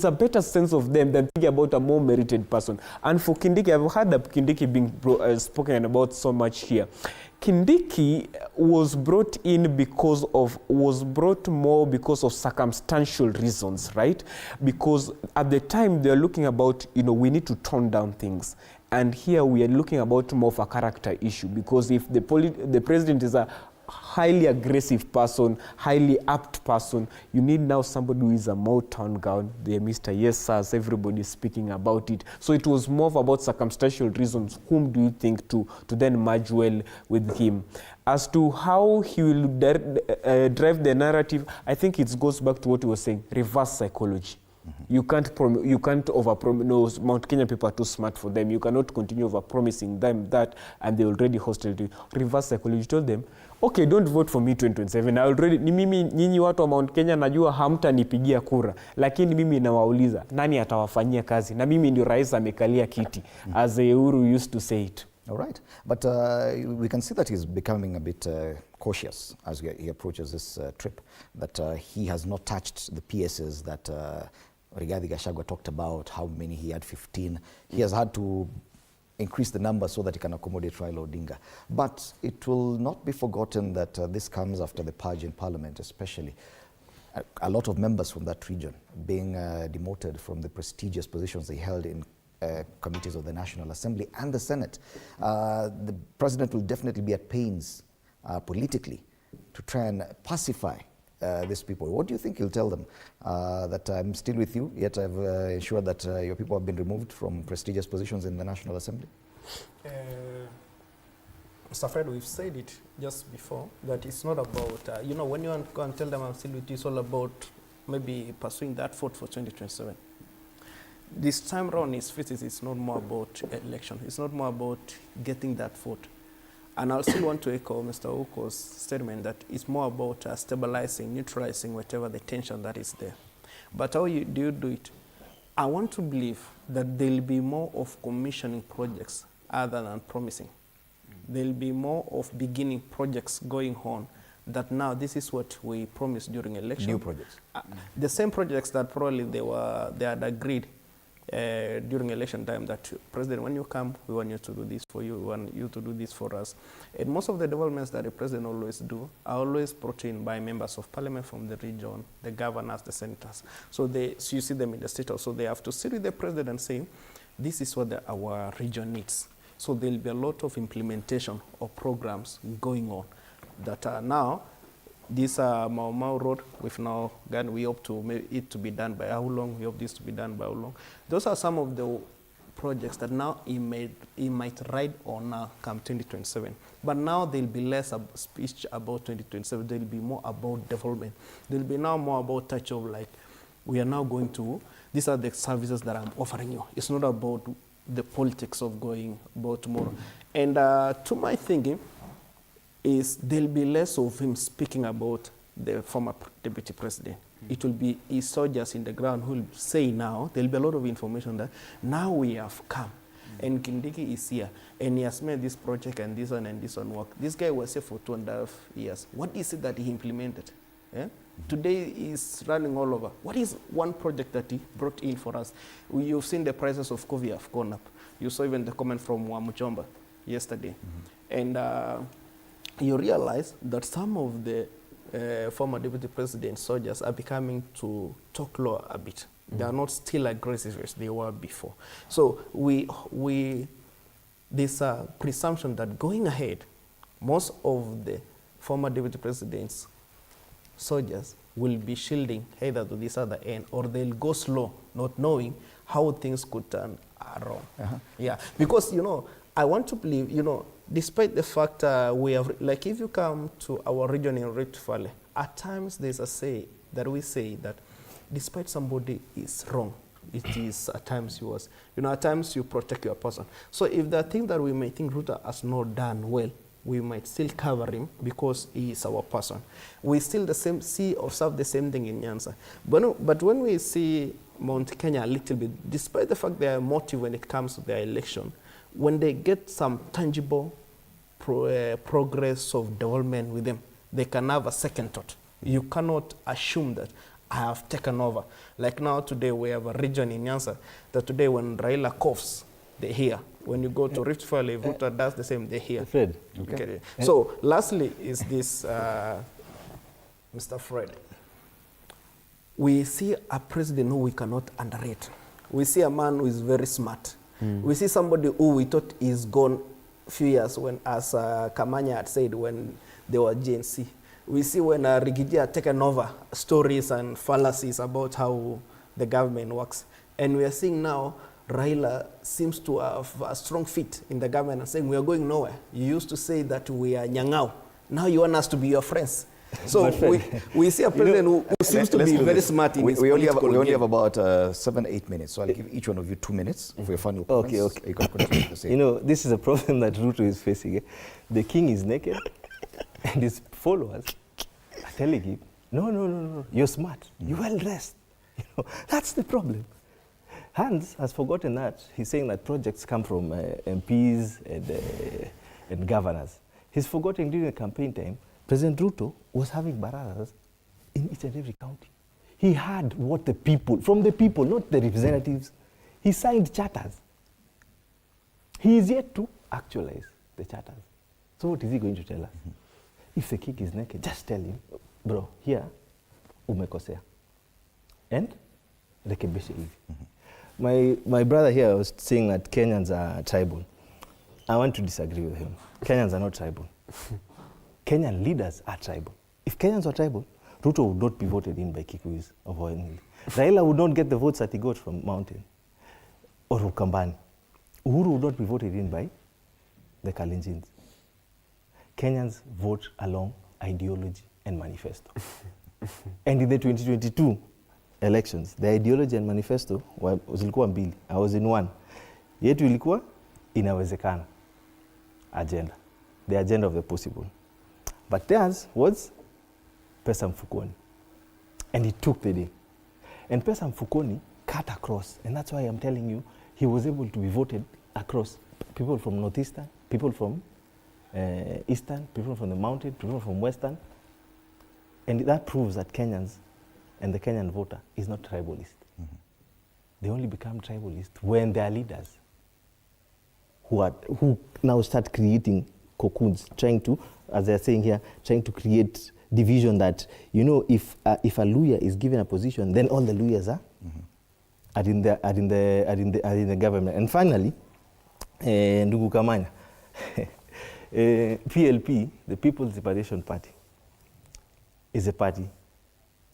a better sense of them than thinking about a more merited person. And for Kindiki, I've heard that Kindiki being spoken about so much here. Kindiki was brought more because of circumstantial reasons, right? Because at the time they're looking about, we need to tone down things. And here we are looking about more of a character issue, because if the president is a highly aggressive person, highly apt person, you need now somebody who is a Motown gown, the Mr. Yes Sirs, everybody is speaking about it. So it was more about circumstantial reasons. Whom do you think to then merge well with him? As to how he will drive the narrative, I think it goes back to what he was saying, reverse psychology. You can't overpromise. No, Mount Kenya people are too smart for them. You cannot continue overpromising them that, and they already hosted you. Reverse psychology. You told them, okay, don't vote for me 2027. I already, nyinyi watu wa Mount Kenya najua hamtanipigia kura, lakini mimi nawauliza nani atawafanyia kazi, na mimi ndio rais amekalia kiti, as Uhuru used to say it. All right, but we can see that he's becoming a bit cautious as he approaches this trip, that he has not touched the PSs that Rigathi Gachagua talked about, how many he had, 15. He has had to increase the number so that he can accommodate Raila Odinga. But it will not be forgotten that this comes after the purge in Parliament, especially. A lot of members from that region being demoted from the prestigious positions they held in committees of the National Assembly and the Senate. The president will definitely be at pains politically to try and pacify these people. What do you think he'll tell them? That I'm still with you, yet I've ensured that your people have been removed from prestigious positions in the National Assembly? Mr. Fred, we've said it just before, that it's not about, you know, when you go and tell them I'm still with you, it's all about maybe pursuing that vote for 2027. This time around, it's not more about election. It's not more about getting that vote. And I still want to echo Mr. Uko's statement that it's more about stabilizing, neutralizing whatever the tension that is there. But how do you do it? I want to believe that there will be more of commissioning projects other than promising. There will be more of beginning projects going on that now this is what we promised during election. New projects. The same projects that probably they had agreed during election time that, President, when you come, we want you to do this for you, we want you to do this for us. And most of the developments that the President always do are always brought in by members of parliament from the region, the governors, the senators. So you see them in the state house. So they have to sit with the President and say, this is what our region needs. So there will be a lot of implementation of programs going on that are now, this Mau Mau Road, we've now gone, we hope to it to be done by how long, we hope this to be done by how long. Those are some of the projects that now it might ride on now come 2027. But now there'll be less speech about 2027, there'll be more about development. There'll be now more about touch of like, we are now going to, these are the services that I'm offering you. It's not about the politics of going about tomorrow. And to my thinking, is there'll be less of him speaking about the former deputy president. It will be his soldiers in the ground who will say now, there'll be a lot of information that now we have come and Kindiki is here and he has made this project and this one work. This guy was here for 2.5 years. What is it that he implemented? Yeah? Today he's running all over. What is one project that he brought in for us? You've seen the prices of coffee have gone up. You saw even the comment from Wamuchomba yesterday. And you realize that some of the former deputy president soldiers are becoming to talk low a bit. They are not still aggressive as they were before. So there's a presumption that going ahead, most of the former deputy president's soldiers will be shielding either to this other end or they'll go slow, not knowing how things could turn around. Yeah, because, you know, I want to believe, you know, despite the fact we have, like if you come to our region in Rift Valley, at times there's a say that we say that despite somebody is wrong, it is at times yours. You know, at times you protect your person. So if there are things that we may think Ruto has not done well, we might still cover him because he is our person. We still observe the same thing in Nyanza. But when we see Mount Kenya a little bit, despite the fact they are motive when it comes to their election, when they get some tangible progress of development with them, they can have a second thought. You cannot assume that I have taken over. Like now today we have a region in Nyanza that today when Raila coughs, they hear. When you go to Rift Valley, Ruto does the same, they hear. Fred. Okay. So lastly is this, Mr. Fred. We see a president who we cannot underrate. We see a man who is very smart. We see somebody who we thought is gone a few years when, as Kamanya had said, when they were GNC. We see when Rigidi had taken over stories and fallacies about how the government works. And we are seeing now Raila seems to have a strong feet in the government and saying we are going nowhere. You used to say that we are Nyang'au. Now you want us to be your friends. So we see a president who seems to be very smart in his political game. We only have about 7-8 minutes, so I'll give each one of you 2 minutes for your final comments. Okay. You can continue to say. You know, this is a problem that Ruto is facing. The king is naked, and his followers are telling him, no, you're smart, you're well dressed. You know, that's the problem. Hans has forgotten that. He's saying that projects come from MPs and governors. He's forgotten during the campaign time, President Ruto was having bararas in each and every county. He heard what the people, from the people, not the representatives. He signed charters. He is yet to actualize the charters. So what is he going to tell us? If the king is naked, just tell him, bro, here, umekosea. And rekebishe hivi. my brother here was saying that Kenyans are tribal. I want to disagree with him. Kenyans are not tribal. Kenyan leaders are tribal. If Kenyans were tribal, Ruto would not be voted in by Kikuyus overwhelmingly. Raila would not get the votes that he got from Mountain or Ukambani. Uhuru would not be voted in by the Kalenjins. Kenyans vote along ideology and manifesto. And in the 2022 elections, the ideology and manifesto zilikuwa mbili. I was in one. Yetu ilikuwa inawezekana agenda. The agenda of the possible. But theirs was pesa mfukoni. And he took the day. And pesa mfukoni cut across. And that's why I'm telling you, he was able to be voted across. People from Northeastern, people from Eastern, people from the mountain, people from Western. And that proves that Kenyans and the Kenyan voter is not tribalist. Mm-hmm. They only become tribalist when their leaders who now start creating cocoons, trying to, as they're saying here, trying to create division that, you know, if a Luya is given a position, then all the Luyas are in the government. And finally, Ndugu Kamanya, PLP, the People's Liberation Party, is a party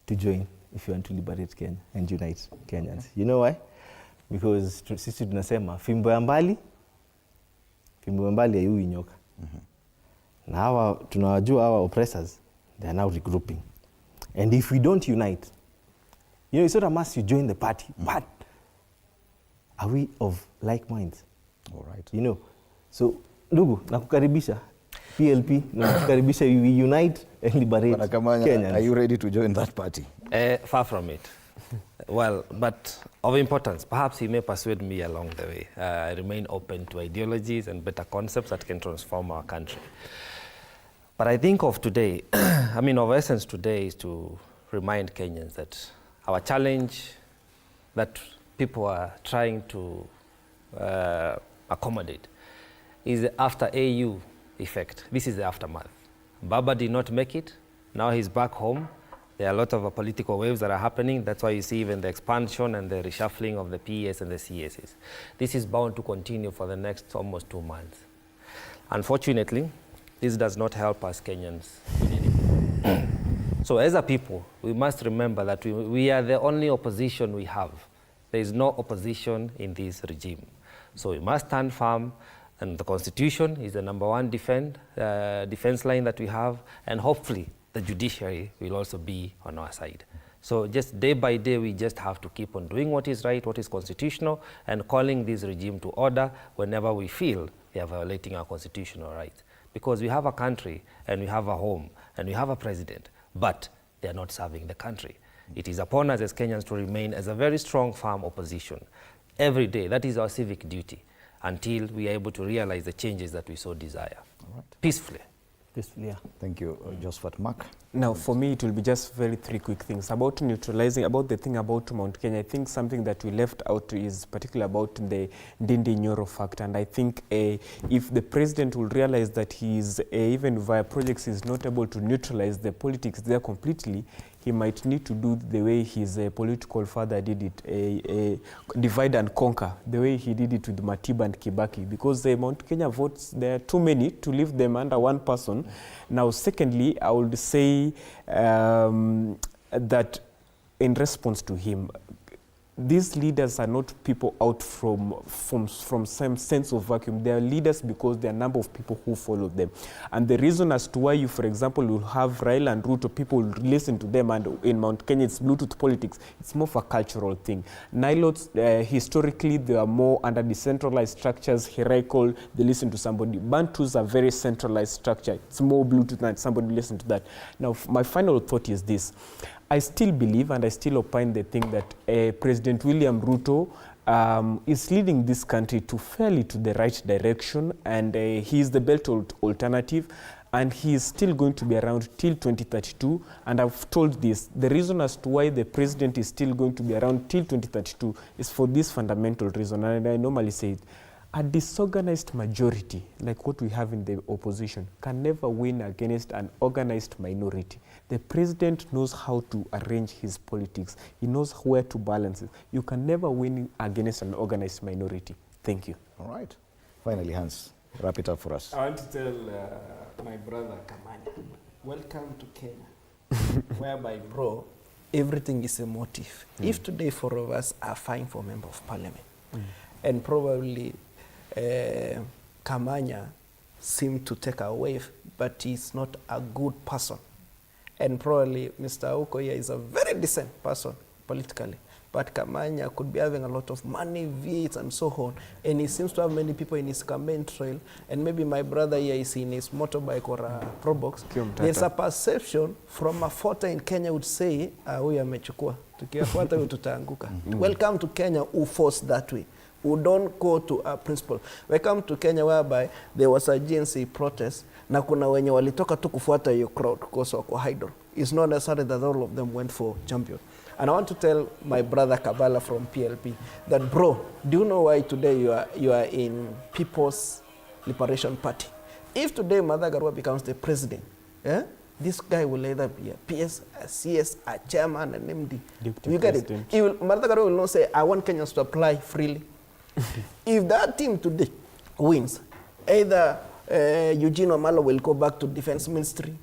to join if you want to liberate Kenya and unite Kenyans. You know why? Because sisi tunasema fimbo ya mbali hayui nyoka. Na hawa tunawajua hawa oppressors, they are now regrouping. And if we don't unite, you know, it's not a must you join the party, but are we of like minds? All right. You know, so ndugu, nakukaribisha PLP, nakukaribisha we unite and liberate Kenyans. Are you ready to join that party? Far from it. Well, but of importance, perhaps he may persuade me along the way. I remain open to ideologies and better concepts that can transform our country. But I think of today, I mean, of essence today is to remind Kenyans that our challenge that people are trying to accommodate is the after AU effect. This is the aftermath. Baba did not make it. Now he's back home. There are a lot of political waves that are happening. That's why you see even the expansion and the reshuffling of the PES and the CSs. This is bound to continue for the next almost 2 months. Unfortunately, this does not help us Kenyans. So as a people, we must remember that we are the only opposition we have. There is no opposition in this regime. So we must stand firm, and the Constitution is the #1 defense line that we have, and hopefully the judiciary will also be on our side. So just day by day, we just have to keep on doing what is right, what is constitutional, and calling this regime to order whenever we feel they are violating our constitutional rights. Because we have a country, and we have a home, and we have a president, but they are not serving the country. It is upon us as Kenyans to remain as a very strong, firm opposition. Every day, that is our civic duty, until we are able to realize the changes that we so desire. All right. Peacefully. Yeah. Thank you, Josephat. Mark? Now, for me, it will be just three quick things. About neutralizing, about the thing about Mount Kenya, I think something that we left out is particularly about the Ndindi Nyoro factor. And I think if the president will realize that he is, even via projects, is not able to neutralize the politics there completely, he might need to do the way his political father did it, divide and conquer, the way he did it with Matiba and Kibaki, because the Mount Kenya votes, there are too many to leave them under one person. Now, secondly, I would say that in response to him, these leaders are not people out from some sense of vacuum. They are leaders because there are a number of people who follow them. And the reason as to why you, for example, will have Raila and Ruto, people will listen to them, and in Mount Kenya it's Bluetooth politics, it's more of a cultural thing. Nilots, historically, they are more under decentralized structures, hierarchical, they listen to somebody. Bantus are very centralized structure. It's more Bluetooth and somebody listen to that. Now, my final thought is this. I still believe and I still opine the thing that President William Ruto is leading this country fairly to the right direction, and he is the belt alternative, and he is still going to be around till 2032. And I've told this, the reason as to why the president is still going to be around till 2032 is for this fundamental reason, and I normally say it. A disorganized majority, like what we have in the opposition, can never win against an organized minority. The president knows how to arrange his politics. He knows where to balance it. You can never win against an organized minority. Thank you. All right. Finally, Hans, wrap it up for us. I want to tell my brother Kamanya, welcome to Kenya, whereby, bro, everything is a motive. If today 4 of us are vying for member of parliament, and probably Kamanya seemed to take a wave, but he's not a good person. And probably Mr. Okoye is a very decent person politically. But Kamanya could be having a lot of money, VITs, and so on. And he seems to have many people in his campaign trail. And maybe my brother here is in his motorbike or a Probox. There's a perception from a photo in Kenya would say, huyu amechukua. Tukiafuata huyu tutaanguka. Welcome to Kenya who forced that way. Who don't go to a principle. Welcome to Kenya whereby there was a GNC protest na kuna wenye walitoka tu kufuata hiyo crowd because wako idle. It's not necessary that all of them went for champion. And I want to tell my brother Kabala from PLP that, bro, do you know why today you are in People's Liberation Party? If today Martha Karua becomes the president, this guy will either be a PS, a CS, a chairman, an MD. You get it? Martha Karua will not say, I want Kenyans to apply freely. If that team today wins, either Eugene Omalo will go back to defense ministry,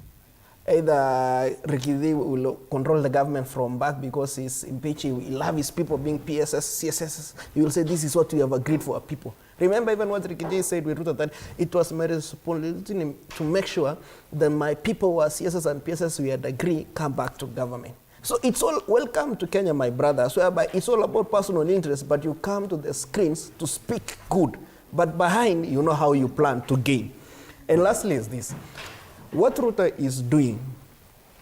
either Rikithi will control the government from back because he's impeached, he will love his people being PSs, CSS. He will say, this is what we have agreed for our people. Remember even what Rikithi said with Ruto, that it was my responsibility to make sure that my people who are CSS and PSS we had agreed come back to government. So it's all welcome to Kenya, my brothers, whereby it's all about personal interest, but you come to the screens to speak good. But behind, you know how you plan to gain. And lastly is this. What Ruto is doing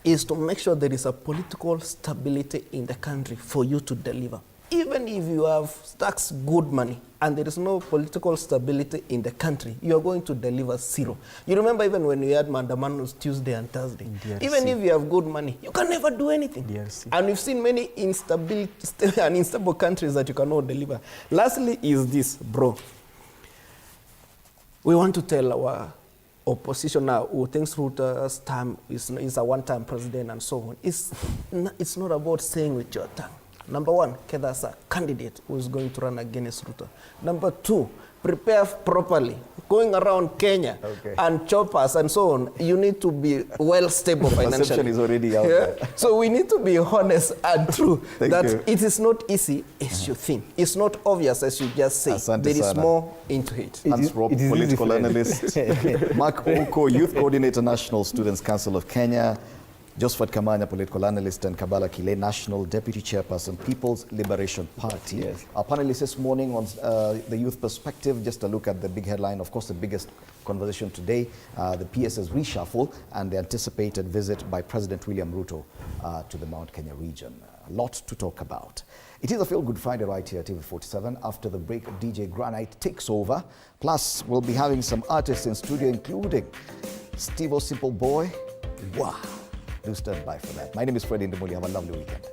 is to make sure there is a political stability in the country for you to deliver. Even if you have tax good money and there is no political stability in the country, you are going to deliver zero. You remember even when we had Mandamanos Tuesday and Thursday, even if you have good money, you can never do anything. And we've seen many unstable countries that you cannot deliver. Lastly is this, bro. We want to tell our opposition now who thinks Ruto's term is a one-time president and so on. It's not about saying with your tongue. Number one, Keda's a candidate who is going to run against Ruto. Number two, prepare properly. Going around Kenya and choppers and so on, you need to be well stable financially. Perception is already out there. So we need to be honest and true that it is not easy as you think. It's not obvious as you just say. Asante there is sana. more into it. Hans Rob, political analyst. Mark Oko, Youth Coordinator, National Students Council of Kenya. Josephat Kamanya, political analyst, and Kabala Kile, National Deputy Chairperson, People's Liberation Party. Yes. Our panelists this morning on the youth perspective, just a look at the big headline, of course the biggest conversation today, the PSs Reshuffle and the anticipated visit by President William Ruto to the Mount Kenya region. A lot to talk about. It is a Feel Good Friday right here at TV47. After the break, DJ Granite takes over. Plus, we'll be having some artists in studio, including Steve-O Simple Boy. Wow. Do stand by for that. My name is Freddie Ndimuli. Have a lovely weekend.